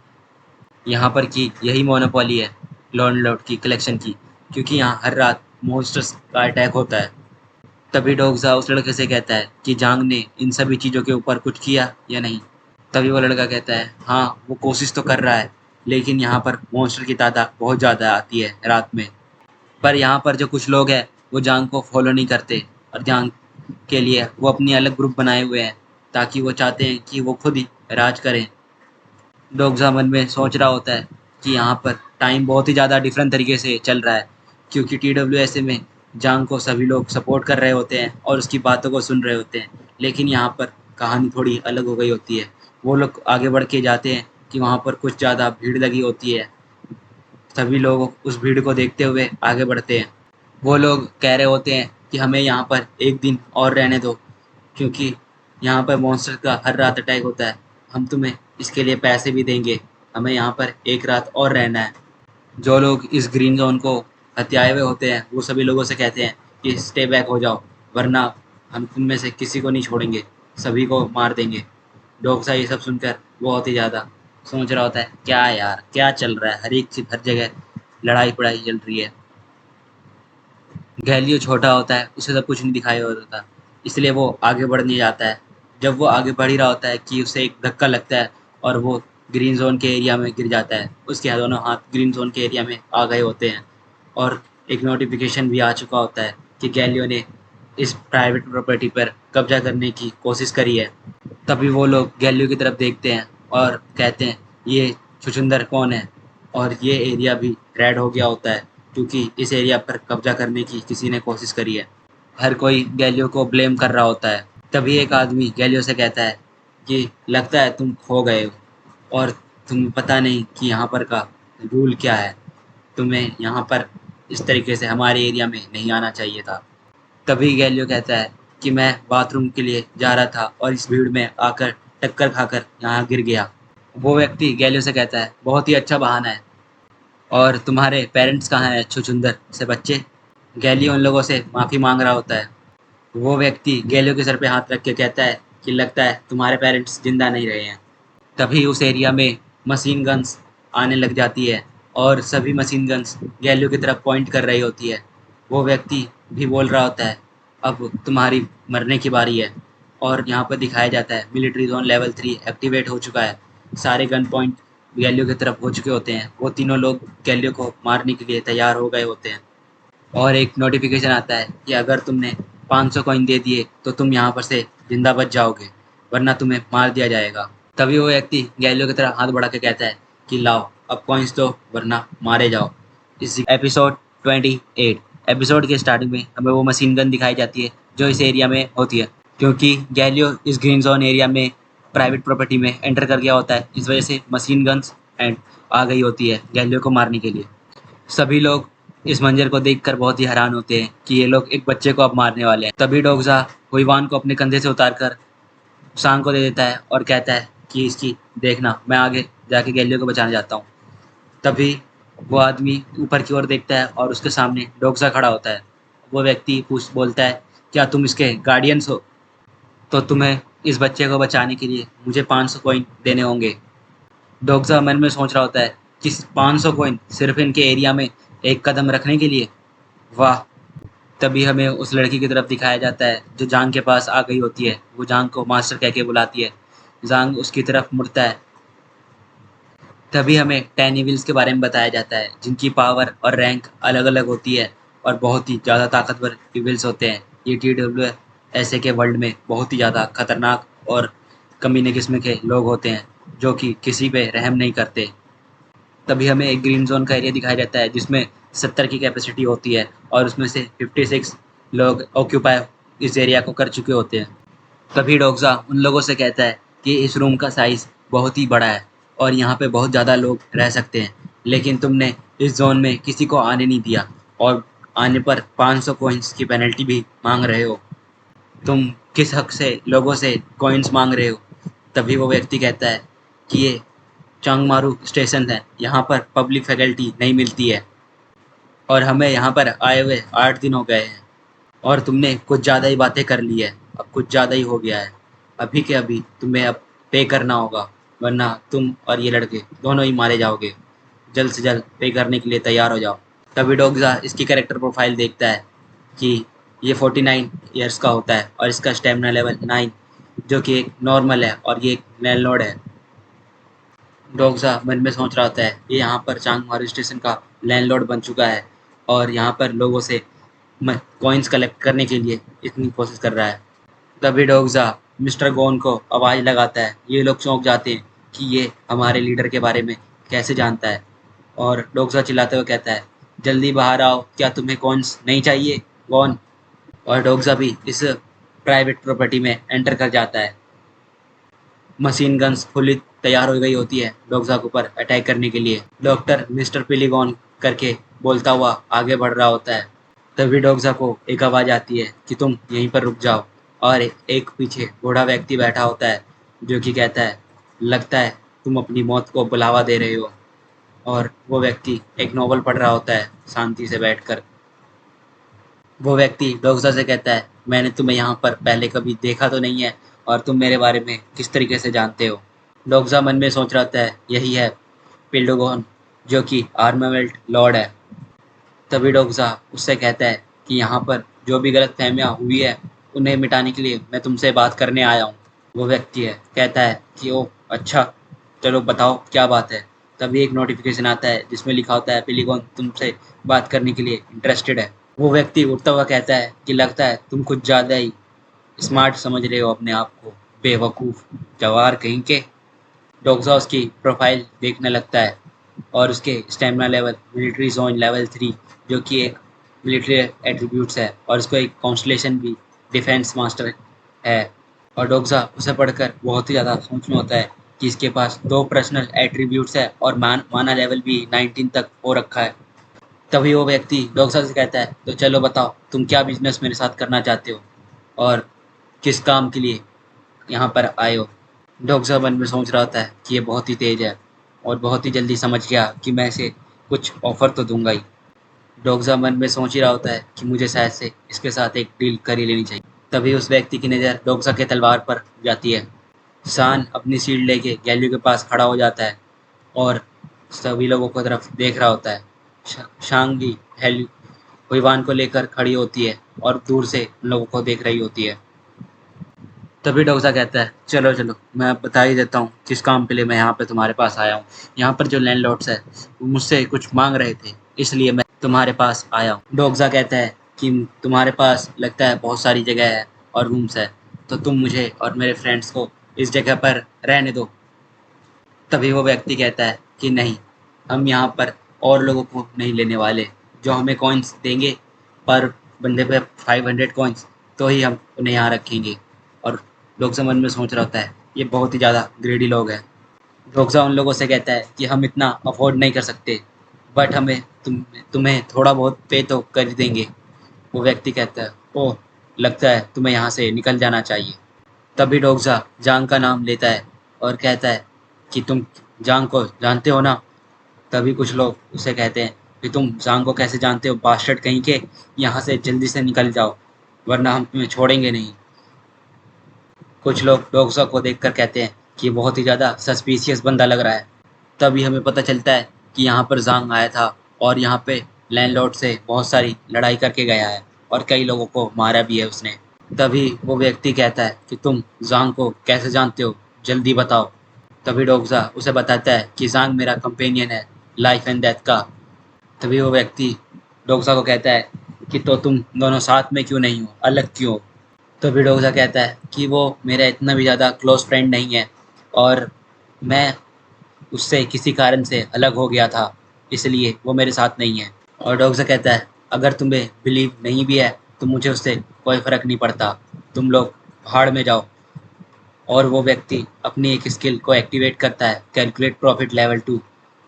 S1: यहाँ पर की यही मोनोपोली है लॉन्ड की कलेक्शन की, क्योंकि यहाँ हर रात मॉन्स्टर्स का अटैक होता है। तभी डोगजा उस लड़के से कहता है कि जांग ने इन सभी चीज़ों के ऊपर कुछ किया या नहीं। तभी वो लड़का कहता है, हाँ वो कोशिश तो कर रहा है, लेकिन यहाँ पर मॉन्स्टर की तादाद बहुत ज़्यादा आती है रात में। पर यहाँ पर जो कुछ लोग हैं वो जांग को फॉलो नहीं करते और जांग के लिए वो अपनी अलग ग्रुप बनाए हुए हैं, ताकि वो चाहते हैं कि वो खुद ही राज करें। डोगजा मन में सोच रहा होता है कि यहाँ पर टाइम बहुत ही ज़्यादा डिफरेंट तरीके से चल रहा है, क्योंकि TWSA में जांग को सभी लोग सपोर्ट कर रहे होते हैं और उसकी बातों को सुन रहे होते हैं, लेकिन यहाँ पर कहानी थोड़ी अलग हो गई होती है। वो लोग आगे बढ़ के जाते हैं कि वहाँ पर कुछ ज़्यादा भीड़ लगी होती है। सभी लोग उस भीड़ को देखते हुए आगे बढ़ते हैं। वो लोग कह रहे होते हैं कि हमें यहाँ पर एक दिन और रहने दो, क्योंकि यहाँ पर मॉन्स्टर का हर रात अटैक होता है, हम तुम्हें इसके लिए पैसे भी देंगे, हमें यहाँ पर एक रात और रहना है। जो लोग इस ग्रीन जोन को हथियाए हुए होते हैं वो सभी लोगों से कहते हैं कि स्टे बैक हो जाओ, वरना हम तुम में से किसी को नहीं छोड़ेंगे, सभी को मार देंगे। डोगसा ये सब सुनकर बहुत ही ज़्यादा सोच रहा होता है, क्या यार क्या चल रहा है, हर एक चीज़ हर जगह लड़ाई पड़ाई चल रही है। गैलियो छोटा होता है, उसे सब कुछ नहीं दिखाई होता, इसलिए वो आगे बढ़ने जाता है। जब वो आगे बढ़ ही रहा होता है कि उसे एक धक्का लगता है और वो ग्रीन जोन के एरिया में गिर जाता है। उसके दोनों हाथ ग्रीन जोन के एरिया में आ गए होते हैं और एक नोटिफिकेशन भी आ चुका होता है कि गैलियो ने इस प्राइवेट प्रॉपर्टी पर कब्जा करने की कोशिश करी है। तभी वो लोग गैलियो की तरफ देखते हैं और कहते हैं, ये छुछुंदर कौन है। और ये एरिया भी रेड हो गया होता है, क्योंकि इस एरिया पर कब्जा करने की किसी ने कोशिश करी है। हर कोई गैलियो को ब्लेम कर रहा होता है। तभी एक आदमी गैलियो से कहता है कि लगता है तुम खो गए हो और तुम्हें पता नहीं कि यहाँ पर का रूल क्या है, तुम्हें यहाँ पर इस तरीके से हमारे एरिया में नहीं आना चाहिए था। तभी गैलियो कहता है कि मैं बाथरूम के लिए जा रहा था और इस भीड़ में आकर टक्कर खाकर यहाँ गिर गया। वो व्यक्ति गैलियो से कहता है, बहुत ही अच्छा बहाना है, और तुम्हारे पेरेंट्स कहाँ हैं छुछुंदर से बच्चे। गैलियो उन लोगों से माफ़ी मांग रहा होता है। वो व्यक्ति गैलियो के सर पे हाथ रख के कहता है कि लगता है तुम्हारे पेरेंट्स जिंदा नहीं रहे हैं। तभी उस एरिया में मशीन गन्स आने लग जाती है और सभी मशीन गन्स गैलियो की तरफ पॉइंट कर रही होती है। वो व्यक्ति भी बोल रहा होता है, अब तुम्हारी मरने की बारी है। और यहाँ पर दिखाया जाता है मिलिट्री जोन लेवल 3 एक्टिवेट हो चुका है, सारे गन पॉइंट गैलियो की तरफ हो चुके होते हैं। वो तीनों लोग गैलियो को मारने के लिए तैयार हो गए होते हैं। और एक नोटिफिकेशन आता है कि अगर तुमने 500 कॉइन दे दिए तो तुम यहाँ पर से जिंदा बच जाओगे, वरना तुम्हें मार दिया जाएगा। तभी वो व्यक्ति गैलियो की तरह हाथ बढ़ा के कहता है कि लाओ अब कॉइन्स दो, वरना मारे जाओ। इस एपिसोड 28 एपिसोड के स्टार्टिंग में हमें वो मशीन गन दिखाई जाती है जो इस एरिया में होती है, क्योंकि गैलियो इस ग्रीन जोन एरिया में प्राइवेट प्रॉपर्टी में एंटर कर गया होता है। इस वजह से मशीन गन्स एंड आ गई होती है गैलियो को मारने के लिए। सभी लोग इस मंजर को देखकर बहुत ही हैरान होते हैं कि ये लोग एक बच्चे को अब मारने वाले हैं। तभी डोगजा हुईवान को अपने कंधे से उतारकर सांग को दे देता है और कहता है कि इसकी देखना, मैं आगे जाके गैलियो को बचाने जाता हूँ। तभी वो आदमी ऊपर की ओर देखता है और उसके सामने डोक्सा खड़ा होता है। वो व्यक्ति पूछ बोलता है, क्या तुम इसके गार्डियंस हो? तो तुम्हें इस बच्चे को बचाने के लिए मुझे 500 कॉइन देने होंगे। डोक्सा मन में सोच रहा होता है कि 500 कॉइन सिर्फ इनके एरिया में एक कदम रखने के लिए? वाह! तभी हमें उस लड़की की तरफ दिखाया जाता है जो जांग के पास आ गई होती है। वो जांग को मास्टर कह के बुलाती है। जांग उसकी तरफ मुड़ता है। तभी हमें 10 इविल्स के बारे में बताया जाता है जिनकी पावर और रैंक अलग अलग होती है और बहुत ही ज़्यादा ताकतवर इविल्स होते हैं। ये TWS के वर्ल्ड में बहुत ही ज़्यादा खतरनाक और कमीने किस्म के लोग होते हैं जो कि किसी पे रहम नहीं करते। तभी हमें एक ग्रीन जोन का एरिया दिखाया जाता है जिसमें 70 की कैपेसिटी होती है और उसमें से 56 लोग ऑक्यूपाई इस एरिया को कर चुके होते हैं। तभी डोक्सा उन लोगों से कहता है कि इस रूम का साइज़ बहुत ही बड़ा है और यहाँ पे बहुत ज़्यादा लोग रह सकते हैं, लेकिन तुमने इस जोन में किसी को आने नहीं दिया और आने पर 500 कॉइन्स की पेनल्टी भी मांग रहे हो। तुम किस हक से लोगों से कॉइन्स मांग रहे हो? तभी वो व्यक्ति कहता है कि ये चांगमारू स्टेशन है, यहाँ पर पब्लिक फैकल्टी नहीं मिलती है और हमें यहाँ पर आए हुए 8 दिन हो गए हैं और तुमने कुछ ज़्यादा ही बातें कर ली है। अब कुछ ज़्यादा ही हो गया है। अभी के अभी तुम्हें अब पे करना होगा, वरना तुम और ये लड़के दोनों ही मारे जाओगे। जल्द से जल्द पे करने के लिए तैयार हो जाओ। तभी डोग्जा इसकी कैरेक्टर प्रोफाइल देखता है कि ये 49 ईयर्स का होता है और इसका स्टेमिना लेवल 9, जो कि एक नॉर्मल है और ये एक लैंडलॉर्ड है। डोग्जा मन में सोच रहा होता है ये यहाँ पर चांगमारू स्टेशन का लैंडलॉर्ड बन चुका है और यहाँ पर लोगों से कॉइन्स कलेक्ट करने के लिए इतनी कोशिश कर रहा है। तभी डोग्जा मिस्टर गोन को आवाज़ लगाता है। ये लोग चौंक जाते हैं कि ये हमारे लीडर के बारे में कैसे जानता है और डोग्जा चिल्लाते हुए कहता है, जल्दी बाहर आओ, क्या तुम्हें कॉइन्स नहीं चाहिए गोन? और डोग्जा भी इस प्राइवेट प्रॉपर्टी में एंटर कर जाता है। मशीन गन्स फुली तैयार हो गई होती है डोग्जा के ऊपर अटैक करने के लिए। डॉक्टर मिस्टर पिलीगॉन करके बोलता हुआ आगे बढ़ रहा होता है। तभी डोग्जा को एक आवाज़ आती है कि तुम यहीं पर रुक जाओ और एक पीछे बूढ़ा व्यक्ति बैठा होता है जो कि कहता है, लगता है तुम अपनी मौत को बुलावा दे रहे हो। और वो व्यक्ति एक नॉवल पढ़ रहा होता है शांति से बैठकर। वो व्यक्ति डोग्सा से कहता है, मैंने तुम्हें यहाँ पर पहले कभी देखा तो नहीं है और तुम मेरे बारे में किस तरीके से जानते हो? डोग्सा मन में सोच रहा होता है यही है पिल्डोगोन जो कि आर्मामेंट लॉर्ड है। तभी डोग्सा उससे कहता है कि यहाँ पर जो भी गलतफहमियाँ हुई है उन्हें मिटाने के लिए मैं तुमसे बात करने आया हूँ। वो व्यक्ति है कहता है कि ओ अच्छा, चलो बताओ क्या बात है। तभी एक नोटिफिकेशन आता है जिसमें लिखा होता है पिलीगोन तुमसे बात करने के लिए इंटरेस्टेड है। वो व्यक्ति उठता हुआ कहता है कि लगता है तुम कुछ ज़्यादा ही स्मार्ट समझ रहे हो अपने आप को, बेवकूफ़ जवार कहीं के। डोग्सा उसकी प्रोफाइल देखने लगता है और उसके stamina level military zone level 3, जो कि एक मिलिट्री एट्रीब्यूट्स है और उसको एक कॉन्स्टलेशन भी डिफेंस मास्टर है। और डोग्सा उसे पढ़कर बहुत ही ज़्यादा सोच में होता है कि इसके पास 2 पर्सनल एट्रीब्यूट्स है और माना लेवल भी 19 तक हो रखा है। तभी वो व्यक्ति डोग्सा से कहता है, तो चलो बताओ तुम क्या बिजनेस मेरे साथ करना चाहते हो और किस काम के लिए यहाँ पर आए हो? डोग्सा मन में सोच रहा होता है कि ये बहुत ही तेज है और बहुत ही जल्दी समझ गया कि मैं इसे कुछ ऑफर तो दूंगा ही। डोग्सा मन में सोच ही रहा होता है कि मुझे शायद से इसके साथ एक डील कर ही लेनी चाहिए। तभी उस व्यक्ति की नज़र डोग्सा के तलवार पर जाती है। सान अपनी शील्ड लेके गैलियो के पास खड़ा हो जाता है और सभी लोगों की तरफ देख रहा होता है। शांग भी हेल हुईवान को लेकर खड़ी होती है और दूर से उन लोगों को देख रही होती है। तभी डोसा कहता है, चलो चलो मैं बता ही देता हूँ किस काम के लिए मैं यहाँ पे तुम्हारे पास आया हूँ। यहाँ पर जो लैंडलॉर्ड्स है वो मुझसे कुछ मांग रहे थे, इसलिए मैं तुम्हारे पास आया हूँ। डोग्सा कहता है कि तुम्हारे पास लगता है बहुत सारी जगह है और रूम्स है, तो तुम मुझे और मेरे फ्रेंड्स को इस जगह पर रहने दो। तभी वो व्यक्ति कहता है कि नहीं, हम यहाँ पर और लोगों को नहीं लेने वाले। जो हमें कॉइन्स देंगे पर बंदे पे 500 कॉइन्स, तो ही हम उन्हें यहाँ रखेंगे। और डोग्सा मन में सोच रहा होता है ये बहुत ही ज़्यादा ग्रेडी लोग हैं। डोग्सा उन लोगों से कहता है कि हम इतना अफोर्ड नहीं कर सकते, बट हमें तुम्हें थोड़ा बहुत पे तो कर ही देंगे। वो व्यक्ति कहता है, ओह लगता है तुम्हें यहाँ से निकल जाना चाहिए। तभी डोगजा जांग का नाम लेता है और कहता है कि तुम जांग को जानते हो ना। तभी कुछ लोग उसे कहते हैं कि तुम जांग को कैसे जानते हो बास्टर्ड कहीं के, यहाँ से जल्दी से निकल जाओ वरना हम तुम्हें छोड़ेंगे नहीं। कुछ लोग डोगजा को देखकर कहते हैं कि ये बहुत ही ज़्यादा सस्पिशियस बंदा लग रहा है। तभी हमें पता चलता है कि यहाँ पर जांग आया था और यहाँ पे लैंडलॉर्ड से बहुत सारी लड़ाई करके गया है और कई लोगों को मारा भी है उसने। तभी वो व्यक्ति कहता है कि तुम जांग को कैसे जानते हो, जल्दी बताओ। तभी डोगजा उसे बताता है कि जांग मेरा कंपेनियन है लाइफ एंड डेथ का। तभी वो व्यक्ति डोगजा को कहता है कि तो तुम दोनों साथ में क्यों नहीं हो, अलग क्यों हो। तभी डोगजा कहता है कि वो मेरा इतना भी ज़्यादा क्लोज फ्रेंड नहीं है और मैं उससे किसी कारण से अलग हो गया था, इसलिए वो मेरे साथ नहीं है। और डोगजा कहता है अगर तुम्हें बिलीव नहीं भी है तो मुझे उससे कोई फ़र्क नहीं पड़ता, तुम लोग भाड़ में जाओ। और वो व्यक्ति अपनी एक स्किल को एक्टिवेट करता है, कैलकुलेट प्रॉफिट लेवल 2,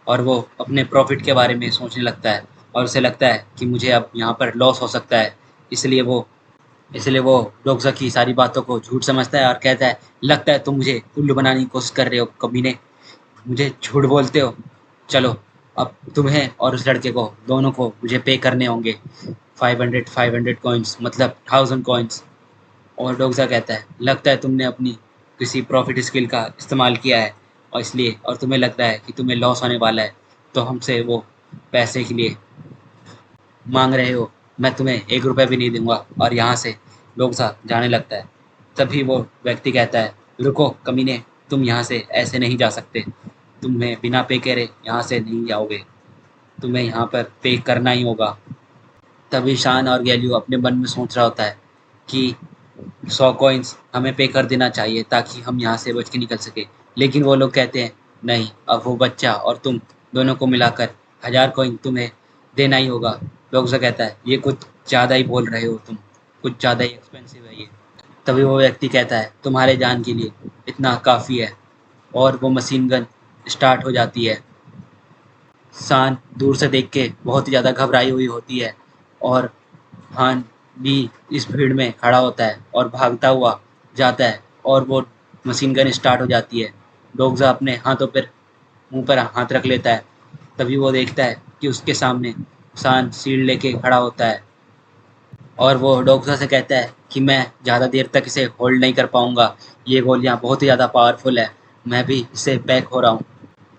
S1: और वो अपने प्रॉफिट के बारे में सोचने लगता है और उसे लगता है कि मुझे अब यहाँ पर लॉस हो सकता है। इसलिए वो डोगजा की सारी बातों को झूठ समझता है और कहता है लगता है तुम मुझे उल्लू बनाने की कोशिश कर रहे हो कमीने, मुझे झूठ बोलते हो। चलो अब तुम्हें और उस लड़के को दोनों को मुझे पे करने होंगे 500 कॉइन्स, मतलब 1000 कॉइन्स। और डोगजा कहता है लगता है तुमने अपनी किसी प्रॉफिट स्किल का इस्तेमाल किया है और इसलिए और तुम्हें लगता है कि तुम्हें लॉस होने वाला है तो हमसे वो पैसे के लिए मांग रहे हो। मैं तुम्हें 1 रुपये भी नहीं दूंगा। और यहाँ से डोगजा जाने लगता है। तभी वो व्यक्ति कहता है रुको कमीने, तुम यहाँ से ऐसे नहीं जा सकते, तुम्हें बिना पे करे यहाँ से नहीं जाओगे, तुम्हें यहाँ पर पे करना ही होगा। तभी शान और गैल्यू अपने मन में सोच रहा होता है कि 100 कॉइन्स हमें पे कर देना चाहिए ताकि हम यहाँ से बच के निकल सके। लेकिन वो लोग कहते हैं नहीं, अब वो बच्चा और तुम दोनों को मिलाकर 1000 कॉइन तुम्हें देना ही होगा। डोगजा कहता है ये कुछ ज़्यादा ही बोल रहे हो तुम, कुछ ज़्यादा ही एक्सपेंसिव है ये। तभी वो व्यक्ति कहता है तुम्हारे जान के लिए इतना काफ़ी है। और वो मशीन गन स्टार्ट हो जाती है। शान दूर से देख के बहुत ही ज़्यादा घबराई हुई होती है और हान भी इस भीड़ में खड़ा होता है और भागता हुआ जाता है और वो मशीन गन स्टार्ट हो जाती है। डोगजा अपने हाथों पर मुंह पर हाथ रख लेता है। तभी वो देखता है कि उसके सामने शान शील्ड लेके खड़ा होता है और वो डोगजा से कहता है कि मैं ज़्यादा देर तक इसे होल्ड नहीं कर पाऊंगा, ये गोलियां बहुत ही ज़्यादा पावरफुल है, मैं भी इससे बैक हो रहा हूँ।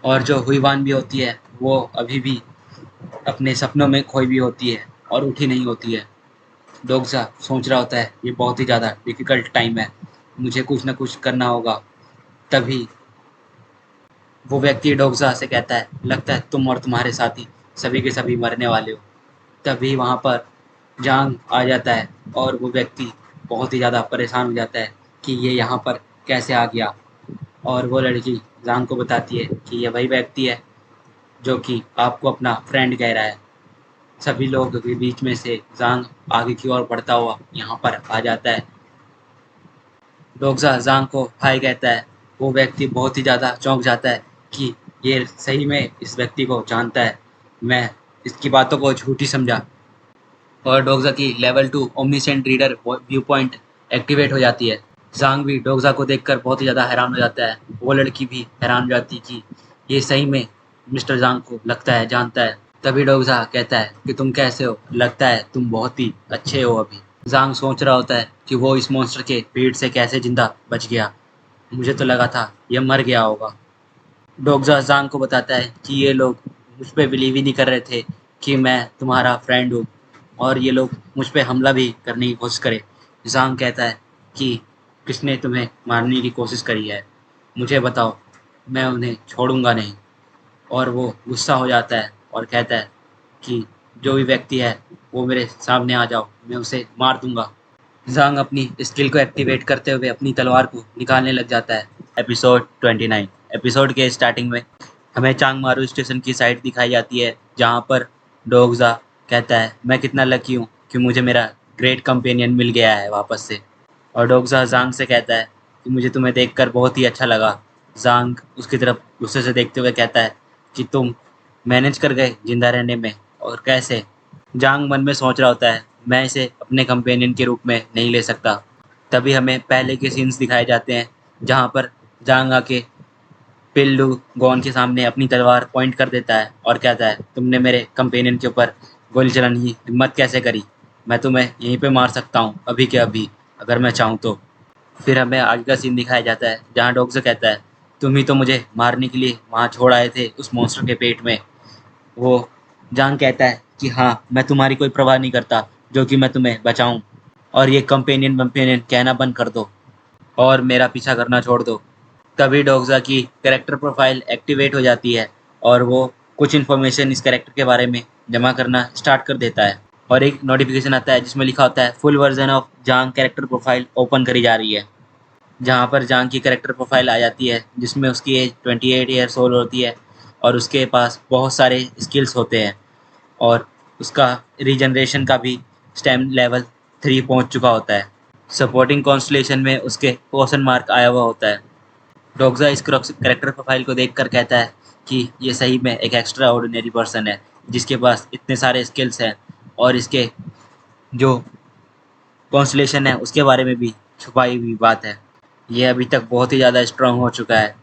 S1: और जो हुईवान भी होती है वो अभी भी अपने सपनों में खोई भी होती है और उठी नहीं होती है। डोगजा सोच रहा होता है ये बहुत ही ज़्यादा डिफ़िकल्ट टाइम है, मुझे कुछ ना कुछ करना होगा। तभी वो व्यक्ति डोगजा से कहता है लगता है तुम और तुम्हारे साथी सभी के सभी मरने वाले हो। तभी वहाँ पर जांग आ जाता है और वो व्यक्ति बहुत ही ज़्यादा परेशान हो जाता है कि ये यहाँ पर कैसे आ गया। और वो लड़की जांग को बताती है कि ये वही व्यक्ति है जो कि आपको अपना फ्रेंड कह रहा है। सभी लोगों के बीच में से जांग आगे की ओर बढ़ता हुआ यहाँ पर आ जाता है। डोगजा जांग को हाय कहता है। वो व्यक्ति बहुत ही ज़्यादा चौंक जाता है कि ये सही में इस व्यक्ति को जानता है, मैं इसकी बातों को झूठी समझा। और डोगजा की level 2 omniscient reader view point activate हो जाती है। जांग भी डोगजा को देखकर बहुत ही ज़्यादा हैरान हो जाता है। वो लड़की भी हैरान हो जाती है कि ये सही में मिस्टर जांग को लगता है जानता है। तभी डोगजा कहता है कि तुम कैसे हो, लगता है तुम बहुत ही अच्छे हो अभी। जांग सोच रहा होता है कि वो इस मॉन्स्टर के पेट से कैसे जिंदा बच गया, मुझे तो लगा था ये मर गया होगा। डोगजा जांग को बताता है कि ये लोग मुझ पे बिलीव ही नहीं कर रहे थे कि मैं तुम्हारा फ्रेंड हूँ और ये लोग मुझ पे हमला भी करने की कोशिश करे। जांग कहता है कि किसने तुम्हें मारने की कोशिश करी है, मुझे बताओ, मैं उन्हें छोड़ूंगा नहीं। और वो गुस्सा हो जाता है और कहता है कि जो भी व्यक्ति है वो मेरे सामने आ जाओ, मैं उसे मार दूंगा। जांग अपनी स्किल को एक्टिवेट करते हुए अपनी तलवार को निकालने लग जाता है। एपिसोड 29। एपिसोड के स्टार्टिंग में हमें चांगमारू स्टेशन की साइट दिखाई जाती है जहाँ पर डोगजा कहता है मैं कितना लकी हूँ कि मुझे मेरा ग्रेट कंपेनियन मिल गया है वापस से। और डोगजा जांग से कहता है कि मुझे तुम्हें देखकर बहुत ही अच्छा लगा। जांग उसकी तरफ गुस्से से देखते हुए कहता है कि तुम मैनेज कर गए जिंदा रहने में, और कैसे। जांग मन में सोच रहा होता है मैं इसे अपने कंपेनियन के रूप में नहीं ले सकता। तभी हमें पहले के सीन्स दिखाए जाते हैं जहाँ पर जांग आके पिल्लू गॉन के सामने अपनी तलवार पॉइंट कर देता है और कहता है, तुमने मेरे कंपेनियन के ऊपर गोली चलाने की हिम्मत कैसे करी? मैं तुम्हें यहीं पे मार सकता हूँ अभी के अभी, अगर मैं चाहूँ तो। फिर हमें आगे का सीन दिखाया जाता है जहाँ डॉग से कहता है, तुम ही तो मुझे मारने के लिए वहाँ छोड़ आए थे उस मॉन्स्टर के पेट में। वो जांग कहता है कि हाँ, मैं तुम्हारी कोई परवाह नहीं करता, जो कि मैं तुम्हें बचाऊं, और ये कंपेनियन वंपेनियन कहना बंद कर दो और मेरा पीछा करना छोड़ दो। तभी डोग्जा की कैरेक्टर प्रोफाइल एक्टिवेट हो जाती है और वो कुछ इन्फॉर्मेशन इस कैरेक्टर के बारे में जमा करना स्टार्ट कर देता है और एक नोटिफिकेशन आता है जिसमें लिखा होता है, full version of Jang character profile open करी जा रही है। जहाँ पर जांग की कैरेक्टर प्रोफाइल आ जाती है जिसमें उसकी एज 28 ईयर्स ओल्ड होती है और उसके पास बहुत सारे स्किल्स होते हैं और उसका रीजनरेशन का भी स्टैम लेवल 3 पहुंच चुका होता है। सपोर्टिंग कॉन्स्टलेशन में उसके क्वेश्चन मार्क आया हुआ होता है। डोग्जा इस कैरेक्टर प्रोफाइल को देखकर कहता है कि ये सही में एक एक्स्ट्रा ऑर्डिनरी पर्सन है जिसके पास इतने सारे स्किल्स हैं और इसके जो कॉन्स्टलेशन है उसके बारे में भी छुपाई हुई बात है। ये अभी तक बहुत ही ज़्यादा स्ट्रांग हो चुका है।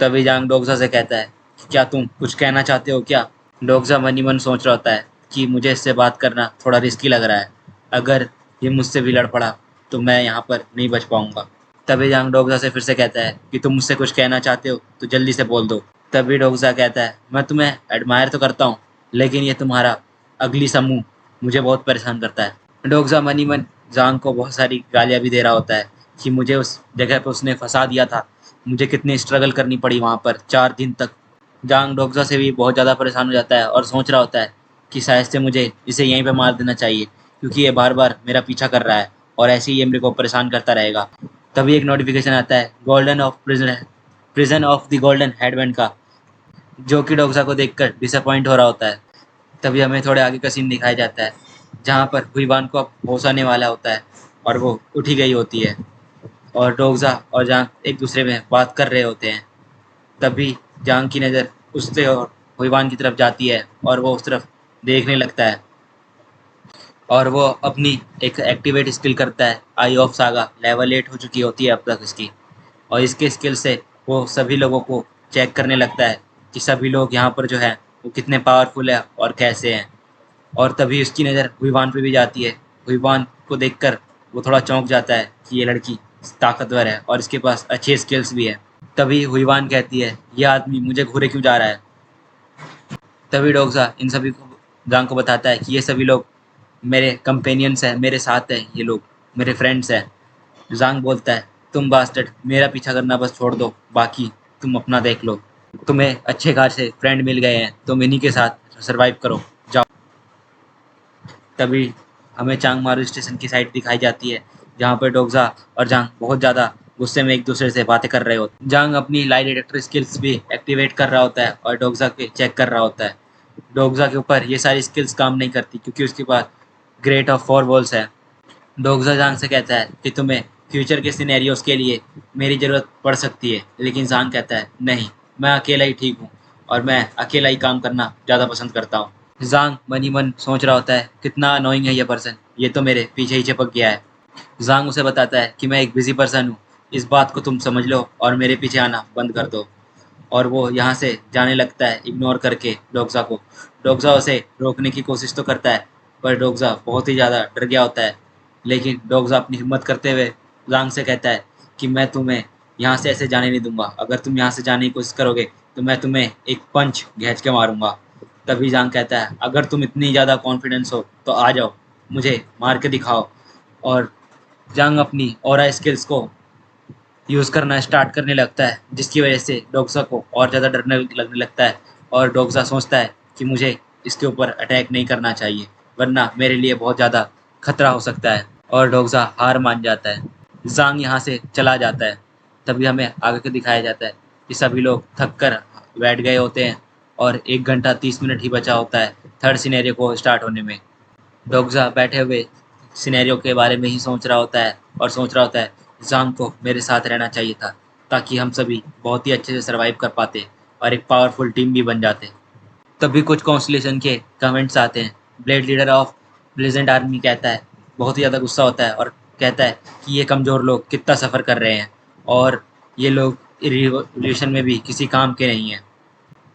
S1: तभी जांग डोग्जा से कहता है कि क्या तुम कुछ कहना चाहते हो क्या? डोग्जा मन ही मन सोच रहा होता है कि मुझे इससे बात करना थोड़ा रिस्की लग रहा है। अगर ये मुझसे भी लड़ पड़ा तो मैं यहाँ पर नहीं बच पाऊंगा। तभी जांग डोग्जा से फिर से कहता है कि तुम मुझसे कुछ कहना चाहते हो तो जल्दी से बोल दो। तभी डोग्जा कहता है, मैं तुम्हें एडमायर तो करता हूँ, लेकिन ये तुम्हारा अगली समूह मुझे बहुत परेशान करता है। डोग्जा मन ही मन जांग को बहुत सारी गालियाँ भी दे रहा होता है कि मुझे उस जगह पर उसने फंसा दिया था, मुझे कितनी स्ट्रगल करनी पड़ी वहाँ पर 4 दिन तक। जांग डोग्जा से भी बहुत ज़्यादा परेशान हो जाता है और सोच रहा होता है कि शायद से मुझे इसे यहीं पे मार देना चाहिए, क्योंकि ये बार बार मेरा पीछा कर रहा है और ऐसे ही ये मेरे को परेशान करता रहेगा। तभी एक नोटिफिकेशन आता है prison of the golden headband का, जो कि डोग्जा को देखकर डिसअपॉइंट हो रहा होता है। तभी हमें थोड़े आगे का सीन दिखाया जाता है जहाँ पर हुईवान को अब होश आने वाला होता है और वो उठी गई होती है और डोग्जा और जांग एक दूसरे में बात कर रहे होते हैं। तभी जांग की नज़र उससे और हुईवान की तरफ जाती है और वो उस तरफ देखने लगता है और वो अपनी एक एक्टिवेट स्किल करता है। आई ऑफ सागा लेवल 8 हो चुकी होती है अब तक इसकी, और इसके स्किल से वो सभी लोगों को चेक करने लगता है कि सभी लोग यहाँ पर जो है वो कितने पावरफुल है और कैसे हैं। और तभी उसकी नज़र हुईवान पे भी जाती है। हुईवान को देखकर वो थोड़ा चौंक जाता है कि ये लड़की ताकतवर है और इसके पास अच्छे स्किल्स भी है। तभी हुईवान कहती है, ये आदमी मुझे घूरे क्यों जा रहा है? तभी डोग्जा इन सभी को जांग को बताता है कि ये सभी लोग मेरे कंपेनियंस हैं, मेरे साथ हैं, ये लोग मेरे फ्रेंड्स हैं। जांग बोलता है, तुम बास्टर्ड मेरा पीछा करना बस छोड़ दो, बाकी तुम अपना देख लो। तुम्हें अच्छे खासे फ्रेंड मिल गए हैं, तुम इन्हीं के साथ सरवाइव करो, जाओ। तभी हमें चांग मारू स्टेशन की साइड दिखाई जाती है जहाँ पर डोग्जा और जांग बहुत ज़्यादा गुस्से में एक दूसरे से बातें कर रहे होते हैं। जांग अपनी लाई डिटेक्टर स्किल्स भी एक्टिवेट कर रहा होता है और डोग्जा के चेक कर रहा होता है। डोग्जा के ऊपर ये सारी स्किल्स काम नहीं करती क्योंकि उसके पास ग्रेट ऑफ 4 वॉल्स है। डोग्जा जांग से कहता है कि तुम्हें फ्यूचर के सिनेरियोस के लिए मेरी ज़रूरत पड़ सकती है, लेकिन जांग कहता है, नहीं, मैं अकेला ही ठीक हूँ और मैं अकेला ही काम करना ज़्यादा पसंद करता हूँ। जांग मन ही मन सोच रहा होता है, कितना अनोइंग है ये पर्सन, ये तो मेरे पीछे ही चिपक गया है। जांग उसे बताता है कि मैं एक बिजी पर्सन हूँ, इस बात को तुम समझ लो और मेरे पीछे आना बंद कर दो। और वो यहाँ से जाने लगता है इग्नोर करके डोग्जा को। डोग्जा उसे रोकने की कोशिश तो करता है पर डोग्जा बहुत ही ज़्यादा डर गया होता है। लेकिन डोग्जा अपनी हिम्मत करते हुए जांग से कहता है कि मैं तुम्हें यहाँ से ऐसे जाने नहीं दूंगा, अगर तुम यहाँ से जाने की कोशिश करोगे तो मैं तुम्हें एक पंच खींच के मारूंगा। तभी जांग कहता है, अगर तुम इतनी ज़्यादा कॉन्फिडेंस हो तो आ जाओ, मुझे मार के दिखाओ। और जांग अपनी ऑरा स्किल्स को यूज़ करना स्टार्ट करने लगता है जिसकी वजह से डोग्जा को और ज़्यादा डरने लगने लगता है और डोग्जा सोचता है कि मुझे इसके ऊपर अटैक नहीं करना चाहिए वरना मेरे लिए बहुत ज़्यादा खतरा हो सकता है, और डोग्जा हार मान जाता है। जांग यहाँ से चला जाता है। तभी हमें आगे के दिखाया जाता है कि सभी लोग थक कर बैठ गए होते हैं और 1 घंटा 30 मिनट ही बचा होता है थर्ड सिनेरियो को स्टार्ट होने में। डोग्जा बैठे हुए सिनेरियो के बारे में ही सोच रहा होता है और सोच रहा होता है, जांग को मेरे साथ रहना चाहिए था ताकि हम सभी बहुत ही अच्छे से सरवाइव कर पाते और एक पावरफुल टीम भी बन जाते। तभी कुछ कॉन्स्टलेशन के कमेंट्स आते हैं, blade leader of pleasant army कहता है, बहुत ही ज़्यादा गुस्सा होता है और कहता है कि ये कमज़ोर लोग कितना सफ़र कर रहे हैं और ये लोग रिवॉल्यूशन में भी किसी काम के नहीं हैं।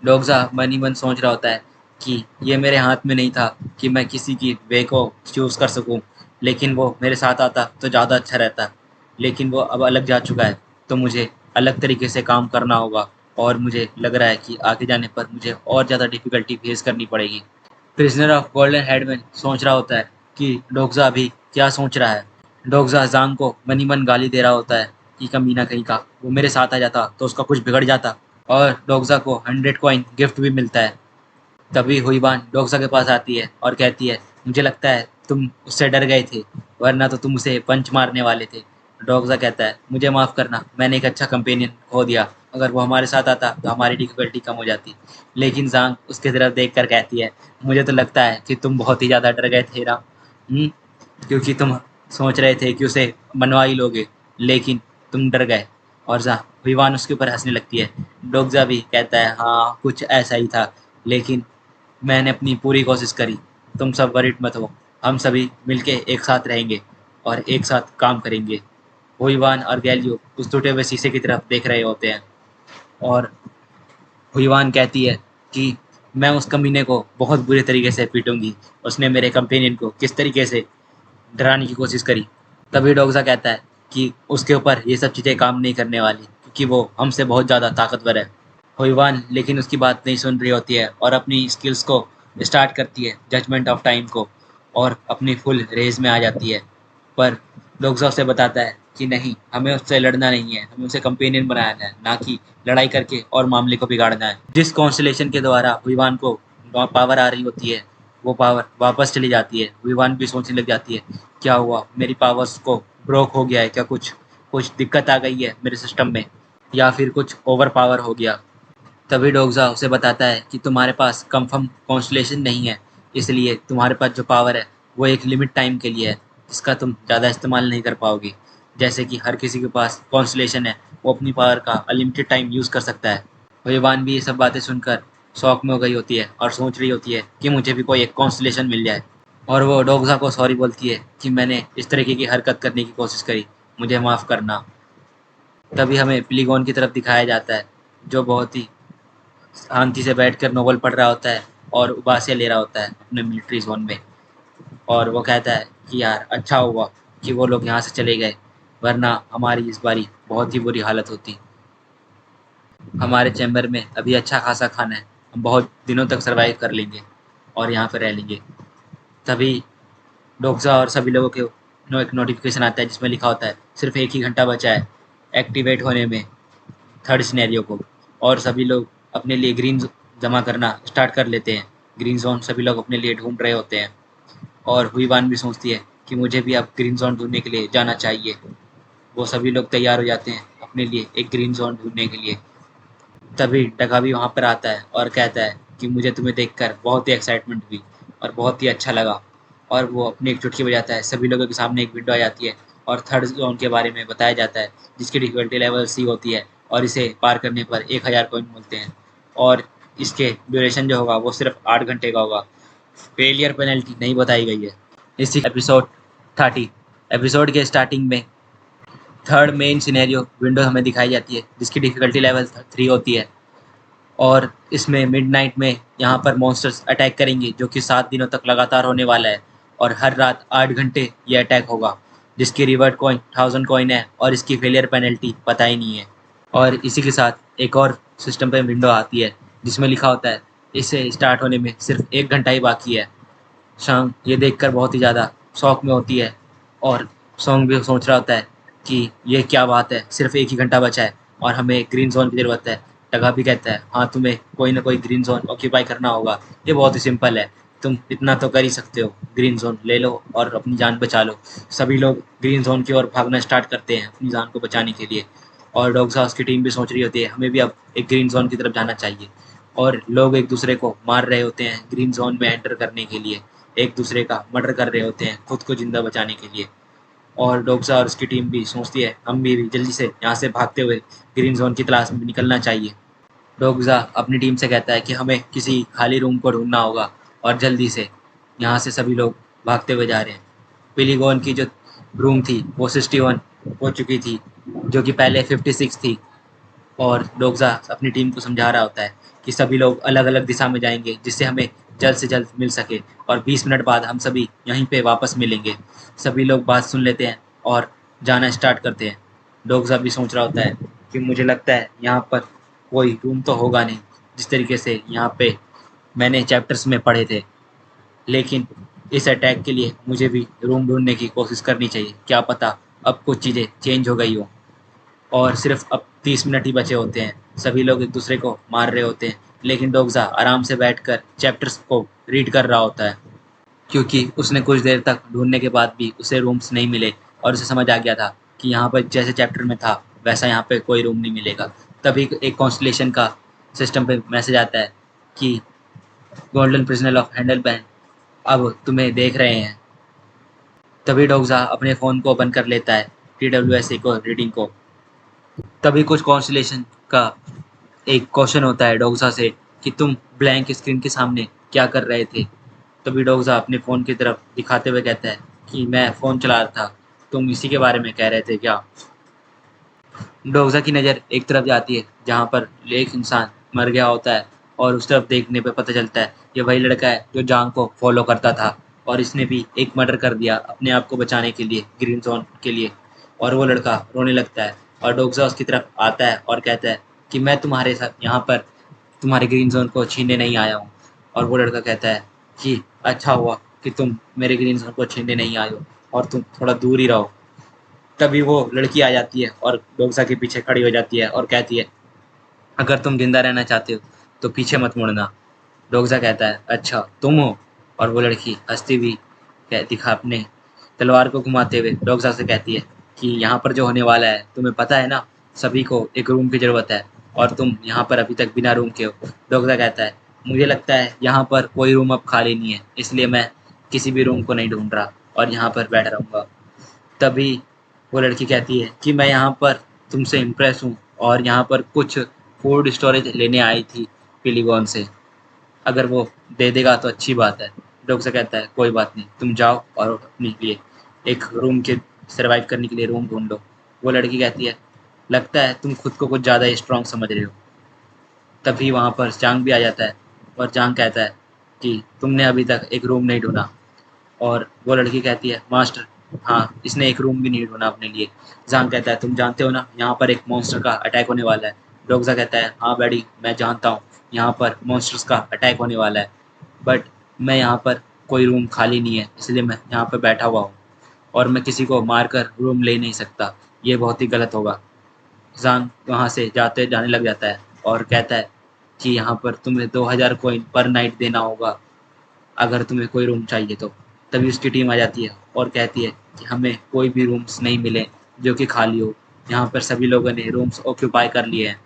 S1: डोगजा मन ही मन सोच रहा होता है कि ये मेरे हाथ में नहीं था कि मैं किसी की वे को चूज़ कर सकूं, लेकिन वो मेरे साथ आता तो ज़्यादा अच्छा रहता। लेकिन वो अब अलग जा चुका है, तो मुझे अलग तरीके से काम करना होगा और मुझे लग रहा है कि आगे जाने पर मुझे और ज़्यादा डिफ़िकल्टी फेस करनी पड़ेगी। प्रिजनर ऑफ गोल्डन हेडमैन सोच रहा होता है कि डोगजा अभी क्या सोच रहा है। डोगजा जांग को मन ही मन गाली दे रहा होता है कि कमीना कहीं का, वो मेरे साथ आ जाता तो उसका कुछ बिगड़ जाता। और डोगजा को 100 कॉइन गिफ्ट भी मिलता है। तभी हुईबान डोगजा के पास आती है और कहती है, मुझे लगता है तुम उससे डर गए थे, वरना तो तुम उसे पंच मारने वाले थे। डोगजा कहता है, मुझे माफ़ करना, मैंने एक अच्छा कंपेनियन खो दिया। अगर वो हमारे साथ आता तो हमारी डिफिकल्टी कम हो जाती। लेकिन जांग उसकी तरफ देख कर कहती है, मुझे तो लगता है कि तुम बहुत ही ज़्यादा डर गए थे ना, क्योंकि तुम सोच रहे थे कि उसे मनवा ही लोगे, लेकिन तुम डर गए। और विवान उसके ऊपर हंसने लगती है। डोगजा भी कहता है, हाँ कुछ ऐसा ही था, लेकिन मैंने अपनी पूरी कोशिश करी। तुम सब वरीड मत हो, हम सभी मिलके एक साथ रहेंगे और एक साथ काम करेंगे। हुईवान और गैलियो उस टूटे हुए शीशे की तरफ देख रहे होते हैं और हुईवान कहती है कि मैं उस कमीने को बहुत बुरे तरीके से पीटूंगी। उसने मेरे कंपेनियन को किस तरीके से डराने की कोशिश करी। तभी डोगजा कहता है कि उसके ऊपर ये सब चीज़ें काम नहीं करने वाली, क्योंकि वो हमसे बहुत ज़्यादा ताकतवर है। हुईवान लेकिन उसकी बात नहीं सुन रही होती है और अपनी स्किल्स को स्टार्ट करती है, जजमेंट ऑफ टाइम को, और अपनी फुल रेज में आ जाती है। पर डोगजा उसे बताता है कि नहीं, हमें उससे लड़ना नहीं है, हमें उसे कंपेनियन बनाना है, ना कि लड़ाई करके और मामले को बिगाड़ना है। जिस कॉन्स्टेलेशन के द्वारा हुईवान को पावर आ रही होती है, वो पावर वापस चली जाती है। विवान भी सोचने लग जाती है, क्या हुआ, मेरी पावर्स को ब्रोक हो गया है क्या, कुछ कुछ दिक्कत आ गई है मेरे सिस्टम में, या फिर कुछ ओवर पावर हो गया। तभी डोगजा उसे बताता है कि तुम्हारे पास कंफर्म कॉन्स्टेलेशन नहीं है, इसलिए तुम्हारे पास जो पावर है वो एक लिमिट टाइम के लिए है, जिसका तुम ज़्यादा इस्तेमाल नहीं कर पाओगे। जैसे कि हर किसी के पास कॉन्स्टेलेशन है, वो अपनी पावर का अनलिमिटेड टाइम यूज़ कर सकता है। विवान भी ये सब बातें सुनकर शौक में हो गई होती है और सोच रही होती है कि मुझे भी कोई एक कॉन्स्टेलेशन मिल जाए। और वो डोगजा को सॉरी बोलती है कि मैंने इस तरीके की हरकत करने की कोशिश करी, मुझे माफ़ करना। तभी हमें प्लीगोन की तरफ दिखाया जाता है, जो बहुत ही शांति से बैठकर नोवेल पढ़ रहा होता है और उबासियाँ ले रहा होता है अपने मिलिट्री जोन में। और वो कहता है कि यार अच्छा हुआ कि वो लोग यहाँ से चले गए, वरना हमारी इस बारी बहुत ही बुरी हालत होती। हमारे चैम्बर में अभी अच्छा खासा खाना है, हम बहुत दिनों तक सर्वाइव कर लेंगे और यहाँ पर रह लेंगे। तभी डोक्सा और सभी लोगों के एक नोटिफिकेशन आता है, जिसमें लिखा होता है सिर्फ एक ही घंटा बचा है एक्टिवेट होने में थर्ड सिनेरियो को। और सभी लोग अपने लिए ग्रीन जमा करना स्टार्ट कर लेते हैं। ग्रीन जोन सभी लोग अपने लिए ढूंढ रहे होते हैं और हुईबान भी सोचती है कि मुझे भी अब ग्रीन जोन ढूंढने के लिए जाना चाहिए। वो सभी लोग तैयार हो जाते हैं अपने लिए एक ग्रीन जोन ढूंढने के लिए। तभी टका भी वहाँ पर आता है और कहता है कि मुझे तुम्हें देखकर बहुत ही एक्साइटमेंट हुई और बहुत ही अच्छा लगा। और वो अपनी एक चुटकी बजाता है, सभी लोगों के सामने एक विंडो आ जाती है और थर्ड जोन के बारे में बताया जाता है, जिसकी डिफिकल्टी लेवल सी होती है और इसे पार करने पर 1000 कॉइन मिलते हैं और इसके ड्यूरेशन जो होगा वो सिर्फ 8 घंटे का होगा। फेलियर पेनल्टी नहीं बताई गई है। इसी एपिसोड 30 एपिसोड के स्टार्टिंग में थर्ड मेन सिनेरियो विंडो हमें दिखाई जाती है, जिसकी डिफिकल्टी लेवल 3 होती है। और इसमें मिडनाइट में यहाँ पर मॉन्स्टर्स अटैक करेंगे, जो कि 7 दिनों तक लगातार होने वाला है और हर रात 8 घंटे ये अटैक होगा, जिसकी रिवर्ट कॉइन 1000 कॉइन है और इसकी फेलियर पेनल्टी पता ही नहीं है। और इसी के साथ एक और सिस्टम पे विंडो आती है, जिसमें लिखा होता है इसे स्टार्ट होने में सिर्फ 1 घंटा ही बाकी है। शांग ये देखकर बहुत ही ज़्यादा शौक में होती है और सॉन्ग भी सोच रहा होता है कि ये क्या बात है, सिर्फ एक ही घंटा बचा है और हमें ग्रीन जोन की ज़रूरत है। टगा भी कहता है, हाँ तुम्हें कोई ना कोई ग्रीन जोन ऑक्यूपाई करना होगा, ये बहुत ही सिंपल है, तुम इतना तो कर ही सकते हो, ग्रीन जोन ले लो और अपनी जान बचा लो। सभी लोग ग्रीन जोन की ओर भागना स्टार्ट करते हैं अपनी जान को बचाने के लिए। और डॉग साहस की टीम भी सोच रही होती है, हमें भी अब एक ग्रीन जोन की तरफ जाना चाहिए। और लोग एक दूसरे को मार रहे होते हैं ग्रीन जोन में एंटर करने के लिए, एक दूसरे का मर्डर कर रहे होते हैं खुद को जिंदा बचाने के लिए। और डोगसा और उसकी टीम भी सोचती है, हम भी जल्दी से यहाँ से भागते हुए ग्रीन जोन की तलाश में निकलना चाहिए। डोगजा अपनी टीम से कहता है कि हमें किसी खाली रूम को ढूंढना होगा और जल्दी से यहाँ से सभी लोग भागते हुए जा रहे हैं। पिलीगोन की जो रूम थी वो 61 हो चुकी थी, जो कि पहले 56 थी। और डोगजा अपनी टीम को समझा रहा होता है कि सभी लोग अलग अलग दिशा में जाएंगे, जिससे हमें जल्द से जल्द मिल सके, और 20 मिनट बाद हम सभी यहीं पे वापस मिलेंगे। सभी लोग बात सुन लेते हैं और जाना स्टार्ट करते हैं। डोगजा भी सोच रहा होता है कि मुझे लगता है यहाँ पर कोई रूम तो होगा नहीं, जिस तरीके से यहाँ पे मैंने चैप्टर्स में पढ़े थे। लेकिन इस अटैक के लिए मुझे भी रूम ढूंढने की कोशिश करनी चाहिए। क्या पता अब कुछ चीज़ें चेंज हो गई हो, और सिर्फ अब 30 मिनट ही बचे होते हैं। सभी लोग एक दूसरे को मार रहे होते हैं, लेकिन डोगजा आराम से बैठकर चैप्टर्स को रीड कर रहा होता है, क्योंकि उसने कुछ देर तक ढूंढने के बाद भी उसे रूम्स नहीं मिले, और उसे समझ आ गया था कि यहाँ पर जैसे चैप्टर में था वैसा यहाँ पे कोई रूम नहीं मिलेगा। तभी एक कॉन्स्टलेशन का सिस्टम पे मैसेज आता है कि गोल्डन प्रिजनर ऑफ हैंडलबैन अब तुम्हें देख रहे हैं। तभी डोगजा अपने फ़ोन को ओपन कर लेता है, TWS को रीडिंग को। तभी कुछ कॉन्स्टलेशन का एक क्वेश्चन होता है डोगसा से कि तुम ब्लैंक स्क्रीन के सामने क्या कर रहे थे। तभी डोगसा अपने फ़ोन की तरफ दिखाते हुए कहता है कि मैं फ़ोन चला रहा था, तुम इसी के बारे में कह रहे थे क्या। डोगसा की नज़र एक तरफ जाती है जहाँ पर एक इंसान मर गया होता है, और उस तरफ देखने पे पता चलता है ये वही लड़का है जो जांग को फॉलो करता था, और इसने भी एक मर्डर कर दिया अपने आप को बचाने के लिए, ग्रीन जोन के लिए। और वो लड़का रोने लगता है, और डोगसा उसकी तरफ आता है और कहता है कि मैं तुम्हारे साथ यहाँ पर तुम्हारे ग्रीन जोन को छीनने नहीं आया हूँ। और वो लड़का कहता है कि अच्छा हुआ कि तुम मेरे ग्रीन जोन को छीनने नहीं आए हो, और तुम थोड़ा दूर ही रहो। तभी वो लड़की आ जाती है और डोगसा के पीछे खड़ी हो जाती है और कहती है अगर तुम जिंदा रहना चाहते हो तो पीछे मत मुड़ना। डोगसा कहता है अच्छा तुम हो। और वो लड़की हंसती हुई दिखा अपने तलवार को घुमाते हुए डोगसा से कहती है कि यहाँ पर जो होने वाला है तुम्हें पता है ना, सभी को एक रूम की ज़रूरत है, और तुम यहाँ पर अभी तक बिना रूम के हो। डोगसा कहता है मुझे लगता है यहाँ पर कोई रूम अब खाली नहीं है, इसलिए मैं किसी भी रूम को नहीं ढूंढ रहा और यहाँ पर बैठा रहूँगा। तभी वो लड़की कहती है कि मैं यहाँ पर तुमसे इम्प्रेस हूँ, और यहाँ पर कुछ फूड स्टोरेज लेने आई थी पिलीगॉन से। अगर वो दे देगा तो अच्छी बात है। डॉक्टर कहता है कोई बात नहीं, तुम जाओ और अपने लिए एक रूम के सर्वाइव करने के लिए रूम ढूंढ लो। वो लड़की कहती है लगता है तुम खुद को कुछ ज़्यादा ही स्ट्रांग समझ रहे हो। तभी वहाँ पर जांग भी आ जाता है, और जांग कहता है कि तुमने अभी तक एक रूम नहीं ढूंढा। और वो लड़की कहती है मास्टर हाँ, इसने एक रूम भी नहीं ढूंढा अपने लिए। जांग कहता है तुम जानते हो ना यहाँ पर एक मॉन्स्टर का अटैक होने वाला है। डोगजा कहता है हाँ बैडी, मैं जानता हूँ यहाँ पर मॉन्स्टर्स का अटैक होने वाला है, बट मैं यहाँ पर कोई रूम खाली नहीं है, इसलिए मैं यहाँ पर बैठा हुआ हूँ, और मैं किसी को मार कर रूम ले नहीं सकता, ये बहुत ही गलत होगा। जांग वहाँ से जाने लग जाता है और कहता है कि यहाँ पर तुम्हें 2000 कोइन पर नाइट देना होगा अगर तुम्हें कोई रूम चाहिए तो। तभी उसकी टीम आ जाती है और कहती है कि हमें कोई भी रूम्स नहीं मिले जो कि खाली हो, यहाँ पर सभी लोगों ने रूम्स ऑक्यूपाई कर लिए हैं।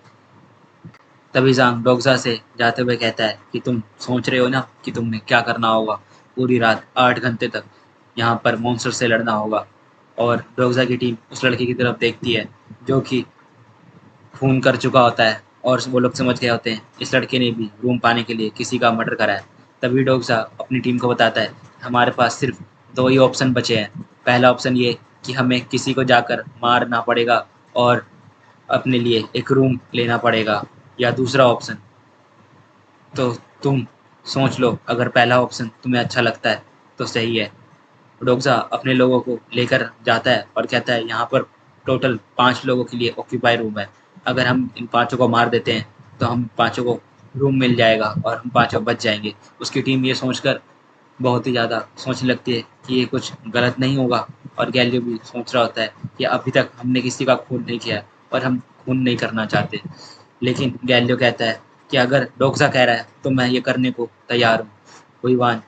S1: तभी जांग डोगजा से जाते हुए कहता है कि तुम सोच रहे हो ना कि तुम्हें क्या करना होगा। पूरी रात 8 घंटे तक यहाँ पर मॉन्स्टर से लड़ना होगा। और डोगजा की टीम उस लड़के की तरफ देखती है जो कि खून कर चुका होता है, और वो लोग समझ गए होते हैं इस लड़के ने भी रूम पाने के लिए किसी का मर्डर करा है। तभी डोगसा अपनी टीम को बताता है हमारे पास सिर्फ दो ही ऑप्शन बचे हैं। पहला ऑप्शन ये कि हमें किसी को जाकर मारना पड़ेगा और अपने लिए एक रूम लेना पड़ेगा, या दूसरा ऑप्शन तो तुम सोच लो, अगर पहला ऑप्शन तुम्हें अच्छा लगता है तो सही है। डोगसा अपने लोगों को लेकर जाता है और कहता है यहाँ पर टोटल 5 लोगों के लिए ऑक्यूपाई रूम है। अगर हम इन पाँचों को मार देते हैं तो हम पाँचों को रूम मिल जाएगा और हम पाँचों बच जाएंगे। उसकी टीम ये सोचकर बहुत ही ज़्यादा सोचने लगती है कि ये कुछ गलत नहीं होगा, और गैलियो भी सोच रहा होता है कि अभी तक हमने किसी का खून नहीं किया और हम खून नहीं करना चाहते। लेकिन गैलियो कहता है कि अगर डोगसा कह रहा है तो मैं ये करने को तैयार हूँ। हुईवान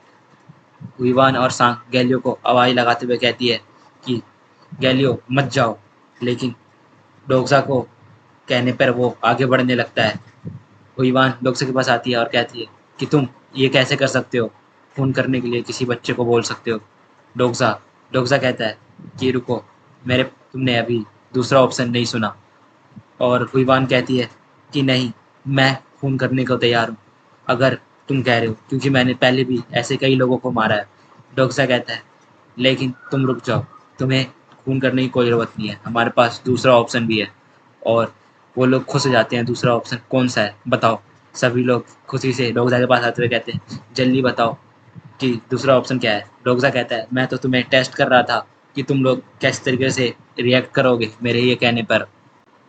S1: हुईवान और सांग गैलियो को आवाज़ लगाते हुए कहती है कि गैलियो मत जाओ, लेकिन डोगसा को कहने पर वो आगे बढ़ने लगता है। हुईवान डोगसा के पास आती है और कहती है कि तुम ये कैसे कर सकते हो, खून करने के लिए किसी बच्चे को बोल सकते हो। डोगसा डोगसा कहता है कि रुको, मेरे तुमने अभी दूसरा ऑप्शन नहीं सुना। और हुईवान कहती है कि नहीं, मैं खून करने को तैयार हूँ अगर तुम कह रहे हो, क्योंकि मैंने पहले भी ऐसे कई लोगों को मारा है। डोक्सा कहता है, लेकिन तुम रुक जाओ, तुम्हें खून करने की कोई ज़रूरत नहीं है, हमारे पास दूसरा ऑप्शन भी है। और वो लोग खुश हो जाते हैं, दूसरा ऑप्शन कौन सा है बताओ। सभी लोग खुशी से डोक्सा के पास आते हुए कहते हैं, जल्दी बताओ कि दूसरा ऑप्शन क्या है। डोक्सा कहता है, मैं तो तुम्हें टेस्ट कर रहा था कि तुम लोग किस तरीके से रिएक्ट करोगे मेरे ये कहने पर।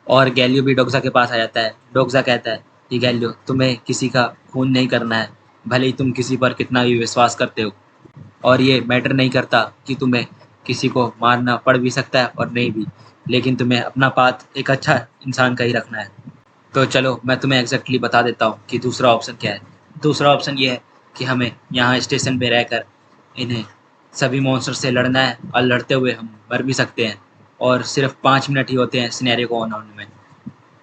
S1: और गैलियो भी डोक्सा के पास आ जाता है। डोक्सा कहता है कि गैलियो, तुम्हें किसी का खून नहीं करना है, भले ही तुम किसी पर कितना भी विश्वास करते हो। और ये मैटर नहीं करता कि तुम्हें किसी को मारना पड़ भी सकता है और नहीं भी, लेकिन तुम्हें अपना पाथ एक अच्छा इंसान का ही रखना है। तो चलो मैं तुम्हें एग्जैक्टली बता देता हूँ कि दूसरा ऑप्शन क्या है। दूसरा ऑप्शन ये है कि हमें यहाँ स्टेशन पे रहकर इन्हें सभी मॉन्स्टर से लड़ना है, और लड़ते हुए हम मर भी सकते हैं। और सिर्फ 5 मिनट ही होते हैं सिनेरियो को ऑन होने में,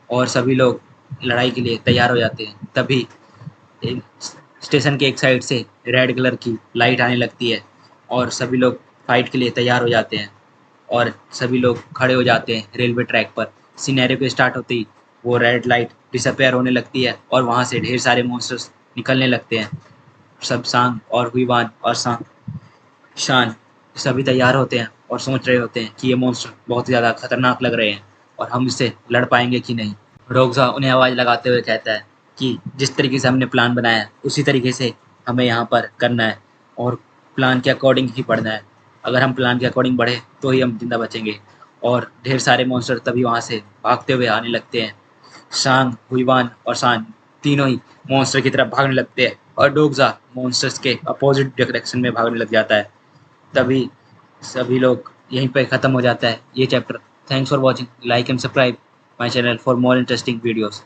S1: और सभी लोग लड़ाई के लिए तैयार हो जाते हैं। तभी एक स्टेशन के एक साइड से रेड कलर की लाइट आने लगती है, और सभी लोग फाइट के लिए तैयार हो जाते हैं। और सभी लोग खड़े हो जाते हैं रेलवे ट्रैक पर। सिनेरियो के स्टार्ट होते ही वो रेड लाइट डिसअपेयर होने लगती है, और वहाँ से ढेर सारे मॉन्स्टर्स निकलने लगते हैं। सब सांग और हुईवान और शान सभी तैयार होते हैं और सोच रहे होते हैं कि ये मॉन्स्टर बहुत ही ज़्यादा खतरनाक लग रहे हैं, और हम इससे लड़ पाएंगे कि नहीं। रोगज़ा उन्हें आवाज़ लगाते हुए कहता है कि जिस तरीके से हमने प्लान बनाया है उसी तरीके से हमें यहाँ पर करना है, और प्लान के अकॉर्डिंग ही बढ़ना है। अगर हम प्लान के अकॉर्डिंग बढ़े तो ही हम जिंदा बचेंगे। और ढेर सारे मॉन्स्टर तभी वहाँ से भागते हुए आने लगते हैं। शांग, हुईवान और शान तीनों ही मॉन्स्टर की तरफ भागने लगते हैं, और डोगजा मॉन्स्टर्स के अपोजिट डायरेक्शन में भागने लग जाता है। तभी सभी लोग यहीं पे ख़त्म हो जाता है ये chapter. Thanks for watching, like and subscribe my channel for more interesting videos.